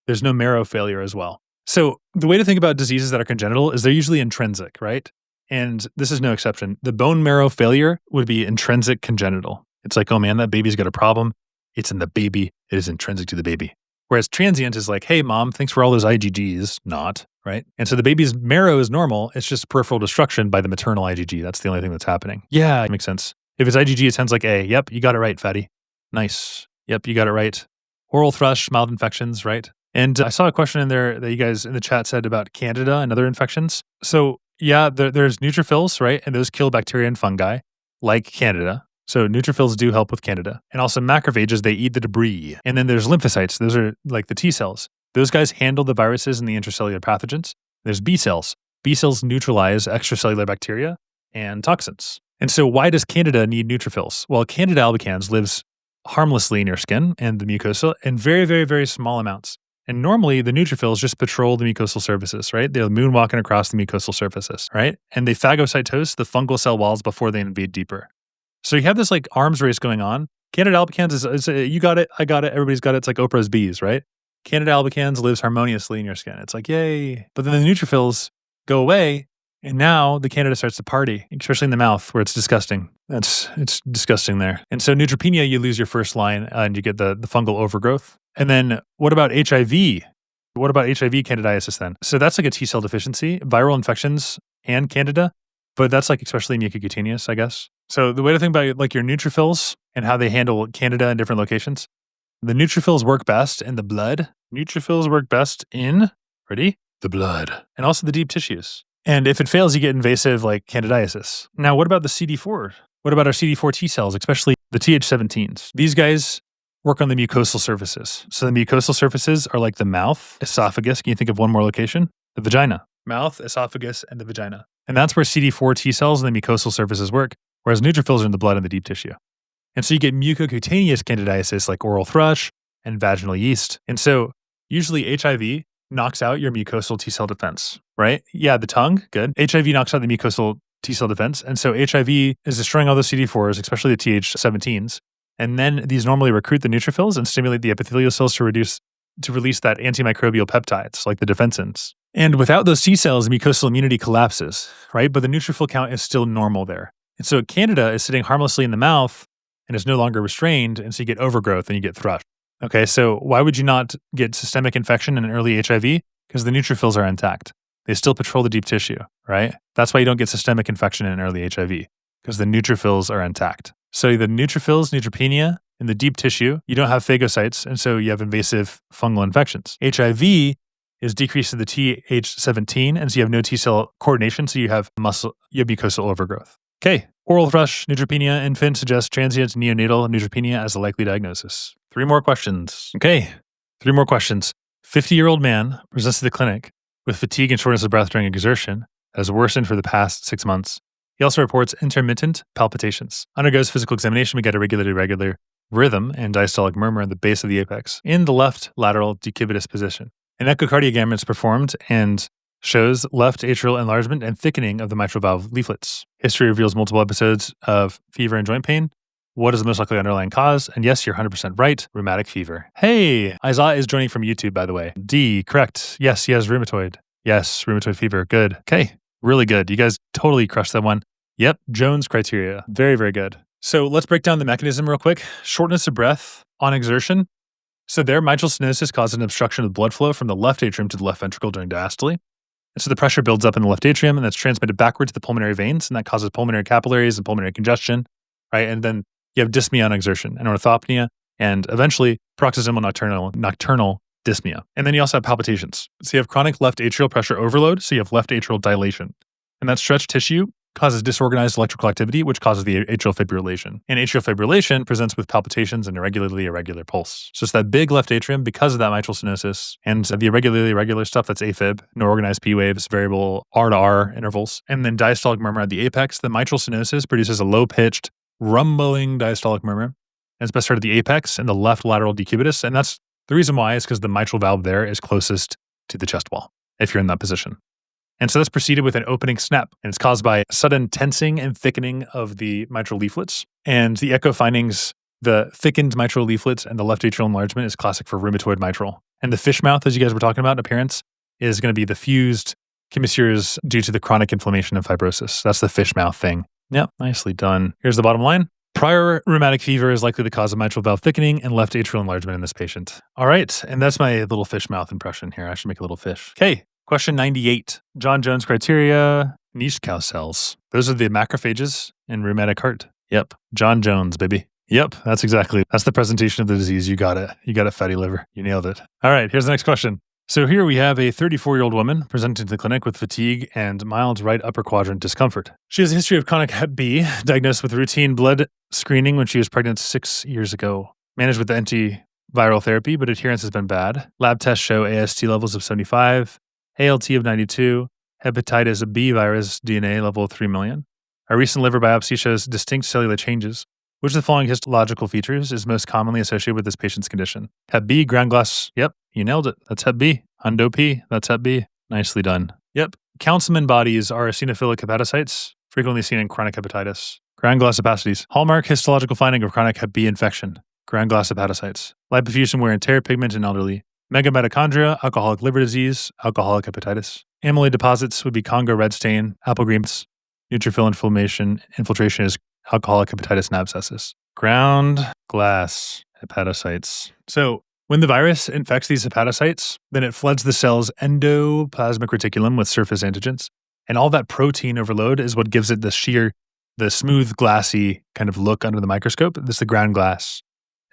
there's no marrow failure as well. So the way to think about diseases that are congenital is they're usually intrinsic, right? And this is no exception. The bone marrow failure would be intrinsic congenital. It's like, oh man, that baby's got a problem. It's in the baby. It is intrinsic to the baby. Whereas transient is like, hey, mom, thanks for all those IgGs. Not, right? And so the baby's marrow is normal. It's just peripheral destruction by the maternal IgG. That's the only thing that's happening. Yeah, it makes sense. If it's IgG, it sounds like A. Yep, you got it right, fatty. Nice. Yep, you got it right. Oral thrush, mild infections, right? And I saw a question in there that you guys in the chat said about Candida and other infections. So yeah, there's neutrophils, right? And those kill bacteria and fungi like Candida. So neutrophils do help with Candida. And also macrophages, they eat the debris. And then there's lymphocytes. Those are like the T cells. Those guys handle the viruses and the intracellular pathogens. There's B cells. B cells neutralize extracellular bacteria and toxins. And so why does Candida need neutrophils? Well, Candida albicans lives harmlessly in your skin and the mucosa in very, very, very small amounts. And normally the neutrophils just patrol the mucosal surfaces, right? They're moonwalking across the mucosal surfaces, right? And they phagocytose the fungal cell walls before they invade deeper. So you have this like arms race going on. Candida albicans is you got it, I got it, everybody's got it. It's like Oprah's bees, right? Candida albicans lives harmoniously in your skin. It's like, yay. But then the neutrophils go away, and now the Candida starts to party, especially in the mouth where it's disgusting. It's disgusting there. And so neutropenia, you lose your first line and you get the fungal overgrowth. And then what about HIV? What about HIV candidiasis then? So that's like a T cell deficiency. Viral infections and Candida but that's like especially mucocutaneous, I guess. So the way to think about like your neutrophils and how they handle Candida in different locations. The neutrophils work best in the blood. Neutrophils work best in, ready? The blood. And also the deep tissues. And if it fails, you get invasive like candidiasis. Now, what about the CD4? What about our CD4 T cells, especially the Th17s? These guys work on the mucosal surfaces. So the mucosal surfaces are like the mouth, esophagus. Can you think of one more location? The vagina. Mouth, esophagus, and the vagina. And that's where CD4 T cells and the mucosal surfaces work, whereas neutrophils are in the blood and the deep tissue. And so you get mucocutaneous candidiasis like oral thrush and vaginal yeast. And so usually HIV knocks out your mucosal T cell defense, right? Yeah, the tongue, good. HIV knocks out the mucosal T cell defense. And so HIV is destroying all the CD4s, especially the Th17s. And then these normally recruit the neutrophils and stimulate the epithelial cells to release that antimicrobial peptides like the defensins. And without those T cells, mucosal immunity collapses, right? But the neutrophil count is still normal there. And so Candida is sitting harmlessly in the mouth and is no longer restrained, and so you get overgrowth and you get thrush. Okay, so why would you not get systemic infection in an early HIV? Because the neutrophils are intact. They still patrol the deep tissue, right? That's why you don't get systemic infection in early HIV, because the neutrophils are intact. So the neutrophils, neutropenia, in the deep tissue, you don't have phagocytes, and so you have invasive fungal infections. HIV is decreased in the Th17, and so you have no T cell coordination, so you have mucosal overgrowth. Okay, oral thrush, neutropenia, infant suggests transient neonatal neutropenia as a likely diagnosis. 3 more questions. Okay, 3 more questions. 50-year-old man presents to the clinic with fatigue and shortness of breath during exertion that has worsened for the past 6 months. He also reports intermittent palpitations. Undergoes physical examination. We get a regular rhythm and diastolic murmur in the base of the apex in the left lateral decubitus position. An echocardiogram is performed and shows left atrial enlargement and thickening of the mitral valve leaflets. History reveals multiple episodes of fever and joint pain. What is the most likely underlying cause? And yes, you're 100% right, rheumatic fever. Hey, Isaiah is joining from YouTube, by the way. D, correct. Yes, he has rheumatoid. Yes, rheumatoid fever. Good. Okay, really good. You guys totally crushed that one. Yep, Jones criteria. Very, very good. So let's break down the mechanism real quick. Shortness of breath on exertion. So there, mitral stenosis causes an obstruction of blood flow from the left atrium to the left ventricle during diastole. And so the pressure builds up in the left atrium and that's transmitted backward to the pulmonary veins, and that causes pulmonary capillaries and pulmonary congestion, right? And then you have dyspnea on exertion and orthopnea, and eventually paroxysmal nocturnal dyspnea. And then you also have palpitations. So you have chronic left atrial pressure overload, so you have left atrial dilation. And that stretched tissue causes disorganized electrical activity, which causes the atrial fibrillation. And atrial fibrillation presents with palpitations and irregular pulse. So it's that big left atrium because of that mitral stenosis and the irregular stuff that's AFib, no organized P waves, variable R to R intervals, and then diastolic murmur at the apex. The mitral stenosis produces a low-pitched, rumbling diastolic murmur. And it's best heard at the apex and the left lateral decubitus. And that's the reason why is because the mitral valve there is closest to the chest wall if you're in that position. And so that's preceded with an opening snap, and it's caused by sudden tensing and thickening of the mitral leaflets. And the echo findings, the thickened mitral leaflets and the left atrial enlargement is classic for rheumatoid mitral. And the fish mouth, as you guys were talking about, appearance, is going to be the fused chemistures due to the chronic inflammation and fibrosis. That's the fish mouth thing. Yep, nicely done. Here's the bottom line. Prior rheumatic fever is likely the cause of mitral valve thickening and left atrial enlargement in this patient. All right, and that's my little fish mouth impression here. I should make a little fish. Okay. Question 98. John Jones criteria, niche cow cells. Those are the macrophages in rheumatic heart. Yep. John Jones, baby. Yep. That's the presentation of the disease. You got it. You got it, fatty liver. You nailed it. All right. Here's the next question. So here we have a 34-year-old woman presenting to the clinic with fatigue and mild right upper quadrant discomfort. She has a history of chronic Hep B, diagnosed with routine blood screening when she was pregnant 6 years ago. Managed with antiviral therapy, but adherence has been bad. Lab tests show AST levels of 75. ALT of 92, hepatitis B virus DNA level of 3 million. A recent liver biopsy shows distinct cellular changes. Which of the following histological features is most commonly associated with this patient's condition? Hep B, ground glass. Yep, you nailed it. That's Hep B. Hundo P, that's Hep B. Nicely done. Yep. Councilman bodies are eosinophilic hepatocytes, frequently seen in chronic hepatitis. Ground glass opacities. Hallmark histological finding of chronic Hep B infection. Ground glass hepatocytes. Lipofuscin, wear and tear, pigment in elderly. Megamitochondria, alcoholic liver disease, alcoholic hepatitis. Amyloid deposits would be Congo red stain, apple greens. Neutrophil infiltration is alcoholic hepatitis and abscesses. Ground glass hepatocytes. So when the virus infects these hepatocytes, then it floods the cell's endoplasmic reticulum with surface antigens. And all that protein overload is what gives it the smooth, glassy kind of look under the microscope. This is the ground glass.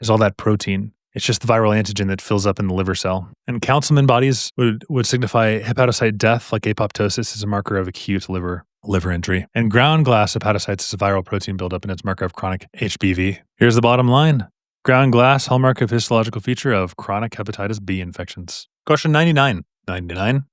Is all that protein. It's just the viral antigen that fills up in the liver cell. And Councilman bodies would signify hepatocyte death, like apoptosis is a marker of acute liver injury. And ground glass hepatocytes is a viral protein buildup and it's a marker of chronic HBV. Here's the bottom line. Ground glass, hallmark of histological feature of chronic hepatitis B infections. Question 99. 99.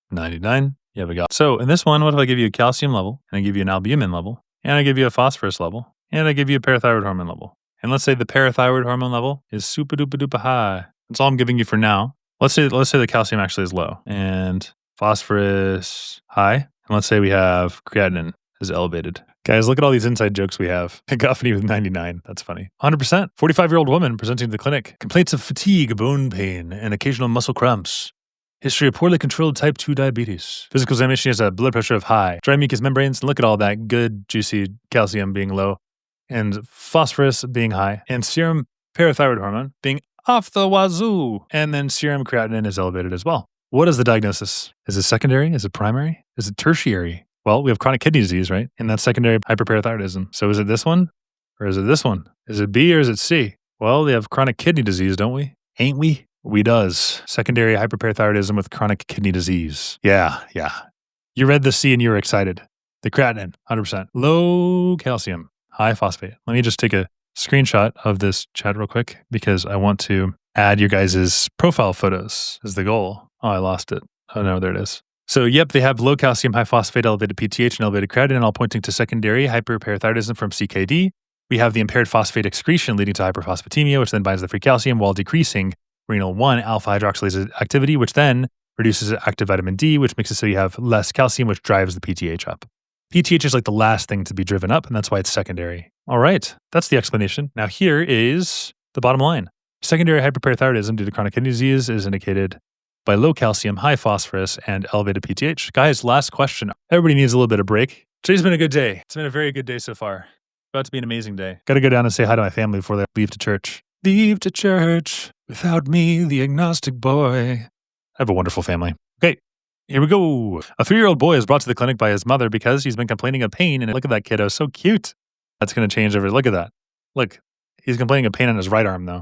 99. Yeah, we got. So in this one, what if I give you a calcium level, and I give you an albumin level, and I give you a phosphorus level, and I give you a parathyroid hormone level? And let's say the parathyroid hormone level is super duper duper high. That's all I'm giving you for now. Let's say the calcium actually is low and phosphorus high. And let's say we have creatinine is elevated. Guys, look at all these inside jokes we have. Cacophony with 99. That's funny. 100%. 45-year-old woman presenting to the clinic. Complaints of fatigue, bone pain, and occasional muscle cramps. History of poorly controlled type 2 diabetes. Physical examination has a blood pressure of high. Dry mucous membranes. Look at all that good, juicy calcium being low. And phosphorus being high. And serum parathyroid hormone being off the wazoo. And then serum creatinine is elevated as well. What is the diagnosis? Is it secondary? Is it primary? Is it tertiary? Well, we have chronic kidney disease, right? And that's secondary hyperparathyroidism. So is it this one or is it this one? Is it B or is it C? Well, we have chronic kidney disease, don't we? Ain't we? We does. Secondary hyperparathyroidism with chronic kidney disease. Yeah. You read the C and you were excited. The creatinine, 100%. Low calcium, high phosphate. Let me just take a screenshot of this chat real quick because I want to add your guys' profile photos as the goal. Oh, I lost it. Oh no, there it is. So, yep, they have low calcium, high phosphate, elevated PTH, and elevated creatinine, all pointing to secondary hyperparathyroidism from CKD. We have the impaired phosphate excretion leading to hyperphosphatemia, which then binds the free calcium while decreasing renal 1 alpha hydroxylase activity, which then reduces active vitamin D, which makes it so you have less calcium, which drives the PTH up. PTH is like the last thing to be driven up, and that's why it's secondary. All right, that's the explanation. Now, here is the bottom line. Secondary hyperparathyroidism due to chronic kidney disease is indicated by low calcium, high phosphorus, and elevated PTH. Guys, last question. Everybody needs a little bit of break. Today's been a good day. It's been a very good day so far. About to be an amazing day. Got to go down and say hi to my family before they leave to church. Leave to church without me, the agnostic boy. I have a wonderful family. Okay, here we go. A 3-year-old boy is brought to the clinic by his mother because he's been complaining of pain. And look at that kiddo, so cute. That's going to change over. Look at that. Look, he's complaining of pain on his right arm though.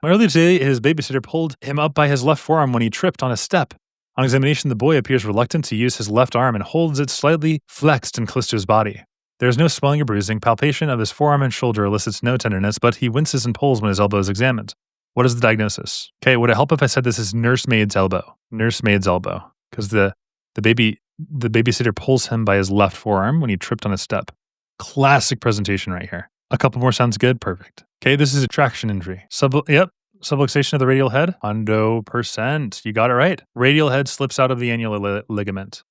Earlier today, his babysitter pulled him up by his left forearm when he tripped on a step. On examination, the boy appears reluctant to use his left arm and holds it slightly flexed and close to his body. There is no swelling or bruising. Palpation of his forearm and shoulder elicits no tenderness, but he winces and pulls when his elbow is examined. What is the diagnosis? Okay, would it help if I said this is nursemaid's elbow? Nursemaid's elbow. Because the babysitter pulls him by his left forearm when he tripped on a step. Classic presentation right here. A couple more sounds good. Perfect. Okay, this is a traction injury. Subluxation of the radial head. 100%. You got it right. Radial head slips out of the annular ligament.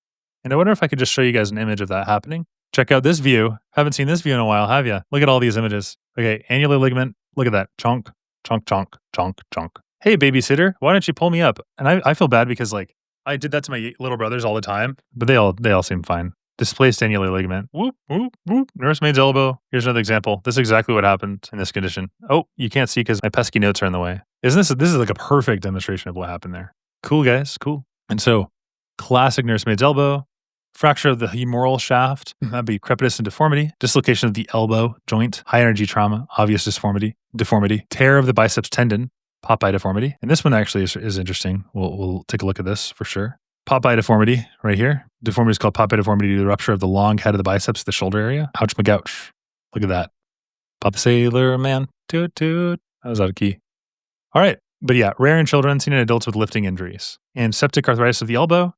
And I wonder if I could just show you guys an image of that happening. Check out this view. Haven't seen this view in a while, have you? Look at all these images. Okay, annular ligament. Look at that. Chonk, chonk, chonk, chonk, chonk. Hey, babysitter, why don't you pull me up? And I feel bad because like I did that to my little brothers all the time, but they all seem fine. Displaced annular ligament. Whoop, whoop, whoop. Nursemaid's elbow. Here's another example. This is exactly what happened in this condition. Oh, you can't see because my pesky notes are in the way. This is like a perfect demonstration of what happened there. Cool, guys. Cool. And so, classic nursemaid's elbow. Fracture of the humeral shaft. That'd be crepitus and deformity. Dislocation of the elbow joint. High energy trauma. Obvious deformity. Tear of the biceps tendon. Popeye deformity. And this one actually is interesting. We'll take a look at this for sure. Popeye deformity right here. Deformity is called Popeye deformity due to the rupture of the long head of the biceps, the shoulder area. Ouch magouch. Look at that. Pop Sailor Man. Toot toot. That was out of key. All right. But yeah, rare in children, seen in adults with lifting injuries. And septic arthritis of the elbow,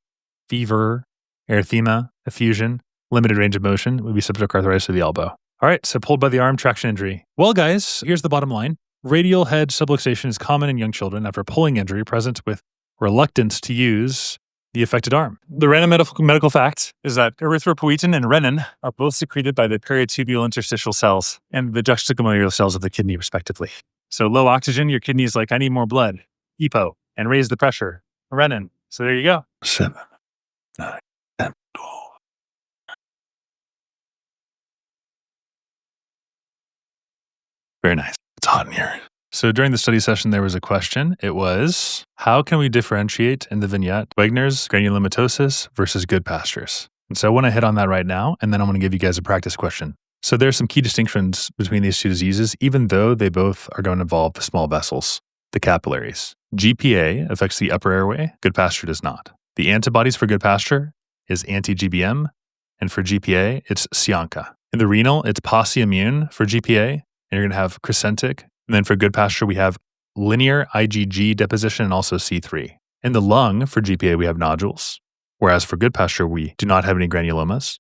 fever, erythema, effusion, limited range of motion would be septic arthritis of the elbow. All right. So pulled by the arm, traction injury. Well, guys, here's the bottom line. Radial head subluxation is common in young children after pulling injury present with reluctance to use the affected arm. The random medical fact is that erythropoietin and renin are both secreted by the peritubular interstitial cells and the juxtaglomerular cells of the kidney, respectively. So low oxygen, your kidney is like, I need more blood, EPO, and raise the pressure, renin. So there you go. 7, 9, 10, 12. Very nice. It's hot in here. So during the study session, there was a question. It was, how can we differentiate in the vignette Wegener's granulomatosis versus good pastures? And so I want to hit on that right now, and then I'm going to give you guys a practice question. So there's some key distinctions between these two diseases, even though they both are going to involve the small vessels, the capillaries. GPA affects the upper airway, Goodpasture does not. The antibodies for Goodpasture is anti-GBM, and for GPA, it's Cianca. In the renal, it's posse immune for GPA, and you're going to have crescentic. And then for Goodpasture, we have linear IgG deposition and also C3. In the lung, for GPA, we have nodules, whereas for Goodpasture, we do not have any granulomas.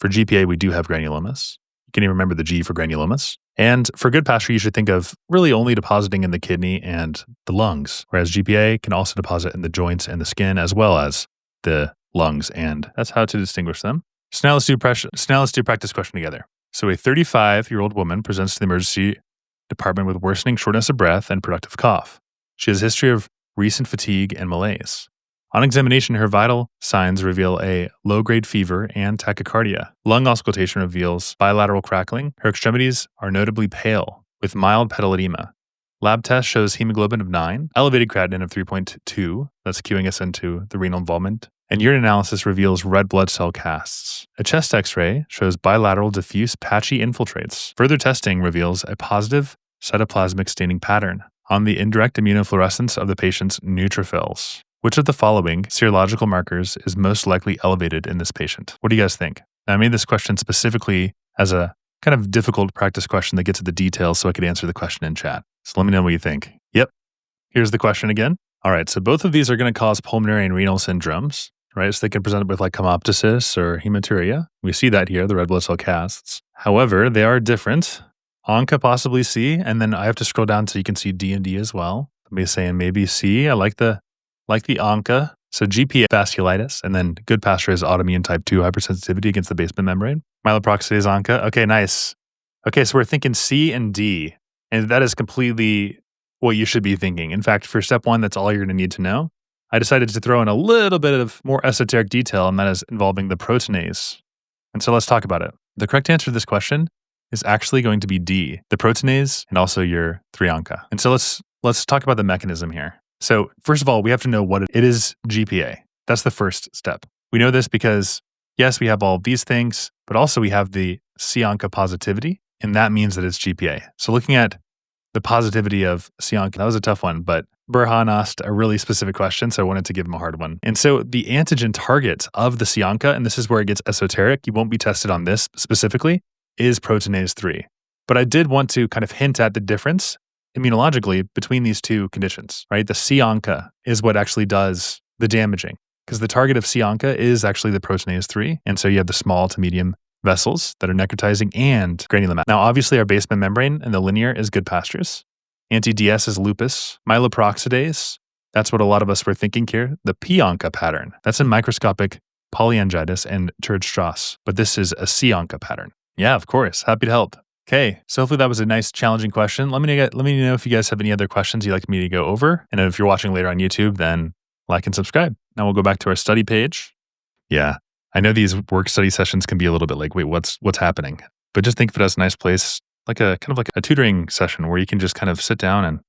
For GPA, we do have granulomas. You can even remember the G for granulomas. And for Goodpasture, you should think of really only depositing in the kidney and the lungs, whereas GPA can also deposit in the joints and the skin as well as the lungs, and that's how to distinguish them. So now let's do practice question together. So a 35-year-old woman presents to the emergency department with worsening shortness of breath and productive cough. She has a history of recent fatigue and malaise. On examination, her vital signs reveal a low-grade fever and tachycardia. Lung auscultation reveals bilateral crackling. Her extremities are notably pale, with mild pedal edema. Lab test shows hemoglobin of 9, elevated creatinine of 3.2, that's cueing us into the renal involvement, and urine analysis reveals red blood cell casts. A chest x-ray shows bilateral diffuse patchy infiltrates. Further testing reveals a positive cytoplasmic staining pattern on the indirect immunofluorescence of the patient's neutrophils. Which of the following serological markers is most likely elevated in this patient? What do you guys think? Now, I made this question specifically as a kind of difficult practice question that gets at the details so I could answer the question in chat. So let me know what you think. Yep. Here's the question again. All right. So both of these are going to cause pulmonary and renal syndromes, right? So they can present with like hemoptysis or hematuria. We see that here, the red blood cell casts. However, they are different. Onca possibly C, and then I have to scroll down so you can see D and D as well. Somebody's saying maybe C. I like the Onca. So GPA vasculitis, and then Goodpasture is autoimmune type 2 hypersensitivity against the basement membrane. Myeloperoxidase Onca. Okay, nice. Okay, so we're thinking C and D, and that is completely what you should be thinking. In fact, for step 1, that's all you're going to need to know. I decided to throw in a little bit of more esoteric detail, and that is involving the proteinase. And so let's talk about it. The correct answer to this question is actually going to be D, the proteinase, and also your 3 Onca. And so let's talk about the mechanism here. So first of all, we have to know what it is GPA. That's the first step. We know this because, yes, we have all of these things, but also we have the C-Onca positivity, and that means that it's GPA. So looking at the positivity of C-Onca, that was a tough one, but Burhan asked a really specific question, so I wanted to give him a hard one. And so the antigen target of the C-Onca, and this is where it gets esoteric, you won't be tested on this specifically, is proteinase 3. But I did want to kind of hint at the difference immunologically between these two conditions, right? The C-Onca is what actually does the damaging because the target of C-Onca is actually the proteinase 3. And so you have the small to medium vessels that are necrotizing and granulomat. Now, obviously our basement membrane and the linear is Goodpasture's. Anti-DS is lupus. Myeloperoxidase, that's what a lot of us were thinking here. The P-Onca pattern, that's in microscopic polyangiitis and Church-Strauss, but this is a C-Onca pattern. Yeah, of course. Happy to help. Okay, so hopefully that was a nice, challenging question. Let me know if you guys have any other questions you'd like me to go over. And if you're watching later on YouTube, then like and subscribe. Now we'll go back to our study page. Yeah, I know these work study sessions can be a little bit like, wait, what's happening? But just think of it as a nice place, like a kind of like a tutoring session where you can just kind of sit down and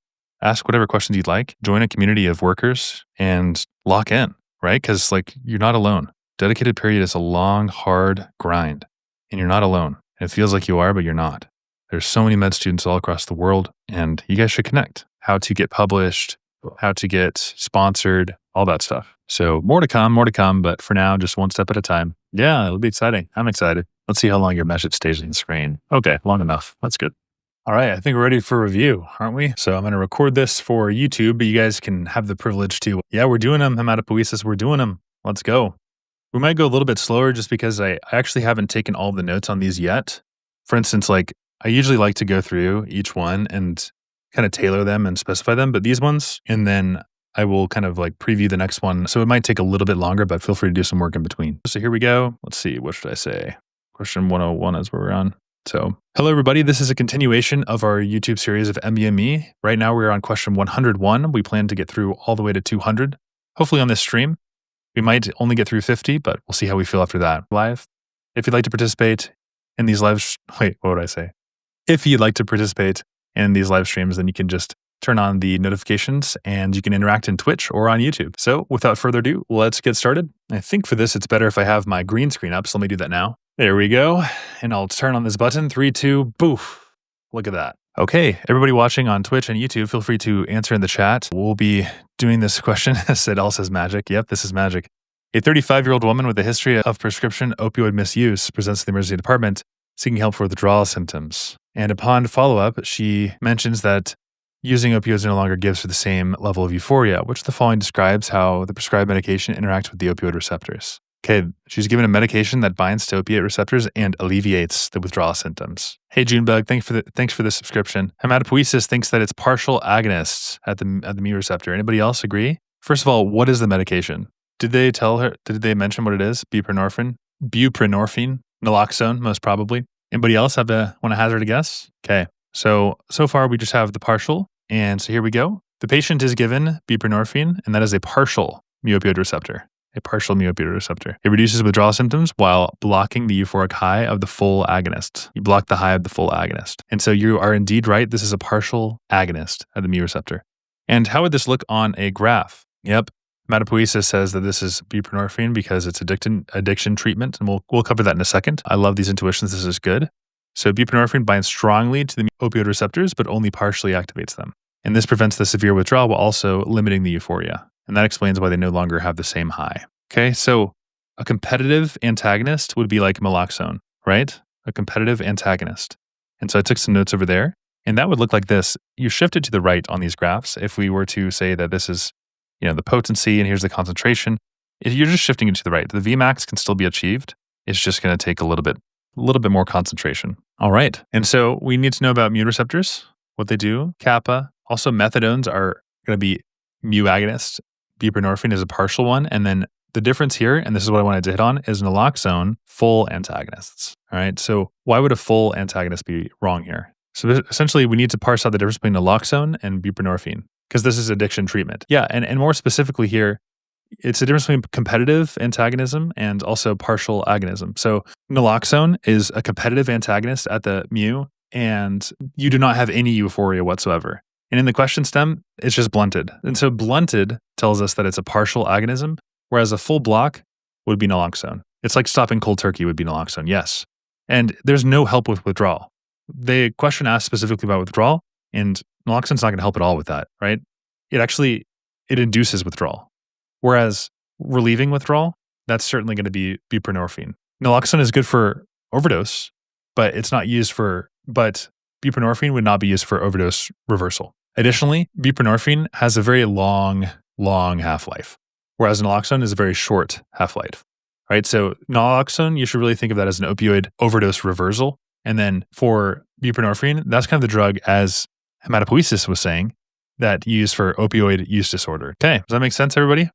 ask whatever questions you'd like, join a community of workers and lock in, right? Because like you're not alone. Dedicated period is a long, hard grind and you're not alone. It feels like you are, but you're not. There's so many med students all across the world, and you guys should connect. How to get published, how to get sponsored, all that stuff. So more to come, but for now, just one step at a time. Yeah, it'll be exciting. I'm excited. Let's see how long your message stays on the screen. Okay, long enough. That's good. All right, I think we're ready for review, aren't we? So I'm going to record this for YouTube, but you guys can have the privilege to, yeah, we're doing them, hematopoiesis, we're doing them. Let's go. We might go a little bit slower just because I actually haven't taken all of the notes on these yet. For instance, like I usually like to go through each one and kind of tailor them and specify them, but these ones, and then I will kind of like preview the next one. So it might take a little bit longer, but feel free to do some work in between. So here we go. Let's see, what should I say? Question 101 is where we're on. So hello everybody, this is a continuation of our YouTube series of MBME. Right now we're on question 101. We plan to get through all the way to 200, hopefully on this stream. We might only get through 50, but we'll see how we feel after that. Live. If you'd like to participate in these live, wait, what would I say? If you'd like to participate in these live streams, then you can just turn on the notifications, and you can interact in Twitch or on YouTube. So without further ado, let's get started. I think for this, it's better if I have my green screen up. So let me do that now. There we go. And I'll turn on this button. 3, 2, boof. Look at that. Okay, everybody watching on Twitch and YouTube, feel free to answer in the chat. We'll be doing this question. It all says magic. Yep, this is magic. A 35-year-old woman with a history of prescription opioid misuse presents to the emergency department seeking help for withdrawal symptoms. And upon follow-up, she mentions that using opioids no longer gives her the same level of euphoria, which the following describes how the prescribed medication interacts with the opioid receptors. Okay, she's given a medication that binds to opiate receptors and alleviates the withdrawal symptoms. Hey, Junebug, thanks for the subscription. Hematopoiesis thinks that it's partial agonists at the mu receptor. Anybody else agree? First of all, what is the medication? Did they mention what it is? Buprenorphine, naloxone, most probably. Anybody else want to hazard a guess? Okay, so far we just have the partial, and so here we go. The patient is given buprenorphine, and that is a partial mu-opioid receptor. A partial mu-opioid receptor. It reduces withdrawal symptoms while blocking the euphoric high of the full agonist. You block the high of the full agonist. And so you are indeed right. This is a partial agonist of the mu receptor. And how would this look on a graph? Yep. Hematopoiesis says that this is buprenorphine because it's addiction treatment. And we'll cover that in a second. I love these intuitions. This is good. So buprenorphine binds strongly to the opioid receptors, but only partially activates them. And this prevents the severe withdrawal while also limiting the euphoria. And that explains why they no longer have the same high. Okay, so a competitive antagonist would be like naloxone, right? A competitive antagonist. And so I took some notes over there, and that would look like this. You shift it to the right on these graphs. If we were to say that this is, the potency and here's the concentration, you're just shifting it to the right. The Vmax can still be achieved. It's just going to take a little bit more concentration. All right, and so we need to know about mu receptors, what they do, kappa. Also, methadones are going to be mu agonists. Buprenorphine is a partial one. And then the difference here, and this is what I wanted to hit on, is naloxone, full antagonists. All right. So why would a full antagonist be wrong here? So essentially, we need to parse out the difference between naloxone and buprenorphine because this is addiction treatment. Yeah. And more specifically here, it's the difference between competitive antagonism and also partial agonism. So naloxone is a competitive antagonist at the mu, and you do not have any euphoria whatsoever. And in the question stem, it's just blunted. And so blunted tells us that it's a partial agonism, whereas a full block would be naloxone. It's like stopping cold turkey would be naloxone, yes. And there's no help with withdrawal. The question asked specifically about withdrawal, and naloxone's not going to help at all with that, right? It induces withdrawal. Whereas relieving withdrawal, that's certainly going to be buprenorphine. Naloxone is good for overdose, but buprenorphine would not be used for overdose reversal. Additionally, buprenorphine has a very long half-life, whereas naloxone is a very short half-life, right? So naloxone, you should really think of that as an opioid overdose reversal. And then for buprenorphine, that's kind of the drug, as hematopoiesis was saying, that you use for opioid use disorder. Okay, does that make sense, everybody?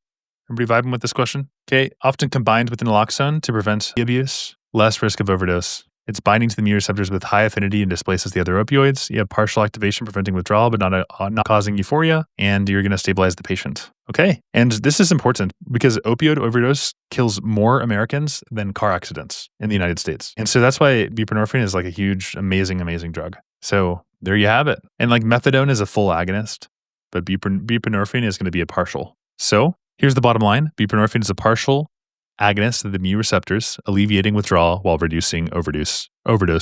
Everybody vibing with this question? Okay, often combined with naloxone to prevent abuse, less risk of overdose. It's binding to the mu receptors with high affinity and displaces the other opioids. You have partial activation preventing withdrawal, but not causing euphoria, and you're going to stabilize the patient. Okay, and this is important because opioid overdose kills more Americans than car accidents in the United States. And so that's why buprenorphine is like a huge, amazing drug. So there you have it. And like methadone is a full agonist, but buprenorphine is going to be a partial. So here's the bottom line. Buprenorphine is a partial agonist of the mu receptors, alleviating withdrawal while reducing overdose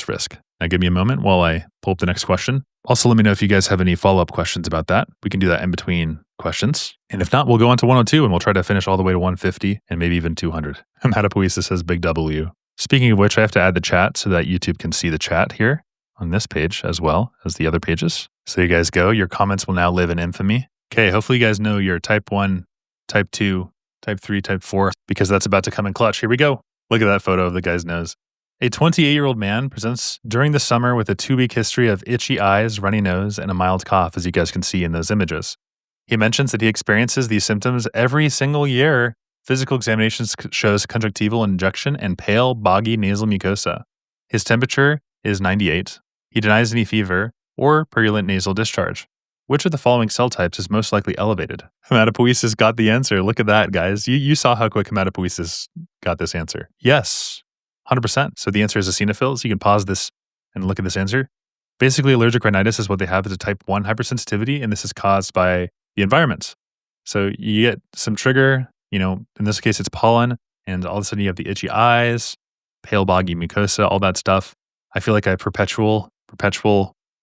risk. Now give me a moment while I pull up the next question. Also, let me know if you guys have any follow-up questions about that. We can do that in between questions. And if not, we'll go on to 102 and we'll try to finish all the way to 150 and maybe even 200. Hematopoiesis says big W. Speaking of which, I have to add the chat so that YouTube can see the chat here on this page as well as the other pages. So you guys go. Your comments will now live in infamy. Okay, hopefully you guys know your type 1, type 2, type 3, type 4, because that's about to come in clutch. Here we go. Look at that photo of the guy's nose. A 28-year-old man presents during the summer with a 2-week history of itchy eyes, runny nose, and a mild cough, as you guys can see in those images. He mentions that he experiences these symptoms every single year. Physical examinations shows conjunctival injection and pale, boggy nasal mucosa. His temperature is 98. He denies any fever or purulent nasal discharge. Which of the following cell types is most likely elevated? Hematopoiesis got the answer. Look at that, guys. You saw how quick hematopoiesis got this answer. Yes, 100%. So the answer is eosinophils. You can pause this and look at this answer. Basically, allergic rhinitis is what they have is a type 1 hypersensitivity, and this is caused by the environment. So you get some trigger, in this case, it's pollen, and all of a sudden you have the itchy eyes, pale, boggy mucosa, all that stuff. I feel like I have perpetual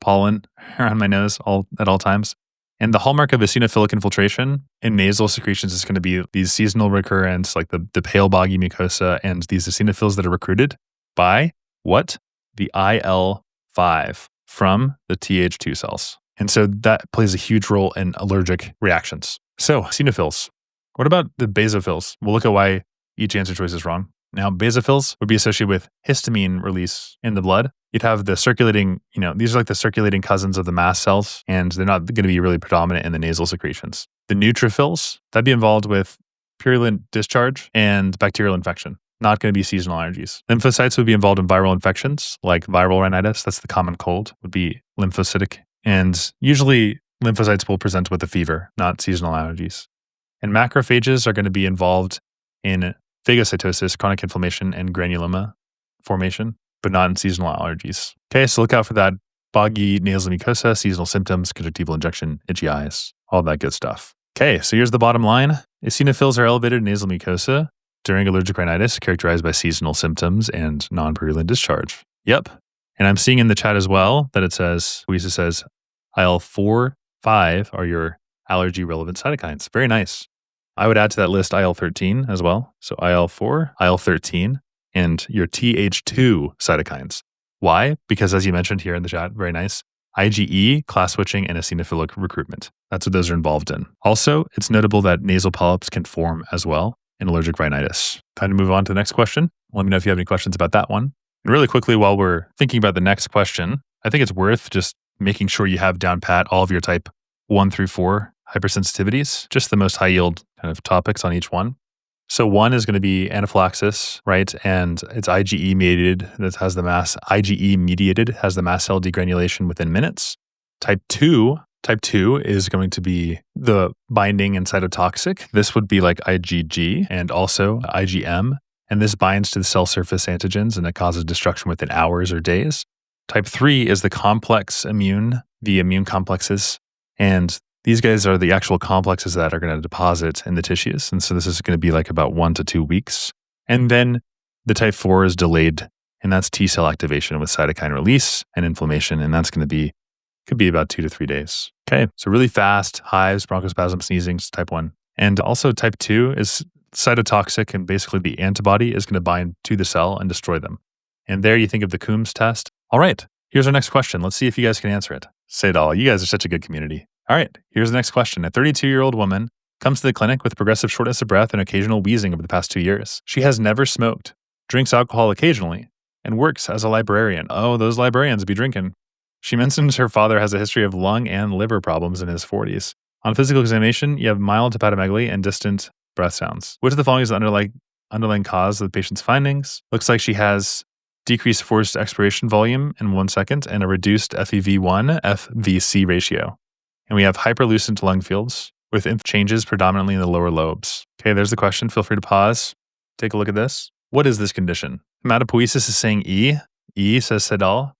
pollen around my nose at all times. And the hallmark of eosinophilic infiltration in nasal secretions is going to be these seasonal recurrence, like the pale, boggy mucosa, and these eosinophils that are recruited by what? The IL-5 from the Th2 cells. And so that plays a huge role in allergic reactions. So, eosinophils. What about the basophils? We'll look at why each answer choice is wrong. Now, basophils would be associated with histamine release in the blood. You'd have the circulating, these are like the circulating cousins of the mast cells, and they're not going to be really predominant in the nasal secretions. The neutrophils, that'd be involved with purulent discharge and bacterial infection. Not going to be seasonal allergies. Lymphocytes would be involved in viral infections, like viral rhinitis. That's the common cold, would be lymphocytic. And usually lymphocytes will present with a fever, not seasonal allergies. And macrophages are going to be involved in phagocytosis, chronic inflammation, and granuloma formation, but not in seasonal allergies. Okay, so look out for that boggy nasal mucosa, seasonal symptoms, conjunctival injection, itchy eyes, all that good stuff. Okay, so here's the bottom line. Eosinophils are elevated in nasal mucosa during allergic rhinitis, characterized by seasonal symptoms and non-purulent discharge. Yep. And I'm seeing in the chat as well that it says, Louisa says, IL-4, 5 are your allergy-relevant cytokines. Very nice. I would add to that list IL-13 as well. So IL-4, IL-13, and your Th2 cytokines. Why? Because as you mentioned here in the chat, very nice, IgE, class switching, and eosinophilic recruitment. That's what those are involved in. Also, it's notable that nasal polyps can form as well in allergic rhinitis. Time to move on to the next question. Let me know if you have any questions about that one. And really quickly, while we're thinking about the next question, I think it's worth just making sure you have down pat all of your type 1 through 4 hypersensitivities, just the most high yield kind of topics on each one. So 1 is going to be anaphylaxis, right? And it's IgE mediated, that has the IgE mediated, has the mast cell degranulation within minutes. Type 2 is going to be the binding and cytotoxic. This would be like IgG and also IgM. And this binds to the cell surface antigens and it causes destruction within hours or days. Type 3 is the complex immune, the immune complexes. And these guys are the actual complexes that are going to deposit in the tissues. And so this is going to be like about 1 to 2 weeks. And then the type 4 is delayed, and that's T cell activation with cytokine release and inflammation. And that's going to could be about 2 to 3 days. Okay. So really fast, hives, bronchospasm, sneezing, type 1. And also type 2 is cytotoxic, and basically the antibody is going to bind to the cell and destroy them. And there you think of the Coombs test. All right. Here's our next question. Let's see if you guys can answer it. Say it all. You guys are such a good community. All right, here's the next question. A 32-year-old woman comes to the clinic with progressive shortness of breath and occasional wheezing over the past 2 years. She has never smoked, drinks alcohol occasionally, and works as a librarian. Oh, those librarians be drinking. She mentions her father has a history of lung and liver problems in his 40s. On physical examination, you have mild hepatomegaly and distant breath sounds. Which of the following is the underlying cause of the patient's findings? Looks like she has decreased forced expiration volume in 1 second and a reduced FEV1 FVC ratio. And we have hyperlucent lung fields with changes predominantly in the lower lobes. Okay, there's the question. Feel free to pause. Take a look at this. What is this condition? Hematopoiesis is saying E. E says Sedal.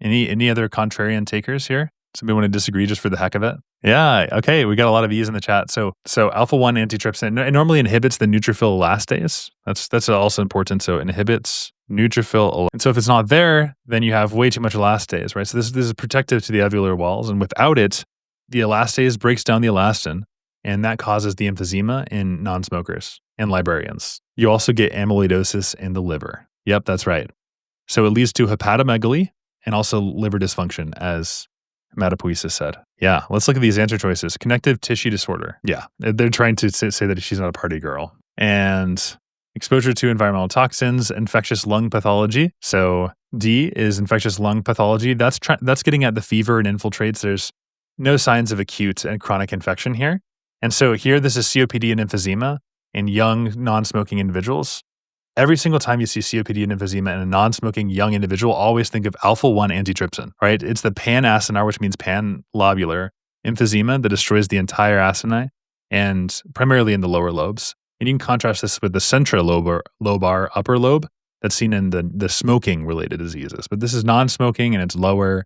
Any other contrarian takers here? Somebody want to disagree just for the heck of it? Yeah, okay, we got a lot of E's in the chat. So alpha-1 antitrypsin, it normally inhibits the neutrophil elastase. That's also important. So inhibits neutrophil. And so if it's not there, then you have way too much elastase, right? So this is protective to the alveolar walls. And without it, the elastase breaks down the elastin, and that causes the emphysema in non-smokers and librarians. You also get amyloidosis in the liver. Yep, that's right. So it leads to hepatomegaly and also liver dysfunction, as hematopoiesis said. Yeah, let's look at these answer choices. Connective tissue disorder. Yeah, they're trying to say that she's not a party girl. And exposure to environmental toxins, infectious lung pathology. So D is infectious lung pathology. That's getting at the fever and infiltrates. There's no signs of acute and chronic infection here. And so here, this is COPD and emphysema in young, non-smoking individuals. Every single time you see COPD and emphysema in a non-smoking young individual, always think of alpha-1 antitrypsin, right? It's the pan-acinar, which means pan-lobular emphysema that destroys the entire acini and primarily in the lower lobes. And you can contrast this with the centrolobar upper lobe that's seen in the smoking-related diseases. But this is non-smoking and it's lower.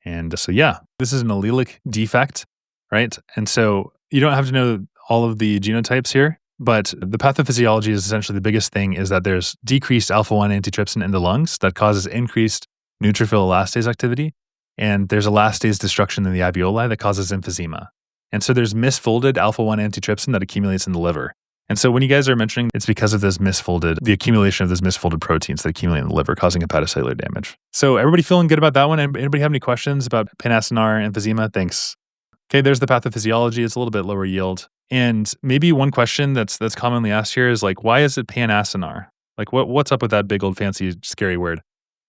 And so, yeah, this is an allelic defect, right? And so you don't have to know all of the genotypes here, but the pathophysiology is essentially the biggest thing is that there's decreased alpha-1 antitrypsin in the lungs that causes increased neutrophil elastase activity. And there's elastase destruction in the alveoli that causes emphysema. And so there's misfolded alpha-1 antitrypsin that accumulates in the liver. And so when you guys are mentioning it's because of the accumulation of those misfolded proteins that accumulate in the liver, causing hepatocellular damage. So everybody feeling good about that one? Anybody have any questions about pan-acinar emphysema? Thanks. Okay, there's the pathophysiology. It's a little bit lower yield. And maybe one question that's commonly asked here is like, why is it pan-acinar? Like what's up with that big old fancy scary word?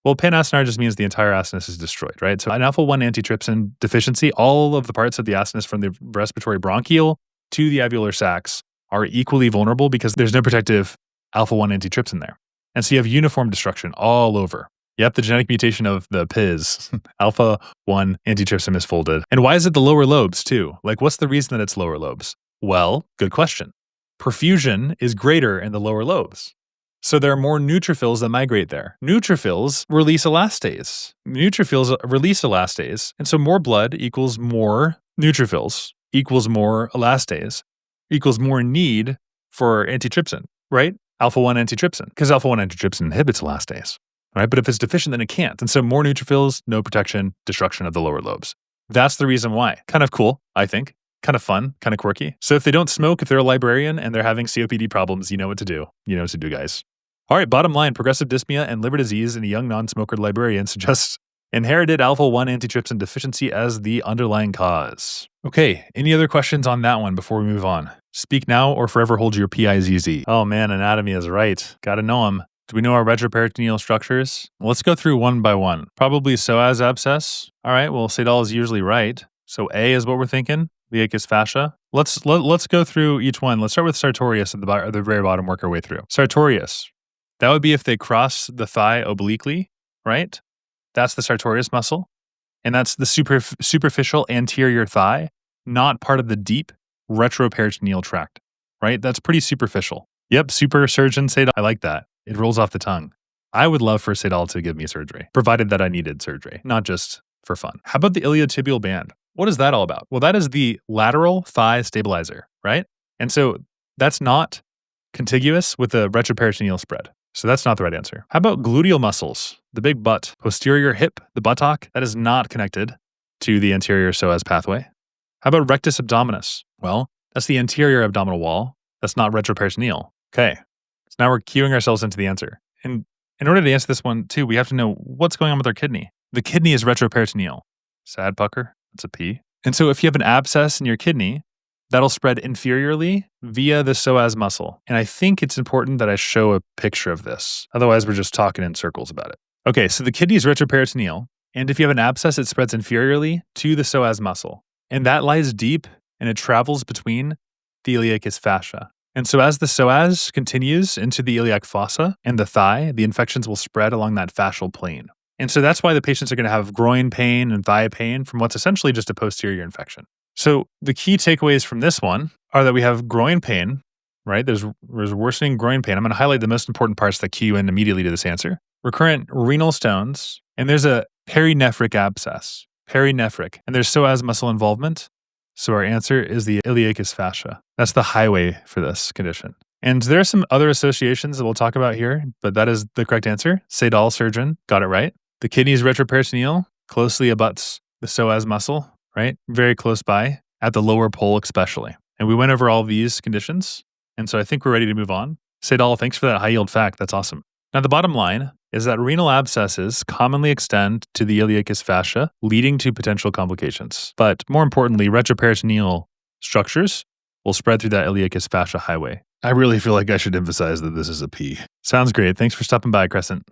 Well, pan-acinar just means the entire acinus is destroyed, right? So an alpha-1 antitrypsin deficiency, all of the parts of the acinus from the respiratory bronchiole to the alveolar sacs are equally vulnerable because there's no protective alpha-1 antitrypsin there. And so you have uniform destruction all over. Yep, the genetic mutation of the PIZ, alpha-1 antitrypsin misfolded. And why is it the lower lobes too? Like what's the reason that it's lower lobes? Well, good question. Perfusion is greater in the lower lobes. So there are more neutrophils that migrate there. Neutrophils release elastase. Neutrophils release elastase. And so more blood equals more neutrophils, equals more elastase, equals more need for antitrypsin, right? Alpha-1 antitrypsin, because alpha-1 antitrypsin inhibits elastase, right? But if it's deficient, then it can't. And so more neutrophils, no protection, destruction of the lower lobes. That's the reason why. Kind of cool, I think. Kind of fun, kind of quirky. So if they don't smoke, if they're a librarian and they're having COPD problems, you know what to do. You know what to do, guys. All right, bottom line, progressive dyspnea and liver disease in a young non-smoker librarian suggests inherited alpha-1 antitrypsin deficiency as the underlying cause. Okay, any other questions on that one before we move on? Speak now or forever hold your PIZZ. Oh man, anatomy is right. Gotta know them. Do we know our retroperitoneal structures? Let's go through one by one. Probably psoas abscess. All right, well, Sedal is usually right. So A is what we're thinking. Iliacus fascia. Let's go through each one. Let's start with sartorius at the very bottom, work our way through. Sartorius. That would be if they cross the thigh obliquely, right? That's the sartorius muscle. And that's the superficial anterior thigh, not part of the deep retroperitoneal tract, right? That's pretty superficial. Yep, super surgeon Sedal. I like that. It rolls off the tongue. I would love for Sedal to give me surgery, provided that I needed surgery, not just for fun. How about the iliotibial band? What is that all about? Well, that is the lateral thigh stabilizer, right? And so that's not contiguous with the retroperitoneal spread. So that's not the right answer. How about gluteal muscles? The big butt, posterior hip, the buttock, that is not connected to the anterior psoas pathway. How about rectus abdominis? Well, that's the anterior abdominal wall. That's not retroperitoneal. Okay. So now we're cueing ourselves into the answer. And in order to answer this one too, we have to know what's going on with our kidney. The kidney is retroperitoneal. Sad pucker. That's a P. And so if you have an abscess in your kidney, that'll spread inferiorly via the psoas muscle. And I think it's important that I show a picture of this. Otherwise, we're just talking in circles about it. Okay, so the kidney is retroperitoneal. And if you have an abscess, it spreads inferiorly to the psoas muscle. And that lies deep and it travels between the iliacus fascia. And so as the psoas continues into the iliac fossa and the thigh, the infections will spread along that fascial plane. And so that's why the patients are going to have groin pain and thigh pain from what's essentially just a posterior infection. So the key takeaways from this one are that we have groin pain, right? There's worsening groin pain. I'm going to highlight the most important parts that key you in immediately to this answer. Recurrent renal stones, and there's a perinephric abscess. Perinephric, and there's psoas muscle involvement. So our answer is the iliacus fascia. That's the highway for this condition. And there are some other associations that we'll talk about here, but that is the correct answer. Sedal surgeon got it right. The kidney is retroperitoneal, closely abuts the psoas muscle, right? Very close by, at the lower pole especially. And we went over all of these conditions, and so I think we're ready to move on. Sedal, thanks for that high yield fact. That's awesome. Now the bottom line is that renal abscesses commonly extend to the iliacus fascia, leading to potential complications. But more importantly, retroperitoneal structures will spread through that iliacus fascia highway. I really feel like I should emphasize that this is a P. Sounds great. Thanks for stopping by, Crescent.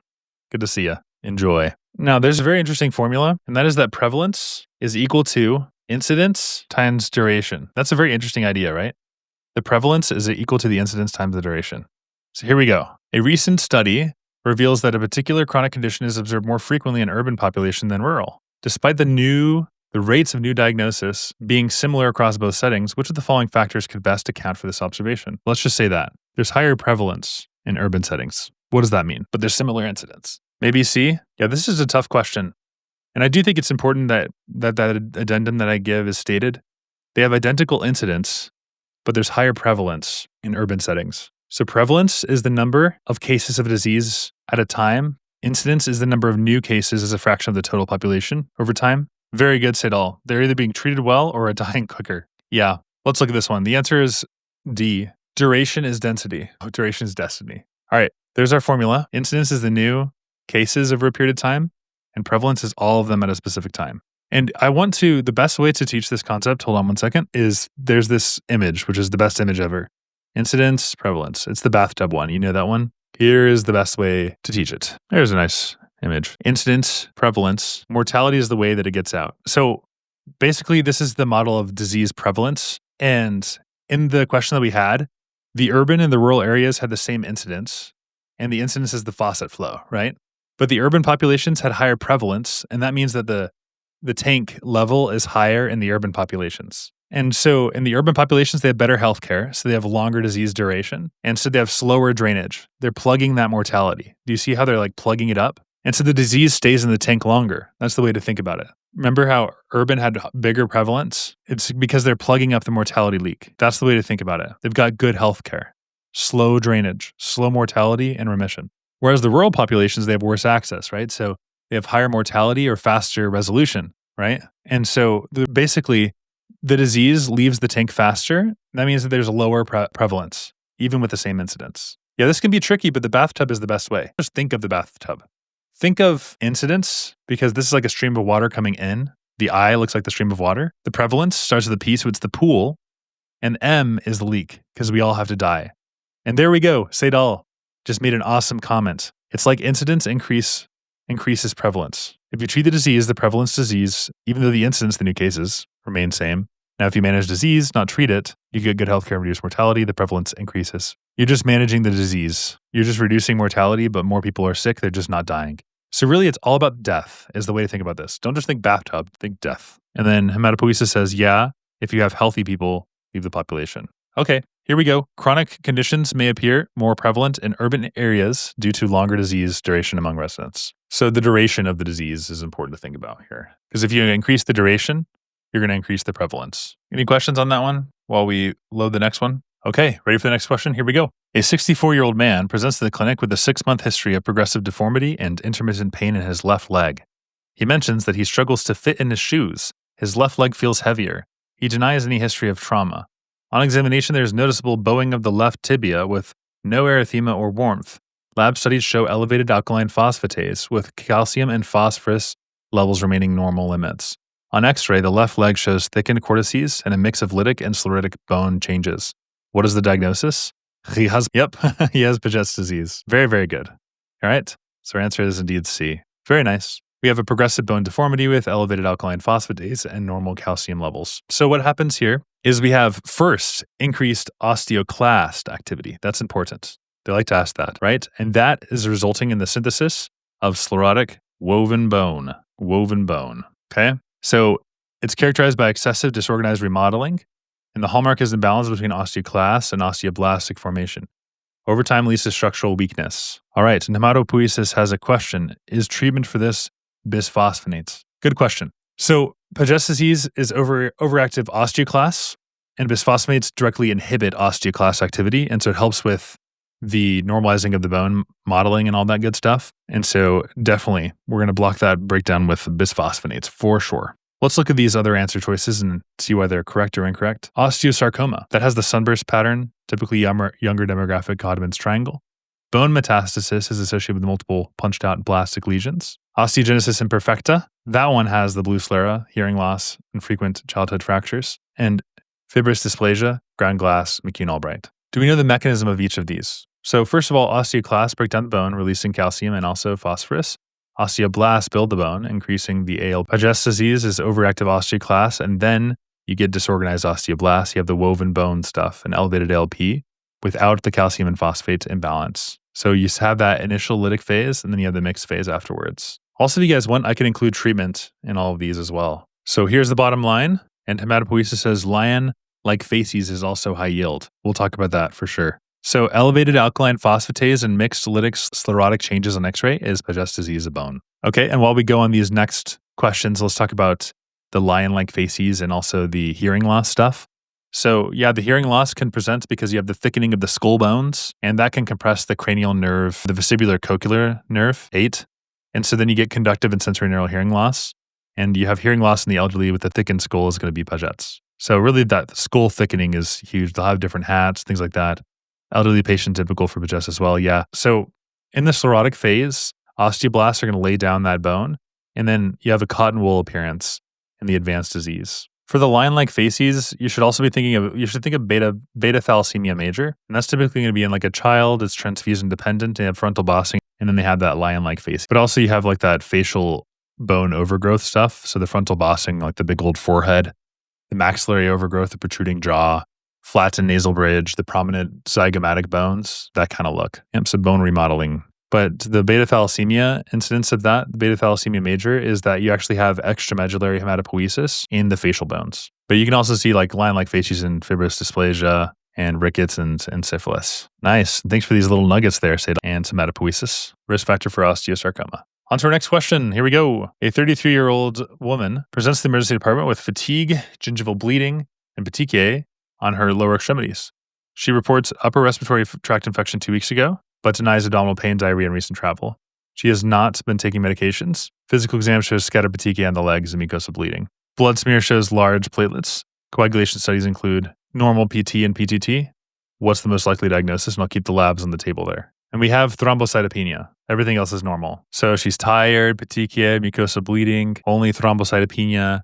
Good to see you. Enjoy. Now, there's a very interesting formula, and that is that prevalence is equal to incidence times duration. That's a very interesting idea, right? The prevalence is equal to the incidence times the duration. So here we go. A recent study reveals that a particular chronic condition is observed more frequently in urban population than rural. Despite the rates of new diagnosis being similar across both settings, which of the following factors could best account for this observation? Let's just say that. There's higher prevalence in urban settings. What does that mean? But there's similar incidence. Maybe C? Yeah, this is a tough question. And I do think it's important that addendum that I give is stated. They have identical incidence, but there's higher prevalence in urban settings. So prevalence is the number of cases of disease at a time. Incidence is the number of new cases as a fraction of the total population over time. Very good, Sedal. They're either being treated well or are dying quicker. Yeah, let's look at this one. The answer is D. Duration is density. Oh, duration is destiny. All right, there's our formula. Incidence is the new cases over a period of time, and prevalence is all of them at a specific time. And the best way to teach this concept, hold on one second, is there's this image, which is the best image ever. Incidence, prevalence. It's the bathtub one. You know that one? Here is the best way to teach it. There's a nice image. Incidence, prevalence, mortality is the way that it gets out. So basically, this is the model of disease prevalence. And in the question that we had, the urban and the rural areas had the same incidence, and the incidence is the faucet flow, right? But the urban populations had higher prevalence, and that means that the tank level is higher in the urban populations. And so in the urban populations, they have better healthcare, so they have longer disease duration, and so they have slower drainage. They're plugging that mortality. Do you see how they're like plugging it up? And so the disease stays in the tank longer. That's the way to think about it. Remember how urban had bigger prevalence? It's because they're plugging up the mortality leak. That's the way to think about it. They've got good healthcare, slow drainage, slow mortality, and remission. Whereas the rural populations, they have worse access, right? So they have higher mortality or faster resolution, right? And so basically, the disease leaves the tank faster. That means that there's a lower prevalence, even with the same incidence. Yeah, this can be tricky, but the bathtub is the best way. Just think of the bathtub. Think of incidence, because this is like a stream of water coming in. The I looks like the stream of water. The prevalence starts with a P, so it's the pool. And M is the leak, because we all have to die. And there we go. Sedal just made an awesome comment. It's like incidence increases prevalence. If you treat the disease, the prevalence disease, even though the incidence, the new cases, remain same. Now, if you manage disease, not treat it, you get good healthcare and reduce mortality, the prevalence increases. You're just managing the disease. You're just reducing mortality, but more people are sick, they're just not dying. So really, it's all about death is the way to think about this. Don't just think bathtub, think death. And then Hematopoiesis says, yeah, if you have healthy people, leave the population. Okay, here we go. Chronic conditions may appear more prevalent in urban areas due to longer disease duration among residents. So the duration of the disease is important to think about here. Because if you increase the duration, you're going to increase the prevalence. Any questions on that one while we load the next one? Okay, ready for the next question? Here we go. A 64-year-old man presents to the clinic with a 6-month history of progressive deformity and intermittent pain in his left leg. He mentions that he struggles to fit in his shoes. His left leg feels heavier. He denies any history of trauma. On examination, there is noticeable bowing of the left tibia with no erythema or warmth. Lab studies show elevated alkaline phosphatase with calcium and phosphorus levels remaining normal limits. On X-ray, the left leg shows thickened cortices and a mix of lytic and sclerotic bone changes. What is the diagnosis? He has Paget's disease. Very, very good. All right. So our answer is indeed C. Very nice. We have a progressive bone deformity with elevated alkaline phosphatase and normal calcium levels. So what happens here is we have first increased osteoclast activity. That's important. They like to ask that, right? And that is resulting in the synthesis of sclerotic woven bone. Okay? So it's characterized by excessive disorganized remodeling, and the hallmark is imbalance between osteoclast and osteoblastic formation. Over time leads to structural weakness. All right, Hematopoiesis has a question. Is treatment for this bisphosphonates? Good question. So Paget's disease is overactive osteoclasts, and bisphosphonates directly inhibit osteoclast activity, and so it helps with the normalizing of the bone modeling and all that good stuff. And so definitely we're going to block that breakdown with bisphosphonates for sure. Let's look at these other answer choices and see why they're correct or incorrect. Osteosarcoma, that has the sunburst pattern, typically younger demographic Codman's triangle. Bone metastasis is associated with multiple punched out blastic lesions. Osteogenesis imperfecta, that one has the blue sclera, hearing loss, and frequent childhood fractures. And fibrous dysplasia, ground glass, McCune-Albright. Do we know the mechanism of each of these? So first of all, osteoclasts break down the bone, releasing calcium and also phosphorus. Osteoblasts build the bone, increasing the AL. Paget's disease is overactive osteoclasts, and then you get disorganized osteoblasts. You have the woven bone stuff and elevated ALP without the calcium and phosphate imbalance. So you have that initial lytic phase, and then you have the mixed phase afterwards. Also, if you guys want, I can include treatment in all of these as well. So here's the bottom line, and Hematopoiesis says lion-like facies is also high yield. We'll talk about that for sure. So elevated alkaline phosphatase and mixed lytic sclerotic changes on X-ray is Paget's disease of bone. Okay, and while we go on these next questions, let's talk about the lion-like facies and also the hearing loss stuff. So yeah, the hearing loss can present because you have the thickening of the skull bones, and that can compress the cranial nerve, the vestibular cochlear nerve, 8. And so then you get conductive and sensorineural hearing loss, and you have hearing loss in the elderly with the thickened skull is going to be Paget's. So really that skull thickening is huge. They'll have different hats, things like that. Elderly patient typical for Paget's as well, yeah. So in the sclerotic phase, osteoblasts are going to lay down that bone, and then you have a cotton wool appearance in the advanced disease. For the lion-like facies, you should also be think of beta thalassemia major, and that's typically going to be in like a child. It's transfusion dependent. They have frontal bossing, and then they have that lion-like face. But also you have like that facial bone overgrowth stuff. So the frontal bossing, like the big old forehead, the maxillary overgrowth, the protruding jaw, flattened nasal bridge, the prominent zygomatic bones, that kind of look. Yep, so bone remodeling. But the beta thalassemia incidence of that, the beta thalassemia major, is that you actually have extramedullary hematopoiesis in the facial bones. But you can also see like lion-like facies in fibrous dysplasia and rickets and syphilis. Nice. Thanks for these little nuggets there, Sadal. And hematopoiesis, risk factor for osteosarcoma. On to our next question. Here we go. A 33-year-old woman presents to the emergency department with fatigue, gingival bleeding, and petechiae on her lower extremities. She reports upper respiratory tract infection 2 weeks ago, but denies abdominal pain, diarrhea, and recent travel. She has not been taking medications. Physical exam shows scattered petechiae on the legs and mucosa bleeding. Blood smear shows large platelets. Coagulation studies include normal PT and PTT. What's the most likely diagnosis? And I'll keep the labs on the table there. And we have thrombocytopenia. Everything else is normal. So she's tired, petechiae, mucosa bleeding, only thrombocytopenia.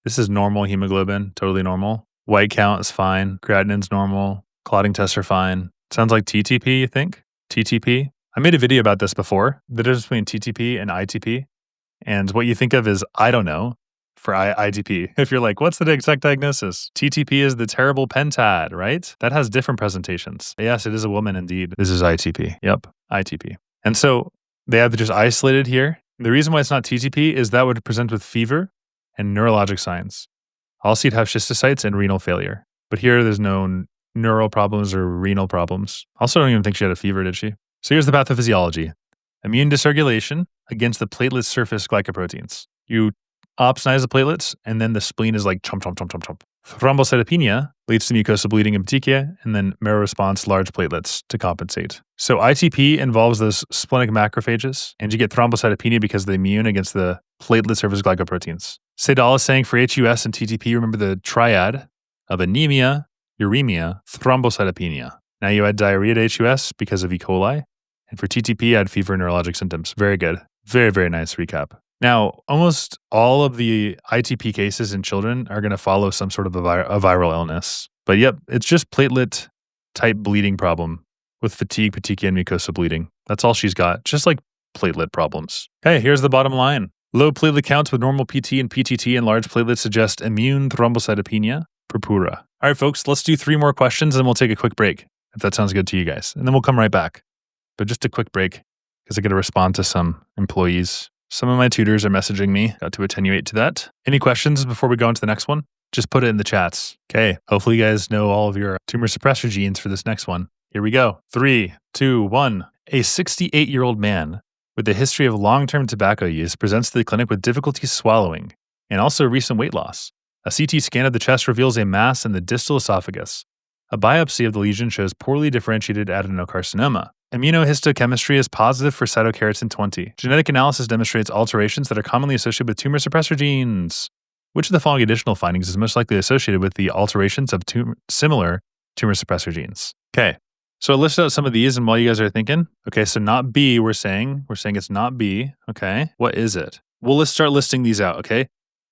This is normal hemoglobin, totally normal. White count is fine. Creatinine's normal. Clotting tests are fine. Sounds like TTP, you think? TTP. I made a video about this before, the difference between TTP and ITP. And what you think of is, I don't know, for ITP. If you're like, what's the exact diagnosis? TTP is the terrible pentad, right? That has different presentations. Yes, it is a woman indeed. This is ITP. Yep, ITP. And so they have just isolated here. The reason why it's not TTP is that would present with fever and neurologic signs. Also, you'd have schistocytes and renal failure. But here, there's no neural problems or renal problems. Also, I don't even think she had a fever, did she? So here's the pathophysiology. Immune dysregulation against the platelet surface glycoproteins. You opsonize the platelets, and then the spleen is like chomp, chomp, chomp, chomp, chomp. Thrombocytopenia leads to mucosa bleeding and petechiae, and then marrow response, large platelets to compensate. So ITP involves those splenic macrophages, and you get thrombocytopenia because of the immune against the platelet surface glycoproteins. Sadal is saying for HUS and TTP, remember the triad of anemia, uremia, thrombocytopenia. Now you add diarrhea to HUS because of E. coli, and for TTP, add fever and neurologic symptoms. Very good. Very, very nice recap. Now, almost all of the ITP cases in children are going to follow some sort of a viral illness. But yep, it's just platelet type bleeding problem with fatigue, petechiae, and mucosa bleeding. That's all she's got, just like platelet problems. Okay, here's the bottom line. Low platelet counts with normal PT and PTT and large platelets suggest immune thrombocytopenia, purpura. All right, folks, let's do 3 more questions and we'll take a quick break, if that sounds good to you guys. And then we'll come right back. But just a quick break, because I got to respond to some employees. Some of my tutors are messaging me. Got to attenuate to that. Any questions before we go into the next one? Just put it in the chats. Okay, hopefully you guys know all of your tumor suppressor genes for this next one. Here we go. 3, 2, 1. A 68-year-old man with a history of long-term tobacco use presents to the clinic with difficulty swallowing and also recent weight loss. A CT scan of the chest reveals a mass in the distal esophagus. A biopsy of the lesion shows poorly differentiated adenocarcinoma. Immunohistochemistry is positive for cytokeratin 20. Genetic analysis demonstrates alterations that are commonly associated with tumor suppressor genes. Which of the following additional findings is most likely associated with the alterations of similar tumor suppressor genes? Okay, so I listed out some of these, and while you guys are thinking, okay, so not B, we're saying it's not B. Okay, what is it? Well, let's start listing these out. Okay,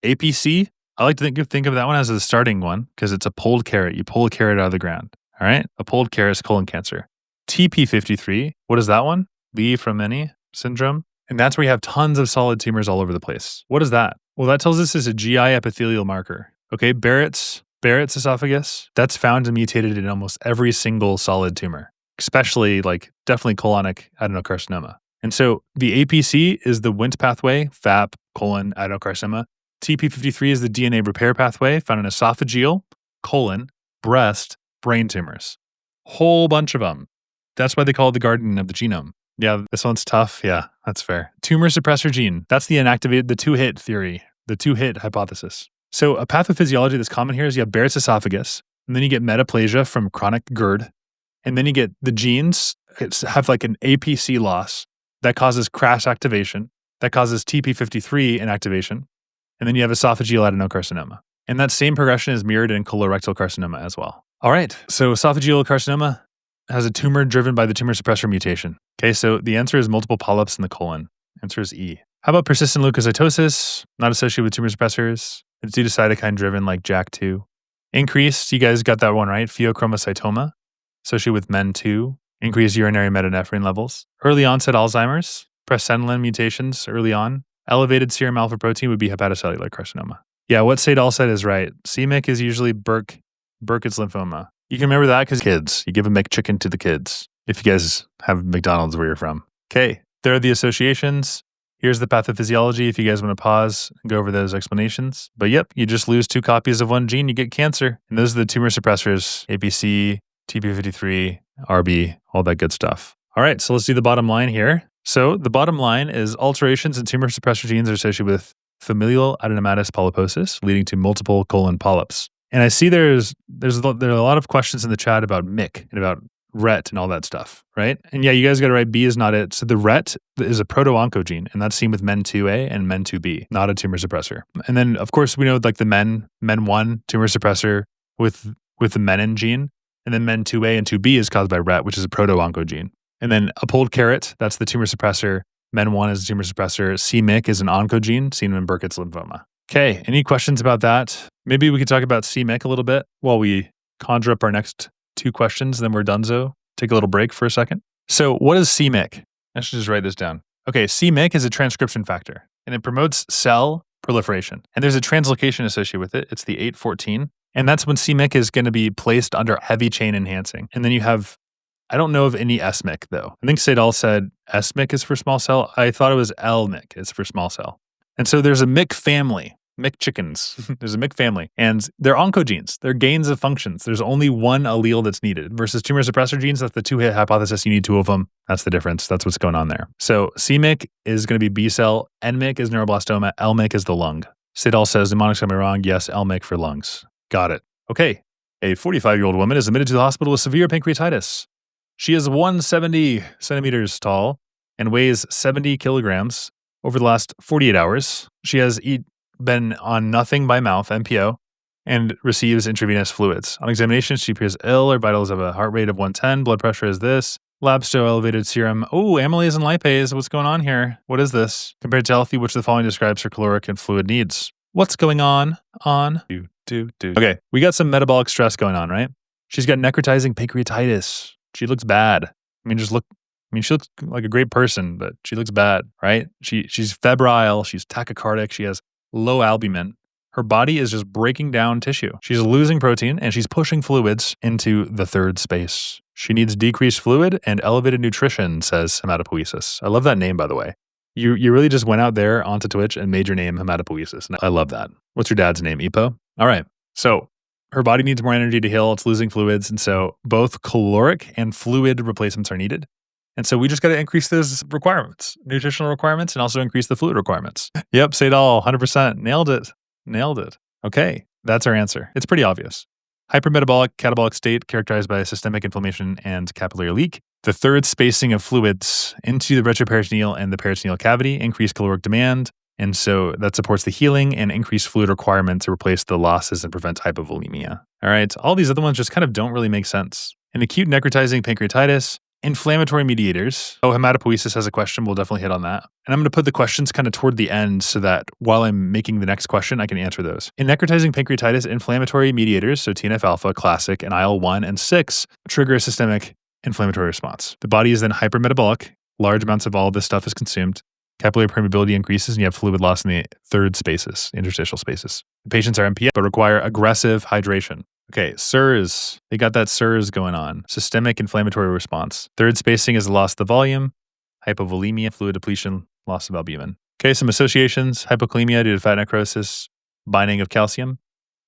APC. I like to think of that one as the starting one because it's a pulled carrot. You pull a carrot out of the ground. All right, a pulled carrot is colon cancer. TP53, what is that one? Lee from many syndrome. And that's where you have tons of solid tumors all over the place. What is that? Well, that tells us it's a GI epithelial marker. Okay, Barrett's esophagus, that's found and mutated in almost every single solid tumor, especially definitely colonic adenocarcinoma. And so the APC is the Wnt pathway, FAP, colon, adenocarcinoma. TP53 is the DNA repair pathway found in esophageal, colon, breast, brain tumors. Whole bunch of them. That's why they call it the garden of the genome. Yeah, this one's tough. Yeah, that's fair. Tumor suppressor gene. That's the inactivated, the 2-hit theory. the two-hit hypothesis. So a pathophysiology that's common here is you have Barrett's esophagus, and then you get metaplasia from chronic GERD, and then you get the genes have like an APC loss that causes crash activation, that causes TP53 inactivation, and then you have esophageal adenocarcinoma. And that same progression is mirrored in colorectal carcinoma as well. All right, so esophageal carcinoma has a tumor driven by the tumor suppressor mutation. Okay, so the answer is multiple polyps in the colon. Answer is E. How about persistent leukocytosis? Not associated with tumor suppressors. It's due to cytokine driven like JAK2. Increased, you guys got that one right, pheochromocytoma, associated with MEN2. Increased urinary metanephrine levels. Early onset Alzheimer's, presenilin mutations early on. Elevated serum alpha protein would be hepatocellular carcinoma. Yeah, what Sadal said is right. CMYC is usually Burkitt's lymphoma. You can remember that because kids, you give a McChicken to the kids if you guys have McDonald's where you're from. Okay, there are the associations. Here's the pathophysiology if you guys want to pause and go over those explanations. But yep, you just lose 2 copies of one gene, you get cancer. And those are the tumor suppressors, APC, TP53, RB, all that good stuff. All right, so let's do the bottom line here. So the bottom line is alterations in tumor suppressor genes are associated with familial adenomatous polyposis, leading to multiple colon polyps. And I see there are a lot of questions in the chat about MYC and about RET and all that stuff, right? And yeah, you guys got it right. B is not it. So the RET is a proto-oncogene, and that's seen with MEN2A and MEN2B, not a tumor suppressor. And then, of course, we know like the MEN1 tumor suppressor with the menin gene, and then MEN2A and 2B is caused by RET, which is a proto-oncogene. And then Apold carrot, that's the tumor suppressor. MEN1 is a tumor suppressor. CMYC is an oncogene seen in Burkitt's lymphoma. Okay, any questions about that? Maybe we could talk about CMYC a little bit while we conjure up our next 2 questions, then we're donezo. Take a little break for a second. So what is CMYC? I should just write this down. Okay, CMYC is a transcription factor, and it promotes cell proliferation. And there's a translocation associated with it. It's the 814. And that's when CMYC is going to be placed under heavy chain enhancing. And then you have, I don't know of any SMYC though. I think Sadal said SMYC is for small cell. I thought it was LMYC is for small cell. And so there's a MYC family. McChickens. There's a MYC family, and they're oncogenes. They're gains of functions. There's only one allele that's needed versus tumor suppressor genes. That's the 2-hit hypothesis. You need 2 of them. That's the difference. That's what's going on there. So CMYC is going to be B cell. NMYC is neuroblastoma. LMYC is the lung. Sidal says, mnemonics got me wrong. Yes, LMYC for lungs. Got it. Okay. A 45-year-old woman is admitted to the hospital with severe pancreatitis. She is 170 centimeters tall and weighs 70 kilograms. Over the last 48 hours, she has been on nothing by mouth, NPO, and receives intravenous fluids. On examination, she appears ill. Her vitals have a heart rate of 110. Blood pressure is this. Lab still elevated serum. Oh, amylase and lipase. What's going on here? What is this? Compared to healthy, which the following describes her caloric and fluid needs. What's going on? Okay, we got some metabolic stress going on, right? She's got necrotizing pancreatitis. She looks bad. She looks like a great person, but she looks bad, right? She's febrile. She's tachycardic. She has low albumin. Her body is just breaking down tissue. She's losing protein and she's pushing fluids into the third space. She needs decreased fluid and elevated nutrition, says hematopoiesis. I love that name, by the way. You really just went out there onto Twitch and made your name hematopoiesis. And I love that. What's your dad's name? Ipo? All right. So her body needs more energy to heal. It's losing fluids. And so both caloric and fluid replacements are needed. And so we just got to increase those requirements, nutritional requirements, and also increase the fluid requirements. Yep, say it all, 100%. Nailed it. Okay, that's our answer. It's pretty obvious. Hypermetabolic catabolic state characterized by systemic inflammation and capillary leak. The third spacing of fluids into the retroperitoneal and the peritoneal cavity, increased caloric demand. And so that supports the healing and increased fluid requirement to replace the losses and prevent hypovolemia. All right, all these other ones just kind of don't really make sense. In acute necrotizing pancreatitis, inflammatory mediators. Oh, hematopoiesis has a question. We'll definitely hit on that. And I'm going to put the questions kind of toward the end so that while I'm making the next question, I can answer those. In necrotizing pancreatitis, inflammatory mediators, so TNF-alpha, classic, and IL-1 and 6, trigger a systemic inflammatory response. The body is then hypermetabolic. Large amounts of all this stuff is consumed. Capillary permeability increases and you have fluid loss in the third spaces, interstitial spaces. The patients are MPS but require aggressive hydration. Okay, SIRS. They got that SIRS going on. Systemic inflammatory response. Third spacing is the loss of the volume, hypovolemia, fluid depletion, loss of albumin. Okay, some associations. Hypokalemia due to fat necrosis, binding of calcium.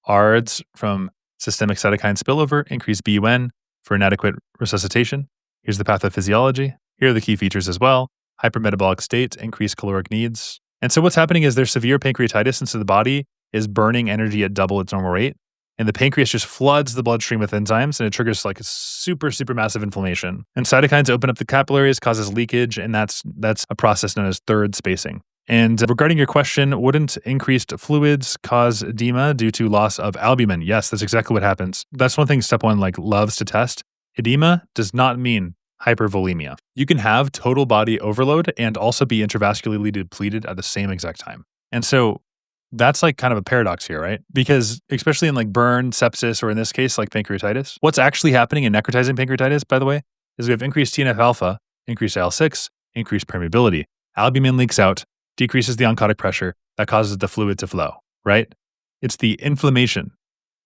ARDS from systemic cytokine spillover, increased BUN for inadequate resuscitation. Here's the pathophysiology. Here are the key features as well. Hypermetabolic state, increased caloric needs. And so what's happening is there's severe pancreatitis, and so the body is burning energy at double its normal rate. And the pancreas just floods the bloodstream with enzymes, and it triggers like a super, super massive inflammation. And cytokines open up the capillaries, causes leakage, and that's a process known as third spacing. And regarding your question, wouldn't increased fluids cause edema due to loss of albumin? Yes, that's exactly what happens. That's one thing Step 1 loves to test. Edema does not mean hypervolemia. You can have total body overload and also be intravascularly depleted at the same exact time. And so that's kind of a paradox here, right? Because especially in burn, sepsis, or in this case, pancreatitis, what's actually happening in necrotizing pancreatitis, by the way, is we have increased TNF alpha, increased IL-6, increased permeability. Albumin leaks out, decreases the oncotic pressure, that causes the fluid to flow, right? It's the inflammation.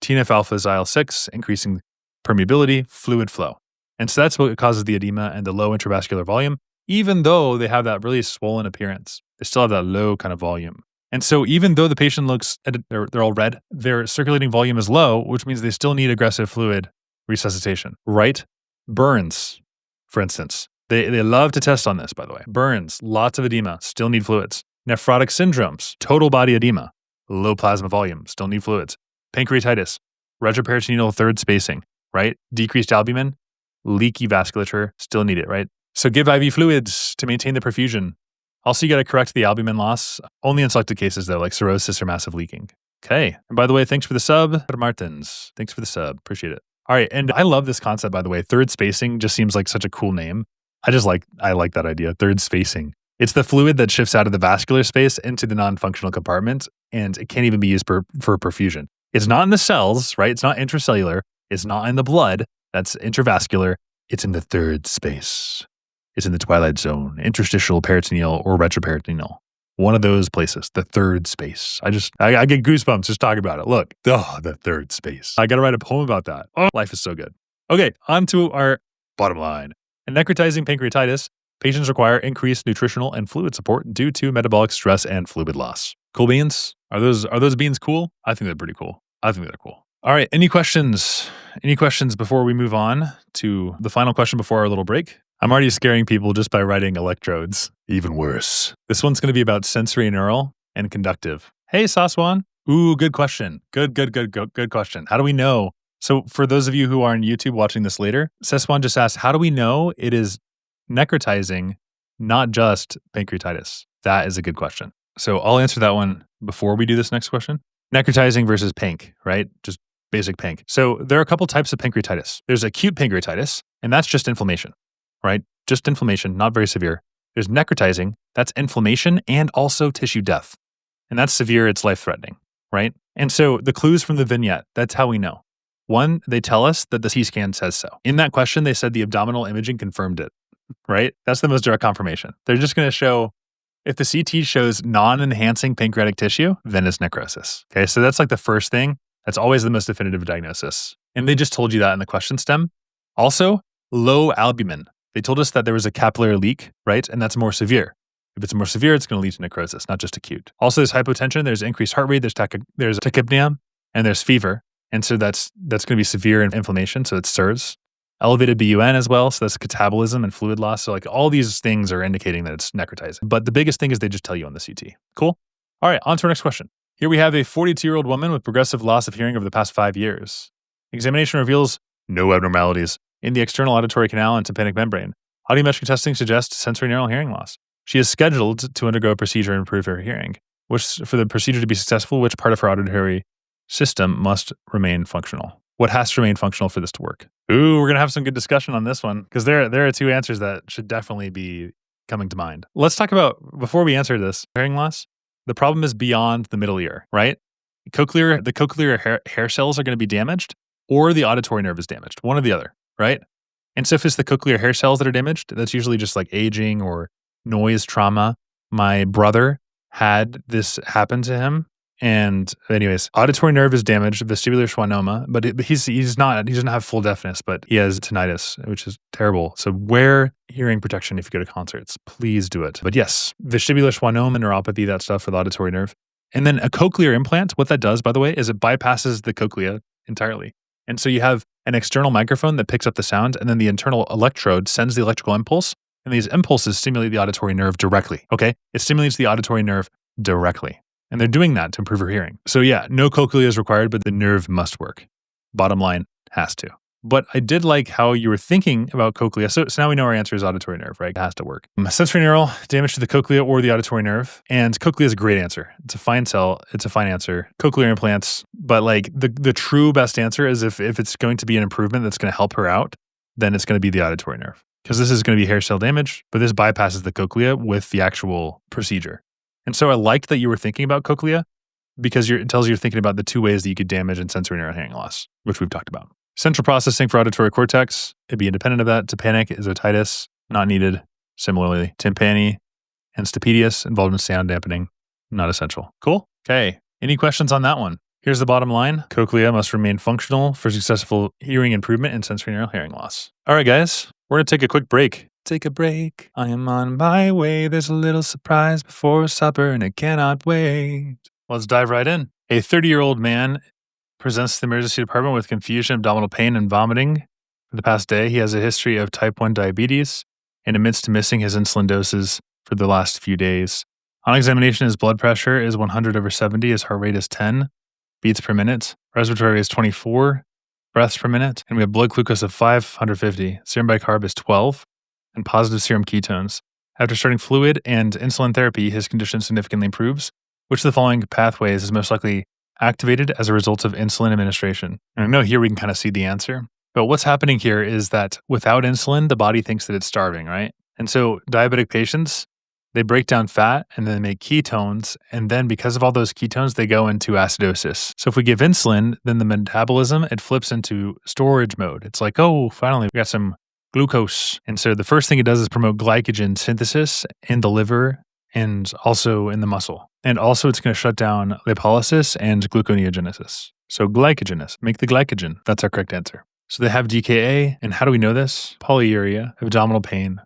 TNF alpha is IL-6, increasing permeability, fluid flow. And so that's what causes the edema and the low intravascular volume, even though they have that really swollen appearance. They still have that low kind of volume. And so even though the patient looks, they're all red, their circulating volume is low, which means they still need aggressive fluid resuscitation, right? Burns, for instance. They love to test on this, by the way. Burns, lots of edema, still need fluids. Nephrotic syndromes, total body edema, low plasma volume, still need fluids. Pancreatitis, retroperitoneal third spacing, right? Decreased albumin, leaky vasculature, still need it, right? So give IV fluids to maintain the perfusion. Also, you got to correct the albumin loss, only in selected cases though, like cirrhosis or massive leaking. Okay. And by the way, thanks for the sub, Martins. Thanks for the sub. Appreciate it. All right. And I love this concept, by the way. Third spacing just seems like such a cool name. I like that idea. Third spacing. It's the fluid that shifts out of the vascular space into the non-functional compartment, and it can't even be used for perfusion. It's not in the cells, right? It's not intracellular. It's not in the blood. That's intravascular. It's in the third space. It's in the twilight zone, interstitial peritoneal or retroperitoneal. One of those places, the third space. I get goosebumps just talking about it. Look, the third space. I got to write a poem about that. Oh, life is so good. Okay, on to our bottom line. In necrotizing pancreatitis, patients require increased nutritional and fluid support due to metabolic stress and fluid loss. Cool beans? Are those beans cool? I think they're pretty cool. I think they're cool. All right, any questions? Any questions before we move on to the final question before our little break? I'm already scaring people just by writing electrodes. Even worse. This one's going to be about sensory neural and conductive. Hey, Saswan. Ooh, good question. Good question. How do we know? So for those of you who are on YouTube watching this later, Saswan just asked, how do we know it is necrotizing, not just pancreatitis? That is a good question. So I'll answer that one before we do this next question. Necrotizing versus panc, right? Just basic panc. So there are a couple types of pancreatitis. There's acute pancreatitis, and that's just inflammation, right? Just inflammation, not very severe. There's necrotizing, that's inflammation and also tissue death. And that's severe, it's life-threatening, right? And so the clues from the vignette, that's how we know. One, they tell us that the CT scan says so. In that question, they said the abdominal imaging confirmed it, right? That's the most direct confirmation. They're just going to show, if the CT shows non-enhancing pancreatic tissue, then it's necrosis. Okay, so that's the first thing. That's always the most definitive diagnosis. And they just told you that in the question stem. Also, low albumin. They told us that there was a capillary leak, right? And that's more severe. If it's more severe, it's going to lead to necrosis, not just acute. Also, there's hypotension, there's increased heart rate, there's tachypnea, and there's fever. And so that's going to be severe inflammation, so it's SIRS. Elevated BUN as well, so that's catabolism and fluid loss. So all these things are indicating that it's necrotizing. But the biggest thing is they just tell you on the CT. Cool? All right, on to our next question. Here we have a 42-year-old woman with progressive loss of hearing over the past 5 years. Examination reveals no abnormalities in the external auditory canal and tympanic membrane. Audiometric testing suggests sensory neural hearing loss. She is scheduled to undergo a procedure and improve her hearing. For the procedure to be successful, which part of her auditory system must remain functional? What has to remain functional for this to work? Ooh, we're going to have some good discussion on this one because there are two answers that should definitely be coming to mind. Let's talk about, before we answer this, hearing loss. The problem is beyond the middle ear, right? The cochlear hair cells are going to be damaged or the auditory nerve is damaged, one or the other, right? And so if it's the cochlear hair cells that are damaged, that's usually just aging or noise trauma. My brother had this happen to him. And anyways, auditory nerve is damaged, vestibular schwannoma, but he doesn't have full deafness, but he has tinnitus, which is terrible. So wear hearing protection if you go to concerts. Please do it. But yes, vestibular schwannoma, neuropathy, that stuff for the auditory nerve. And then a cochlear implant, what that does, by the way, is it bypasses the cochlea entirely. And so you have an external microphone that picks up the sound, and then the internal electrode sends the electrical impulse, and these impulses stimulate the auditory nerve directly, okay? It stimulates the auditory nerve directly. And they're doing that to improve her hearing. So yeah, no cochlea is required, but the nerve must work. Bottom line, has to. But I did like how you were thinking about cochlea. So now we know our answer is auditory nerve, right? It has to work. Sensory neural damage to the cochlea or the auditory nerve. And cochlea is a great answer. It's a fine cell. It's a fine answer. Cochlear implants. But like the true best answer is if it's going to be an improvement that's going to help her out, then it's going to be the auditory nerve. Because this is going to be hair cell damage, but this bypasses the cochlea with the actual procedure. And so I liked that you were thinking about cochlea because it tells you you're thinking about the two ways that you could damage in sensory neural hearing loss, which we've talked about. Central processing for auditory cortex, it'd be independent of that. Tympanic is otitis, not needed. Similarly, tympani and stapedius involved in sound dampening, not essential. Cool? Okay. Any questions on that one? Here's the bottom line. Cochlea must remain functional for successful hearing improvement in sensory neural hearing loss. All right, guys, we're going to take a quick break. Take a break. I am on my way. There's a little surprise before supper and I cannot wait. Let's dive right in. A 30-year-old man presents to the emergency department with confusion, abdominal pain, and vomiting. For the past day, he has a history of type 1 diabetes and admits to missing his insulin doses for the last few days. On examination, his blood pressure is 100/70, his heart rate is 10 beats per minute, respiratory rate is 24 breaths per minute, and we have blood glucose of 550. Serum bicarb is 12, and positive serum ketones. After starting fluid and insulin therapy, his condition significantly improves. Which of the following pathways is most likely activated as a result of insulin administration? And I know here we can kind of see the answer, but what's happening here is that without insulin, the body thinks that it's starving, right? And so diabetic patients, they break down fat and then make ketones. And then because of all those ketones, they go into acidosis. So if we give insulin, then the metabolism, it flips into storage mode. It's like, oh, finally, we got some glucose. And so the first thing it does is promote glycogen synthesis in the liver and also in the muscle. And also it's going to shut down lipolysis and gluconeogenesis. So glycogenesis, make the glycogen. That's our correct answer. So they have DKA. And how do we know this? Polyuria, abdominal pain,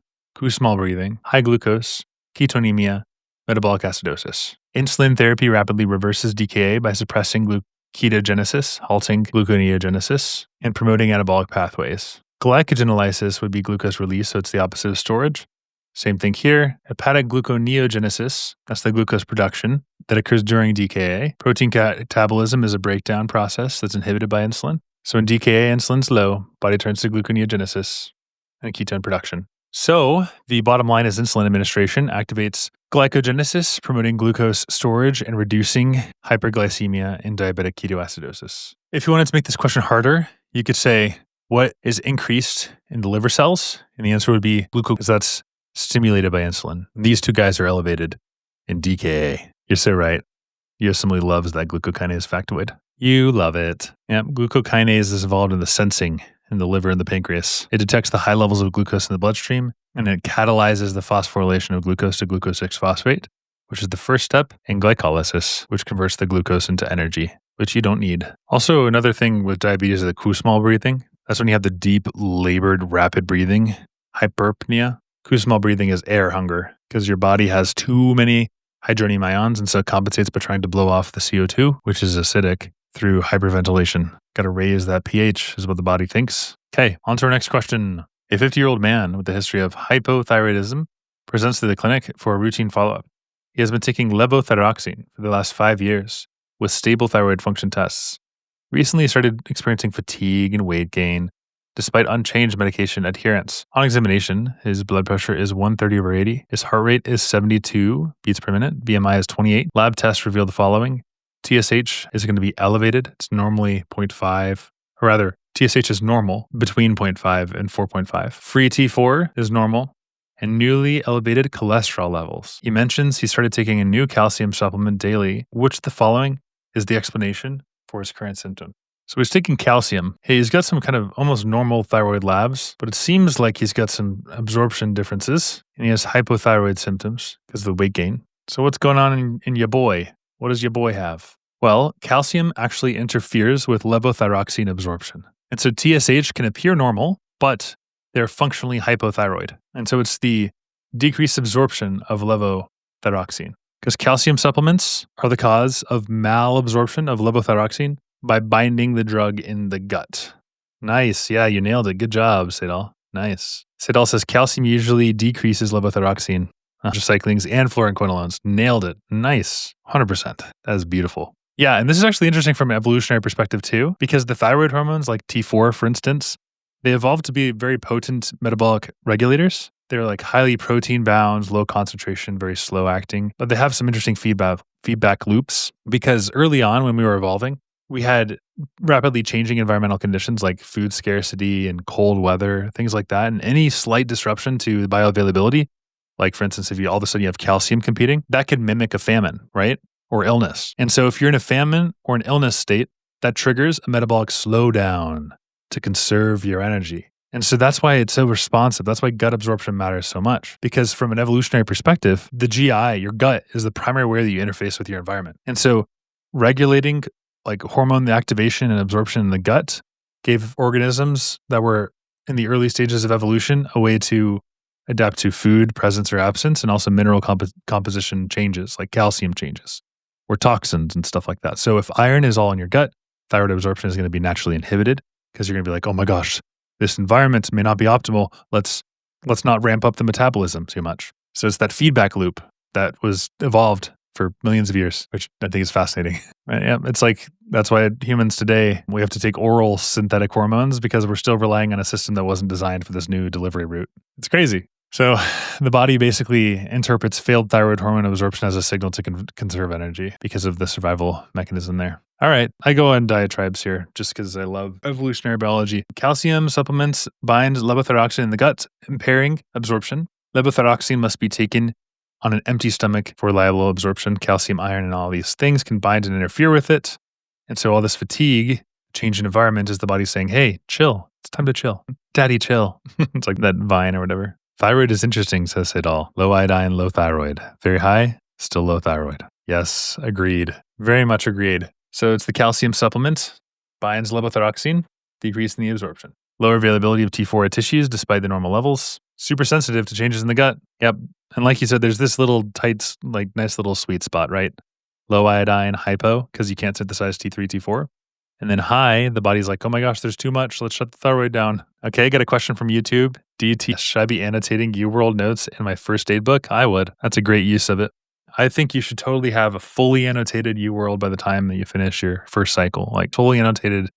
small breathing, high glucose, ketonemia, metabolic acidosis. Insulin therapy rapidly reverses DKA by suppressing ketogenesis, halting gluconeogenesis, and promoting anabolic pathways. Glycogenolysis would be glucose release, so it's the opposite of storage. Same thing here. Hepatic gluconeogenesis, that's the glucose production that occurs during DKA. Protein catabolism is a breakdown process that's inhibited by insulin. So when DKA insulin's low, body turns to gluconeogenesis and ketone production. So the bottom line is insulin administration activates glycogenesis, promoting glucose storage and reducing hyperglycemia in diabetic ketoacidosis. If you wanted to make this question harder, you could say, what is increased in the liver cells? And the answer would be glucose, because that's stimulated by insulin. These two guys are elevated in DKA. You're so right. USMLE loves that glucokinase factoid. You love it. Yep, glucokinase is involved in the sensing in the liver and the pancreas. It detects the high levels of glucose in the bloodstream, and it catalyzes the phosphorylation of glucose to glucose 6-phosphate, which is the first step in glycolysis, which converts the glucose into energy, which you don't need. Also, another thing with diabetes is the small breathing. That's when you have the deep, labored, rapid breathing, hyperpnea. Small breathing is air hunger because your body has too many hydronium ions, and so it compensates by trying to blow off the CO2, which is acidic, through hyperventilation. Got to raise that pH is what the body thinks. Okay, on to our next question. A 50-year-old man with a history of hypothyroidism presents to the clinic for a routine follow-up. He has been taking levothyroxine for the last 5 years with stable thyroid function tests. Recently started experiencing fatigue and weight gain, despite unchanged medication adherence. On examination, his blood pressure is 130/80. His heart rate is 72 beats per minute. BMI is 28. Lab tests reveal the following. TSH is going to be elevated. It's normally 0.5, or rather, TSH is normal between 0.5 and 4.5. Free T4 is normal, and newly elevated cholesterol levels. He mentions he started taking a new calcium supplement daily, which the following is the explanation for his current symptom. So he's taking calcium. Hey, he's got some kind of almost normal thyroid labs, but it seems like he's got some absorption differences, and he has hypothyroid symptoms because of the weight gain. So what's going on in your boy? What does your boy have? Well, calcium actually interferes with levothyroxine absorption. And so TSH can appear normal, but they're functionally hypothyroid. And so it's the decreased absorption of levothyroxine. Because calcium supplements are the cause of malabsorption of levothyroxine by binding the drug in the gut. Nice. Yeah, you nailed it. Good job, Sedal. Nice. Sedal says calcium usually decreases levothyroxine. recyclings, and fluoroquinolones. Nailed it. Nice. 100%. That is beautiful. Yeah, and this is actually interesting from an evolutionary perspective too, because the thyroid hormones like T4, for instance, they evolved to be very potent metabolic regulators. They're like highly protein bound, low concentration, very slow acting, but they have some interesting feedback loops because early on when we were evolving, we had rapidly changing environmental conditions like food scarcity and cold weather, things like that. And any slight disruption to bioavailability, like for instance, if you all of a sudden you have calcium competing, that could mimic a famine, right? Or illness. And so if you're in a famine or an illness state, that triggers a metabolic slowdown to conserve your energy. And so that's why it's so responsive. That's why gut absorption matters so much. Because from an evolutionary perspective, the GI, your gut, is the primary way that you interface with your environment. And so regulating like hormone activation and absorption in the gut gave organisms that were in the early stages of evolution a way to adapt to food presence or absence, and also mineral composition changes like calcium changes or toxins and stuff like that. So if iron is all in your gut, thyroid absorption is going to be naturally inhibited because you're going to be like, oh my gosh, this environment may not be optimal. Let's not ramp up the metabolism too much. So it's that feedback loop that was evolved for millions of years, which I think is fascinating. Yeah, it's like, that's why humans today, we have to take oral synthetic hormones because we're still relying on a system that wasn't designed for this new delivery route. It's crazy. So the body basically interprets failed thyroid hormone absorption as a signal to conserve energy because of the survival mechanism there. All right, I go on diatribes here just because I love evolutionary biology. Calcium supplements bind levothyroxine in the gut, impairing absorption. Levothyroxine must be taken on an empty stomach for reliable absorption. Calcium, iron, and all these things can bind and interfere with it. And so all this fatigue, change in environment is the body saying, hey, chill. It's time to chill. Daddy, chill. It's like that Vine or whatever. Thyroid is interesting, says Hidal. Low iodine, low thyroid. Very high, still low thyroid. Yes, agreed. Very much agreed. So it's the calcium supplement, binds levothyroxine, decrease in the absorption. Lower availability of T4 at tissues despite the normal levels. Super sensitive to changes in the gut. Yep. And like you said, there's this little tight, like nice little sweet spot, right? Low iodine, hypo, because you can't synthesize T3, T4. And then high, the body's like, oh my gosh, there's too much. Let's shut the thyroid down. Okay, I got a question from YouTube. Should I be annotating UWorld notes in my first aid book? I would. That's a great use of it. I think you should totally have a fully annotated UWorld by the time that you finish your first cycle. Like fully annotated.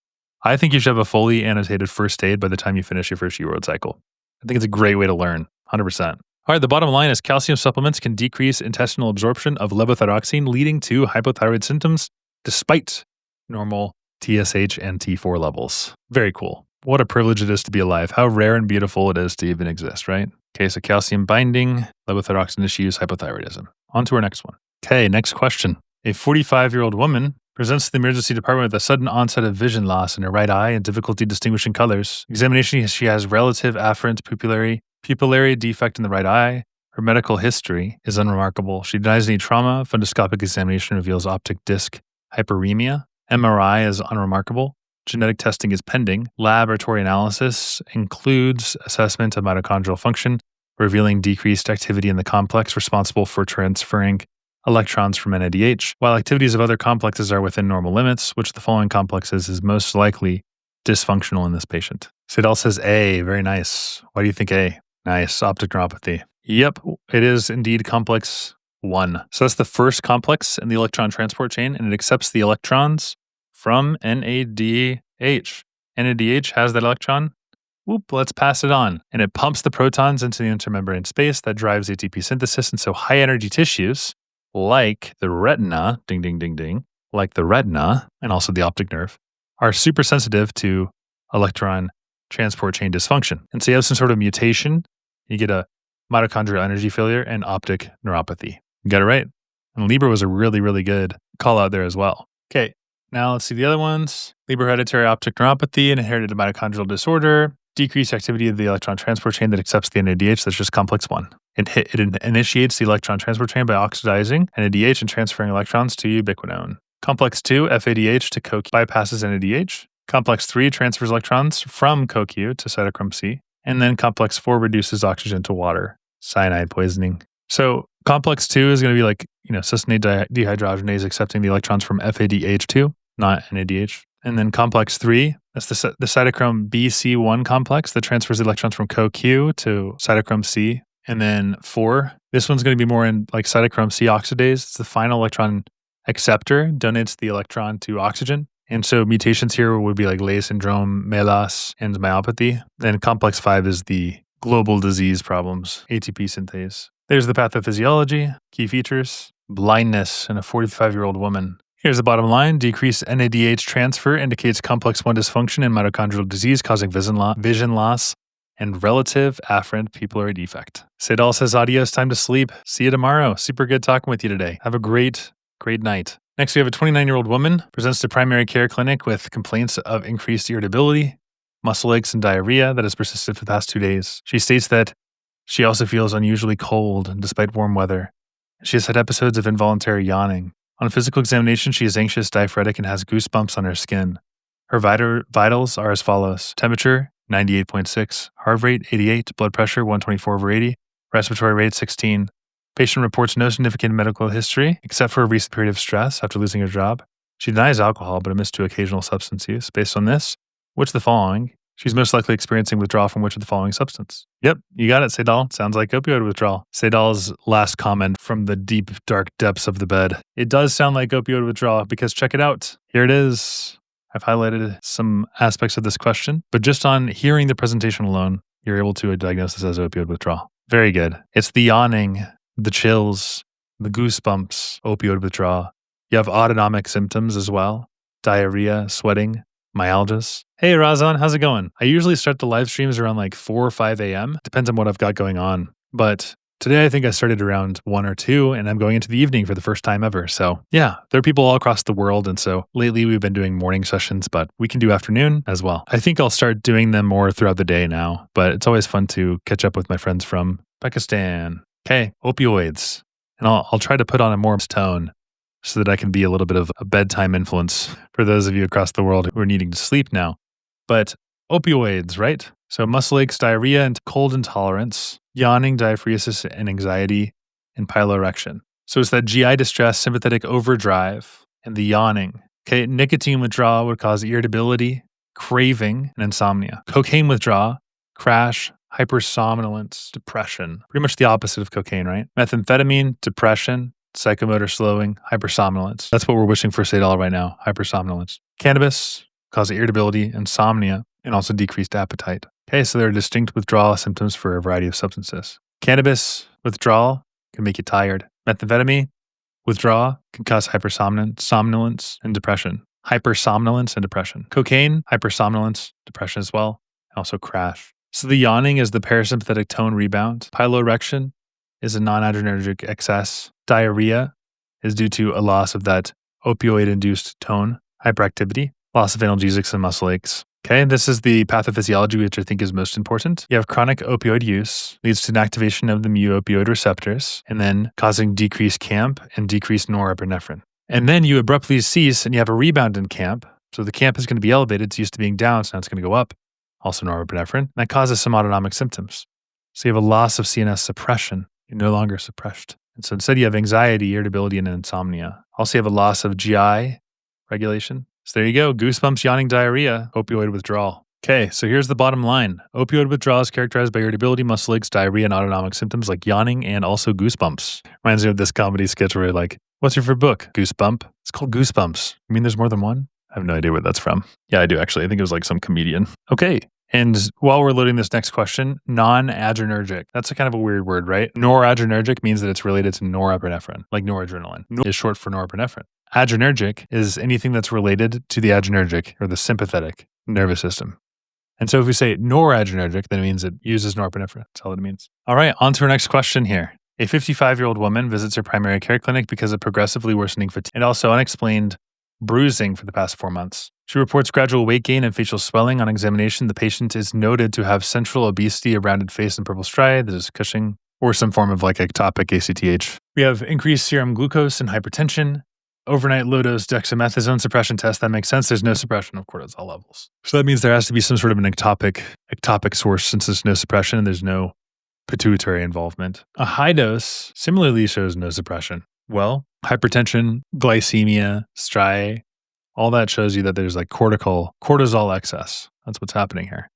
I think you should have a fully annotated first aid by the time you finish your first UWorld cycle. I think it's a great way to learn, 100%. All right, the bottom line is calcium supplements can decrease intestinal absorption of levothyroxine, leading to hypothyroid symptoms despite normal TSH and T4 levels. Very cool. What a privilege it is to be alive. How rare and beautiful it is to even exist, right? Okay, so calcium binding, levothyroxine issues, hypothyroidism. On to our next one. Okay, next question. A 45-year-old woman presents to the emergency department with a sudden onset of vision loss in her right eye and difficulty distinguishing colors. Examination, she has relative afferent pupillary defect in the right eye. Her medical history is unremarkable. She denies any trauma. Fundoscopic examination reveals optic disc hyperemia. MRI is unremarkable. Genetic testing is pending. Laboratory analysis includes assessment of mitochondrial function, revealing decreased activity in the complex responsible for transferring electrons from NADH, while activities of other complexes are within normal limits, which the following complexes is most likely dysfunctional in this patient. Sidal says A, very nice. Why do you think A? Nice, optic neuropathy. Yep, it is indeed complex 1. So that's the first complex in the electron transport chain, and it accepts the electrons from NADH. NADH has that electron. Whoop, let's pass it on. And it pumps the protons into the intermembrane space that drives ATP synthesis. And so high energy tissues like the retina, ding, ding, ding, ding, like the retina and also the optic nerve are super sensitive to electron transport chain dysfunction. And so you have some sort of mutation, you get a mitochondrial energy failure and optic neuropathy. You got it right. And Libra was a really, really good call out there as well. Okay, now let's see the other ones. Libra hereditary optic neuropathy and inherited mitochondrial disorder. Decreased activity of the electron transport chain that accepts the NADH. That's just complex 1. It initiates the electron transport chain by oxidizing NADH and transferring electrons to ubiquinone. Complex 2, FADH to CoQ, bypasses NADH. Complex 3 transfers electrons from CoQ to cytochrome C. And then complex 4 reduces oxygen to water, cyanide poisoning. So complex 2 is going to be like, succinate dehydrogenase accepting the electrons from FADH2, not NADH. And then complex 3, that's the cytochrome BC1 complex that transfers the electrons from CoQ to cytochrome C And then 4, this one's going to be more in like cytochrome C oxidase. It's the final electron acceptor, donates the electron to oxygen. And so mutations here would be like Leigh syndrome, MELAS, and myopathy. Then complex 5 is the global disease problems, ATP synthase. There's the pathophysiology, key features, blindness in a 45-year-old woman. Here's the bottom line. Decreased NADH transfer indicates complex 1 dysfunction and mitochondrial disease causing vision loss and relative afferent papillary defect. Sedal says, adios, time to sleep. See you tomorrow. Super good talking with you today. Have a great night. Next, we have a 29-year-old woman presents to primary care clinic with complaints of increased irritability, muscle aches, and diarrhea that has persisted for the past 2 days. She states that she also feels unusually cold despite warm weather. She has had episodes of involuntary yawning. On physical examination, she is anxious, diaphoretic, and has goosebumps on her skin. Her vitals are as follows. Temperature, 98.6. Heart rate, 88. Blood pressure, 124/80. Respiratory rate, 16. Patient reports no significant medical history, except for a recent period of stress after losing her job. She denies alcohol, but admits to occasional substance use. Based on this, which of the following? She's most likely experiencing withdrawal from which of the following substance? Yep, you got it, Sedal. Sounds like opioid withdrawal. Sedal's last comment from the deep, dark depths of the bed. It does sound like opioid withdrawal because check it out. Here it is. I've highlighted some aspects of this question, but just on hearing the presentation alone, you're able to diagnose this as opioid withdrawal. Very good. It's the yawning, the chills, the goosebumps, opioid withdrawal. You have autonomic symptoms as well. Diarrhea, sweating, myalgias. Hey, Razan, how's it going? I usually start the live streams around like 4 or 5 a.m. Depends on what I've got going on. But today I think I started around 1 or 2 and I'm going into the evening for the first time ever. So yeah, there are people all across the world. And so lately we've been doing morning sessions, but we can do afternoon as well. I think I'll start doing them more throughout the day now, but it's always fun to catch up with my friends from Pakistan. Okay, opioids. And I'll try to put on a more tone so that I can be a little bit of a bedtime influence for those of you across the world who are needing to sleep now. But opioids, right? So muscle aches, diarrhea, and cold intolerance, yawning, diaphoresis, and anxiety, and piloerection. So it's that GI distress, sympathetic overdrive, and the yawning. Okay, nicotine withdrawal would cause irritability, craving, and insomnia. Cocaine withdrawal, crash, hypersomnolence, depression. Pretty much the opposite of cocaine, right? Methamphetamine, depression, psychomotor slowing, hypersomnolence. That's what we're wishing for Sedal right now, hypersomnolence. Cannabis causes irritability, insomnia, and also decreased appetite. Okay, so there are distinct withdrawal symptoms for a variety of substances. Cannabis withdrawal can make you tired. Methamphetamine withdrawal can cause hypersomnolence and depression. Hypersomnolence and depression. Cocaine, hypersomnolence, depression as well, and also crash. So the yawning is the parasympathetic tone rebound. Piloerection is a non-adrenergic excess. Diarrhea is due to a loss of that opioid-induced tone, hyperactivity, loss of analgesics and muscle aches. Okay, this is the pathophysiology, which I think is most important. You have chronic opioid use, leads to an activation of the mu-opioid receptors, and then causing decreased CAMP and decreased norepinephrine. And then you abruptly cease and you have a rebound in CAMP. So the CAMP is going to be elevated. It's used to being down, so now it's going to go up. Also norepinephrine. That causes some autonomic symptoms. So you have a loss of CNS suppression. You're no longer suppressed. And so instead you have anxiety, irritability, and insomnia. Also you have a loss of GI regulation. So there you go. Goosebumps, yawning, diarrhea, opioid withdrawal. Okay, so here's the bottom line. Opioid withdrawal is characterized by irritability, muscle aches, diarrhea, and autonomic symptoms like yawning and also goosebumps. Reminds me of this comedy sketch where you're like, what's your favorite book? Goosebump. It's called Goosebumps. You mean there's more than one? I have no idea where that's from. Yeah, I do actually. I think it was like some comedian. Okay. And while we're loading this next question, non-adrenergic. That's a kind of a weird word, right? Noradrenergic means that it's related to norepinephrine, like noradrenaline. Is short for norepinephrine. Adrenergic is anything that's related to the adrenergic or the sympathetic nervous system. And so if we say noradrenergic, then it means it uses norepinephrine. That's all it means. All right, on to our next question here. A 55-year-old woman visits her primary care clinic because of progressively worsening fatigue and also unexplained bruising for the past 4 months. She reports gradual weight gain and facial swelling. On examination, the patient is noted to have central obesity, a rounded face, and purple striae. That is Cushing, or some form of like ectopic ACTH. We have increased serum glucose and hypertension. Overnight low-dose dexamethasone suppression test. That makes sense. There's no suppression of cortisol levels. So that means there has to be some sort of an ectopic source since there's no suppression and there's no pituitary involvement. A high dose similarly shows no suppression. Well, hypertension, glycemia, striae, all that shows you that there's like cortisol excess. That's what's happening here.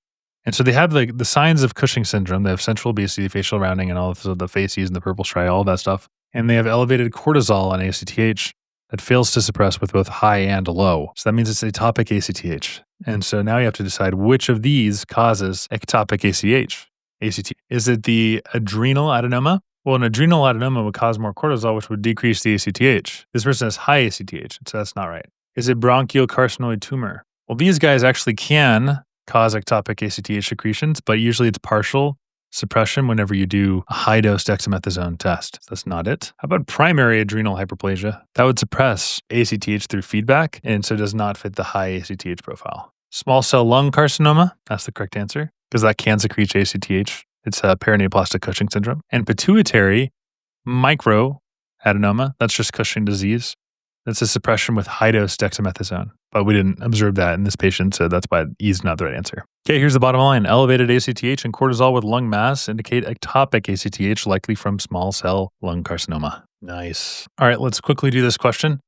And so they have like the signs of Cushing syndrome. They have central obesity, facial rounding, and all of the faces and the purple striae, all that stuff. And they have elevated cortisol on ACTH that fails to suppress with both high and low. So that means it's atopic ACTH. And so now you have to decide which of these causes ectopic ACTH. Is it the adrenal adenoma? Well, an adrenal adenoma would cause more cortisol, which would decrease the ACTH. This person has high ACTH, so that's not right. Is it bronchial carcinoid tumor? Well, these guys actually can cause ectopic ACTH secretions, but usually it's partial suppression whenever you do a high-dose dexamethasone test. So that's not it. How about primary adrenal hyperplasia? That would suppress ACTH through feedback, and so does not fit the high ACTH profile. Small cell lung carcinoma, that's the correct answer, because that can secrete ACTH. It's a perineoplastic Cushing syndrome. And pituitary microadenoma, that's just Cushing disease. That's a suppression with high-dose dexamethasone. But we didn't observe that in this patient, so that's why E is not the right answer. Okay, here's the bottom line. Elevated ACTH and cortisol with lung mass indicate ectopic ACTH, likely from small cell lung carcinoma. Nice. All right, let's quickly do this question.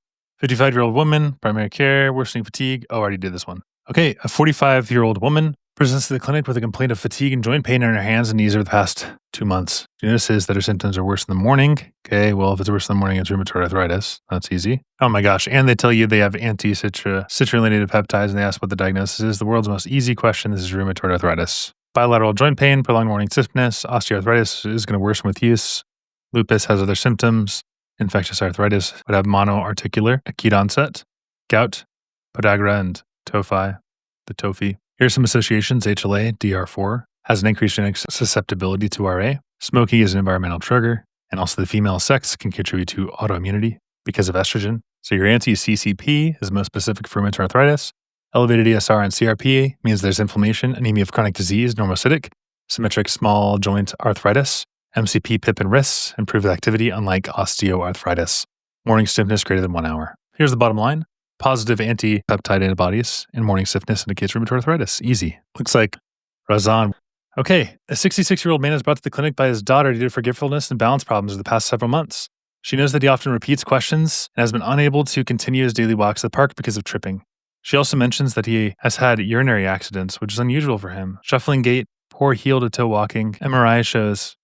55-year-old woman, primary care, worsening fatigue. Oh, I already did this one. Okay, a 45-year-old woman presents to the clinic with a complaint of fatigue and joint pain in her hands and knees over the past 2 months. She notices that her symptoms are worse in the morning. Okay, well, if it's worse in the morning, it's rheumatoid arthritis. That's easy. Oh my gosh. And they tell you they have anti-citrulinated peptides and they ask what the diagnosis is. The world's most easy question. This is rheumatoid arthritis. Bilateral joint pain, prolonged morning stiffness, osteoarthritis is going to worsen with use. Lupus has other symptoms. Infectious arthritis would have monoarticular, acute onset. Gout, podagra, and tophi, the tophi. Here's some associations. HLA, DR4, has an increased genetic susceptibility to RA. Smoking is an environmental trigger. And also the female sex can contribute to autoimmunity because of estrogen. So your anti-CCP is most specific for rheumatoid arthritis. Elevated ESR and CRP means there's inflammation, anemia of chronic disease, normocytic, symmetric small joint arthritis. MCP, PIP, and RIS improve activity, unlike osteoarthritis. Morning stiffness greater than 1 hour. Here's the bottom line. Positive anti-peptide antibodies in morning stiffness indicates rheumatoid arthritis. Easy. Looks like Razan. Okay, a 66-year-old man is brought to the clinic by his daughter due to forgetfulness and balance problems over the past several months. She knows that he often repeats questions and has been unable to continue his daily walks to the park because of tripping. She also mentions that he has had urinary accidents, which is unusual for him. Shuffling gait, poor heel-to-toe walking. MRI shows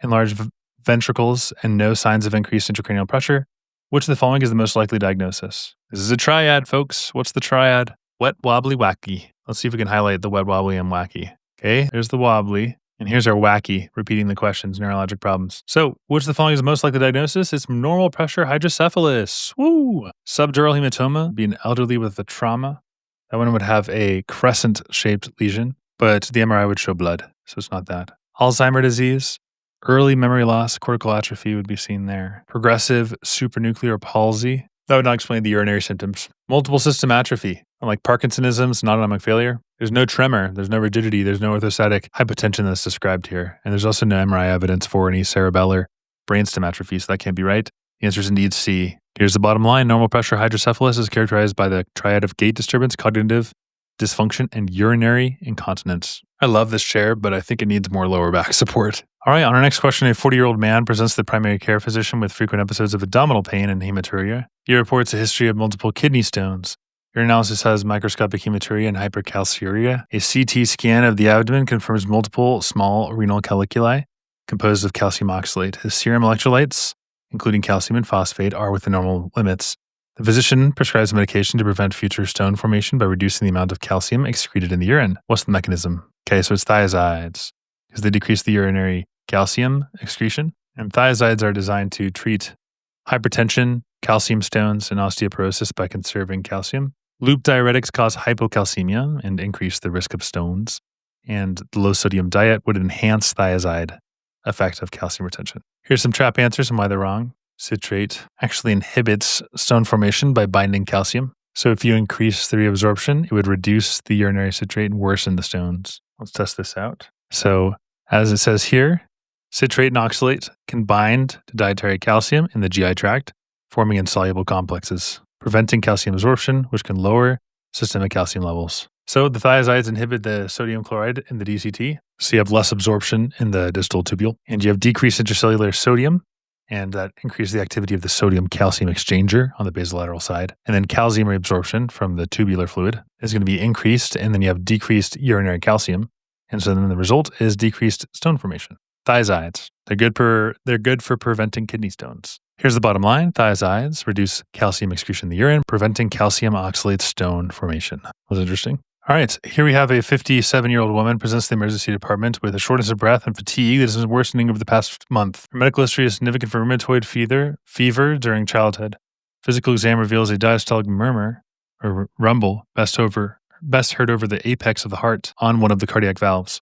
enlarged ventricles and no signs of increased intracranial pressure. Which of the following is the most likely diagnosis? This is a triad, folks. What's the triad? Wet, wobbly, wacky. Let's see if we can highlight the wet, wobbly, and wacky. Okay, there's the wobbly. And here's our wacky, repeating the questions, neurologic problems. So, which of the following is the most likely diagnosis? It's normal pressure hydrocephalus. Woo! Subdural hematoma, be an elderly with a trauma. That one would have a crescent-shaped lesion, but the MRI would show blood, so it's not that. Alzheimer's disease. Early memory loss, cortical atrophy would be seen there. Progressive supranuclear palsy. That would not explain the urinary symptoms. Multiple system atrophy, like Parkinsonism, autonomic failure. There's no tremor, there's no rigidity, there's no orthostatic hypotension that's described here. And there's also no MRI evidence for any cerebellar brainstem atrophy, so that can't be right. The answer is indeed C. Here's the bottom line. Normal pressure hydrocephalus is characterized by the triad of gait disturbance, cognitive dysfunction, and urinary incontinence. I love this chair, but I think it needs more lower back support. All right, on our next question, a 40-year-old man presents to the primary care physician with frequent episodes of abdominal pain and hematuria. He reports a history of multiple kidney stones. Urinalysis has microscopic hematuria and hypercalciuria. A CT scan of the abdomen confirms multiple small renal caliculi composed of calcium oxalate. His serum electrolytes, including calcium and phosphate, are within normal limits. The physician prescribes medication to prevent future stone formation by reducing the amount of calcium excreted in the urine. What's the mechanism? Okay, so it's thiazides, because they decrease the urinary calcium excretion. And thiazides are designed to treat hypertension, calcium stones, and osteoporosis by conserving calcium. Loop diuretics cause hypocalcemia and increase the risk of stones. And the low sodium diet would enhance thiazide effect of calcium retention. Here's some trap answers and why they're wrong. Citrate actually inhibits stone formation by binding calcium. So if you increase the reabsorption, it would reduce the urinary citrate and worsen the stones. Let's test this out. So as it says here, citrate and oxalate can bind to dietary calcium in the GI tract, forming insoluble complexes, preventing calcium absorption, which can lower systemic calcium levels. So the thiazides inhibit the sodium chloride in the DCT, so you have less absorption in the distal tubule, and you have decreased intracellular sodium, and that increases the activity of the sodium-calcium exchanger on the basolateral side. And then calcium reabsorption from the tubular fluid is going to be increased, and then you have decreased urinary calcium. And so then the result is decreased stone formation. Thiazides. They're good for preventing kidney stones. Here's the bottom line. Thiazides reduce calcium excretion in the urine, preventing calcium oxalate stone formation. Was interesting. All right, here we have a 57-year-old woman presents to the emergency department with a shortness of breath and fatigue that is worsening over the past month. Her medical history is significant for rheumatoid fever during childhood. Physical exam reveals a diastolic murmur or rumble best heard over the apex of the heart on one of the cardiac valves.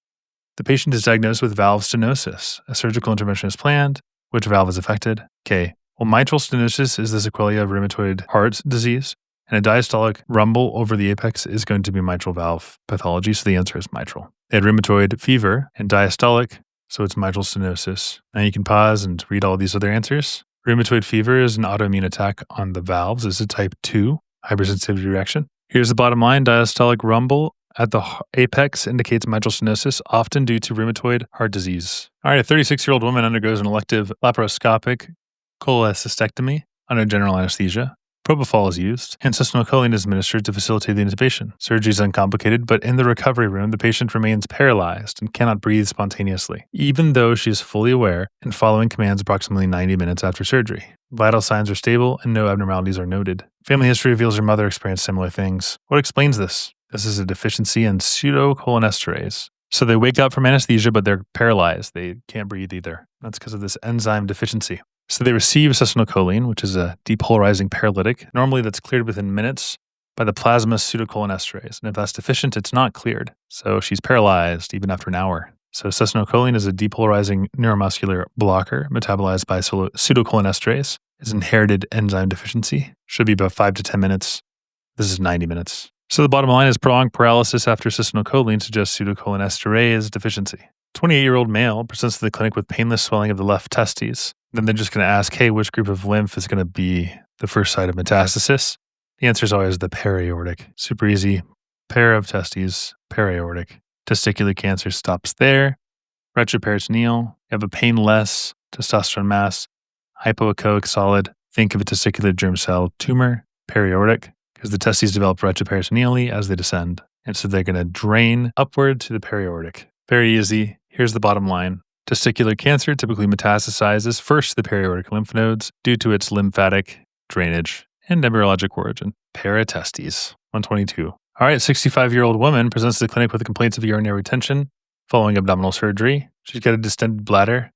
The patient is diagnosed with valve stenosis. A surgical intervention is planned. Which valve is affected? K. Well, mitral stenosis is the sequelae of rheumatoid heart disease, and a diastolic rumble over the apex is going to be mitral valve pathology, so the answer is mitral. They had rheumatoid fever and diastolic, so it's mitral stenosis. Now you can pause and read all these other answers. Rheumatoid fever is an autoimmune attack on the valves. It's a type 2 hypersensitivity reaction. Here's the bottom line. Diastolic rumble at the apex indicates mitral stenosis, often due to rheumatoid heart disease. All right, a 36-year-old woman undergoes an elective laparoscopic cholecystectomy under general anesthesia. Propofol is used, and succinylcholine is administered to facilitate the intubation. Surgery is uncomplicated, but in the recovery room, the patient remains paralyzed and cannot breathe spontaneously, even though she is fully aware and following commands approximately 90 minutes after surgery. Vital signs are stable and no abnormalities are noted. Family history reveals her mother experienced similar things. What explains this? This is a deficiency in pseudocholinesterase. So they wake up from anesthesia, but they're paralyzed. They can't breathe either. That's because of this enzyme deficiency. So they receive succinylcholine, which is a depolarizing paralytic. Normally that's cleared within minutes by the plasma pseudocholinesterase. And if that's deficient, it's not cleared. So she's paralyzed even after an hour. So succinylcholine is a depolarizing neuromuscular blocker metabolized by pseudocholinesterase. It's inherited enzyme deficiency. Should be about 5 to 10 minutes. This is 90 minutes. So the bottom line is prolonged paralysis after succinylcholine suggests pseudocholinesterase deficiency. 28-year-old male presents to the clinic with painless swelling of the left testes. Then they're just going to ask, hey, which group of lymph is going to be the first site of metastasis? The answer is always the periaortic. Super easy. Pair of testes, periaortic. Testicular cancer stops there. Retroperitoneal. You have a painless testosterone mass. Hypoechoic solid. Think of a testicular germ cell tumor. Periaortic. Because the testes develop retroperitoneally as they descend. And so they're going to drain upward to the periaortic. Very easy. Here's the bottom line. Testicular cancer typically metastasizes first to the periaortic lymph nodes due to its lymphatic drainage and embryologic origin. Paratestes, 122. All right, 65-year-old woman presents to the clinic with complaints of urinary retention following abdominal surgery. She's got a distended bladder,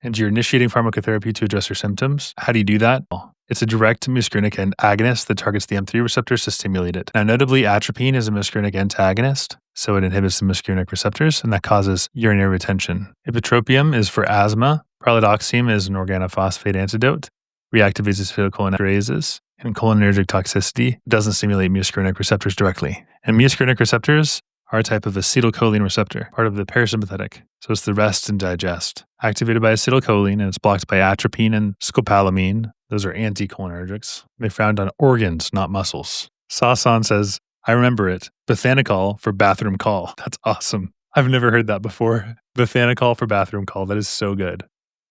and you're initiating pharmacotherapy to address her symptoms. How do you do that? It's a direct muscarinic agonist that targets the M3 receptors to stimulate it. Now, notably, atropine is a muscarinic antagonist, so it inhibits the muscarinic receptors, and that causes urinary retention. Ipratropium is for asthma. Pralidoxime is an organophosphate antidote, reactivates acetylcholinesterases, and cholinergic toxicity doesn't stimulate muscarinic receptors directly. And muscarinic receptors are a type of acetylcholine receptor, part of the parasympathetic. So it's the rest and digest. Activated by acetylcholine, and it's blocked by atropine and scopolamine. Those are anticholinergics. They're found on organs, not muscles. Sasan says, I remember it. Bethanechol for bathroom call. That's awesome. I've never heard that before. Bethanechol for bathroom call. That is so good.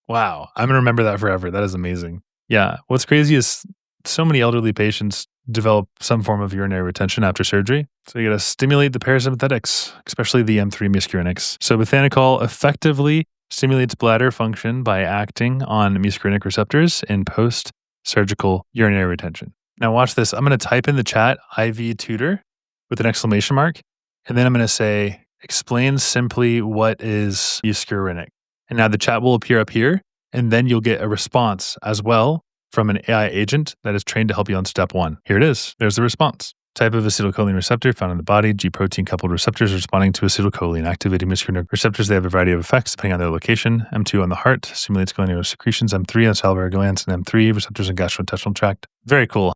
Wow. I'm going to remember that forever. That is amazing. Yeah. What's crazy is so many elderly patients develop some form of urinary retention after surgery. So you got to stimulate the parasympathetics, especially the M3 muscarinics. So bethanechol effectively stimulates bladder function by acting on muscarinic receptors in post-surgical urinary retention. Now watch this. I'm going to type in the chat IvyTutor with an exclamation mark, and then I'm going to say, explain simply what is muscarinic. And now the chat will appear up here, and then you'll get a response as well from an AI agent that is trained to help you on step 1. Here it is. There's the response. Type of acetylcholine receptor found in the body. G protein coupled receptors responding to acetylcholine. Activating muscarinic receptors. They have a variety of effects depending on their location. M2 on the heart stimulates glandular secretions. M3 on salivary glands, and M3 receptors in gastrointestinal tract. Very cool.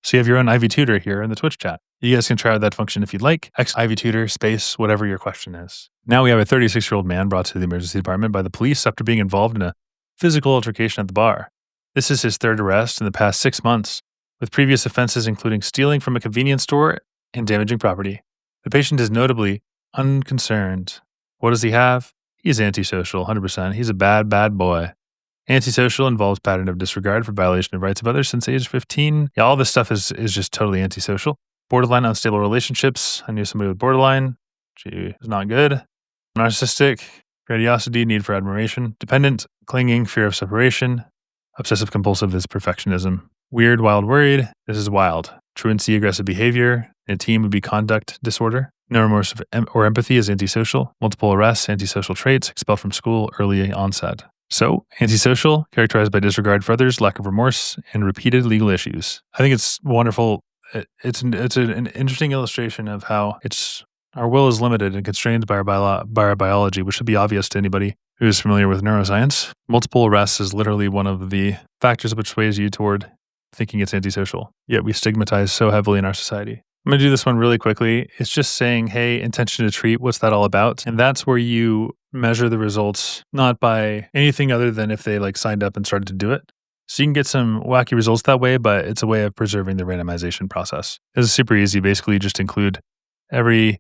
So you have your own IvyTutor here in the Twitch chat. You guys can try out that function if you'd like. X IvyTutor space whatever your question is. Now we have a 36-year-old man brought to the emergency department by the police after being involved in a physical altercation at the bar. This is his third arrest in the past 6 months, with previous offenses including stealing from a convenience store and damaging property. The patient is notably unconcerned. What does he have? He's antisocial, 100%. He's a bad, bad boy. Antisocial involves pattern of disregard for violation of rights of others since age 15. Yeah, all this stuff is just totally antisocial. Borderline unstable relationships. I knew somebody with borderline. She is not good. Narcissistic, grandiosity, need for admiration. Dependent, clinging, fear of separation. Obsessive compulsive is perfectionism. Weird, wild, worried. This is wild. Truancy, aggressive behavior. In a team would be conduct disorder. No remorse or empathy is antisocial. Multiple arrests, antisocial traits. Expelled from school, early onset. So, antisocial, characterized by disregard for others, lack of remorse, and repeated legal issues. I think it's wonderful. It's an interesting illustration of how our will is limited and constrained by our biology, which should be obvious to anybody who is familiar with neuroscience. Multiple arrests is literally one of the factors which sways you toward thinking it's antisocial. Yet we stigmatize so heavily in our society. I'm going to do this one really quickly. It's just saying, hey, intention to treat, what's that all about? And that's where you measure the results, not by anything other than if they signed up and started to do it. So you can get some wacky results that way, but it's a way of preserving the randomization process. This is super easy. Basically, just include every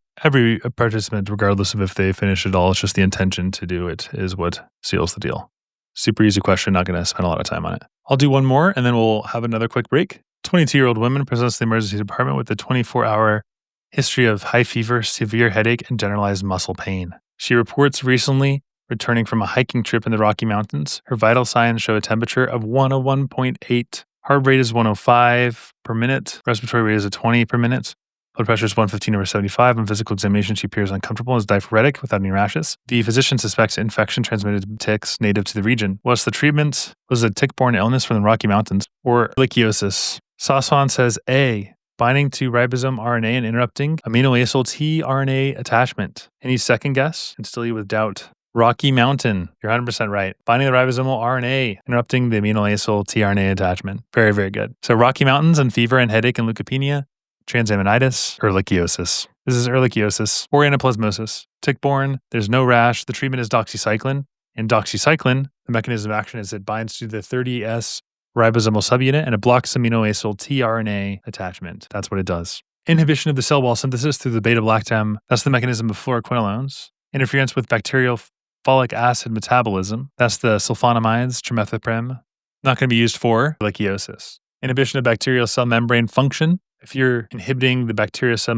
participant, regardless of if they finish it all. It's just the intention to do it is what seals the deal. Super easy question. Not going to spend a lot of time on it. I'll do one more and then we'll have another quick break. 22-year-old woman presents the emergency department with a 24-hour history of high fever, severe headache, and generalized muscle pain. She reports recently returning from a hiking trip in the Rocky Mountains. Her vital signs show a temperature of 101.8. Heart rate is 105 per minute. Respiratory rate is 20 per minute. Blood pressure is 115/75. On physical examination, she appears uncomfortable and is diaphoretic without any rashes. The physician suspects infection transmitted ticks native to the region. What's the treatment? Was it a tick-borne illness from the Rocky Mountains or ehrlichiosis? Saswan says A, binding to ribosome RNA and interrupting amino acyl tRNA attachment. Any second guess? And still you with doubt. Rocky Mountain. You're 100% right. Binding the ribosomal RNA, interrupting the amino acyl tRNA attachment. Very, very good. So Rocky Mountains and fever and headache and leukopenia. Transaminitis, ehrlichiosis. This is ehrlichiosis or anaplasmosis. Tick-borne, there's no rash. The treatment is doxycycline. And doxycycline, the mechanism of action is it binds to the 30S ribosomal subunit and it blocks amino acyl tRNA attachment. That's what it does. Inhibition of the cell wall synthesis through the beta-lactam. That's the mechanism of fluoroquinolones. Interference with bacterial folic acid metabolism. That's the sulfonamides, trimethoprim. Not going to be used for ehrlichiosis. Inhibition of bacterial cell membrane function. If you're inhibiting the bacterial cell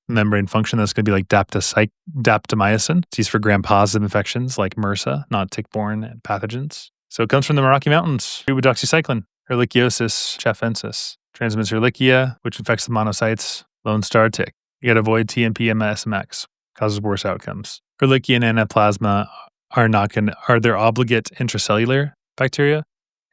membrane function, that's going to be like daptomycin. It's used for gram-positive infections like MRSA, not tick-borne pathogens. So it comes from the Rocky Mountains. Treat with doxycycline. Ehrlichiosis chafensis. Transmits ehrlichia, which infects the monocytes. Lone Star tick. You got to avoid TMP and SMX. Causes worse outcomes. Ehrlichia and anaplasma are their obligate intracellular bacteria.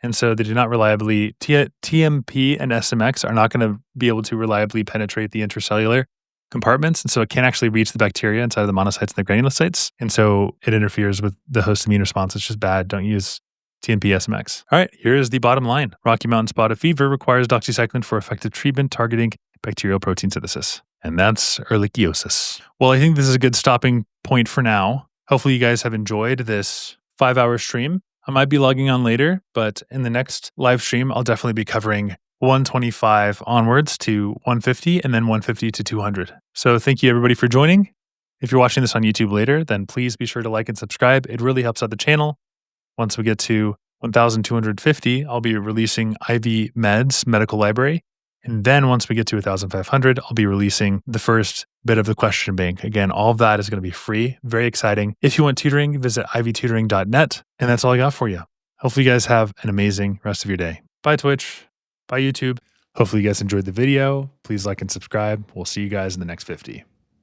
And so they do not reliably, TMP and SMX are not going to be able to reliably penetrate the intracellular compartments. And so it can't actually reach the bacteria inside of the monocytes and the granulocytes. And so it interferes with the host immune response. It's just bad. Don't use TMP, SMX. All right, here's the bottom line. Rocky Mountain spotted fever requires doxycycline for effective treatment targeting bacterial protein synthesis. And that's ehrlichiosis. Well, I think this is a good stopping point for now. Hopefully you guys have enjoyed this 5-hour stream. I might be logging on later, but in the next live stream, I'll definitely be covering 125 onwards to 150 and then 150 to 200. So thank you everybody for joining. If you're watching this on YouTube later, then please be sure to like and subscribe. It really helps out the channel. Once we get to 1,250, I'll be releasing IvyMed's medical library. And then once we get to 1,500, I'll be releasing the first bit of the question bank. Again, all of that is going to be free. Very exciting. If you want tutoring, visit IvyTutoring.net. And that's all I got for you. Hopefully you guys have an amazing rest of your day. Bye Twitch. Bye YouTube. Hopefully you guys enjoyed the video. Please like and subscribe. We'll see you guys in the next 50.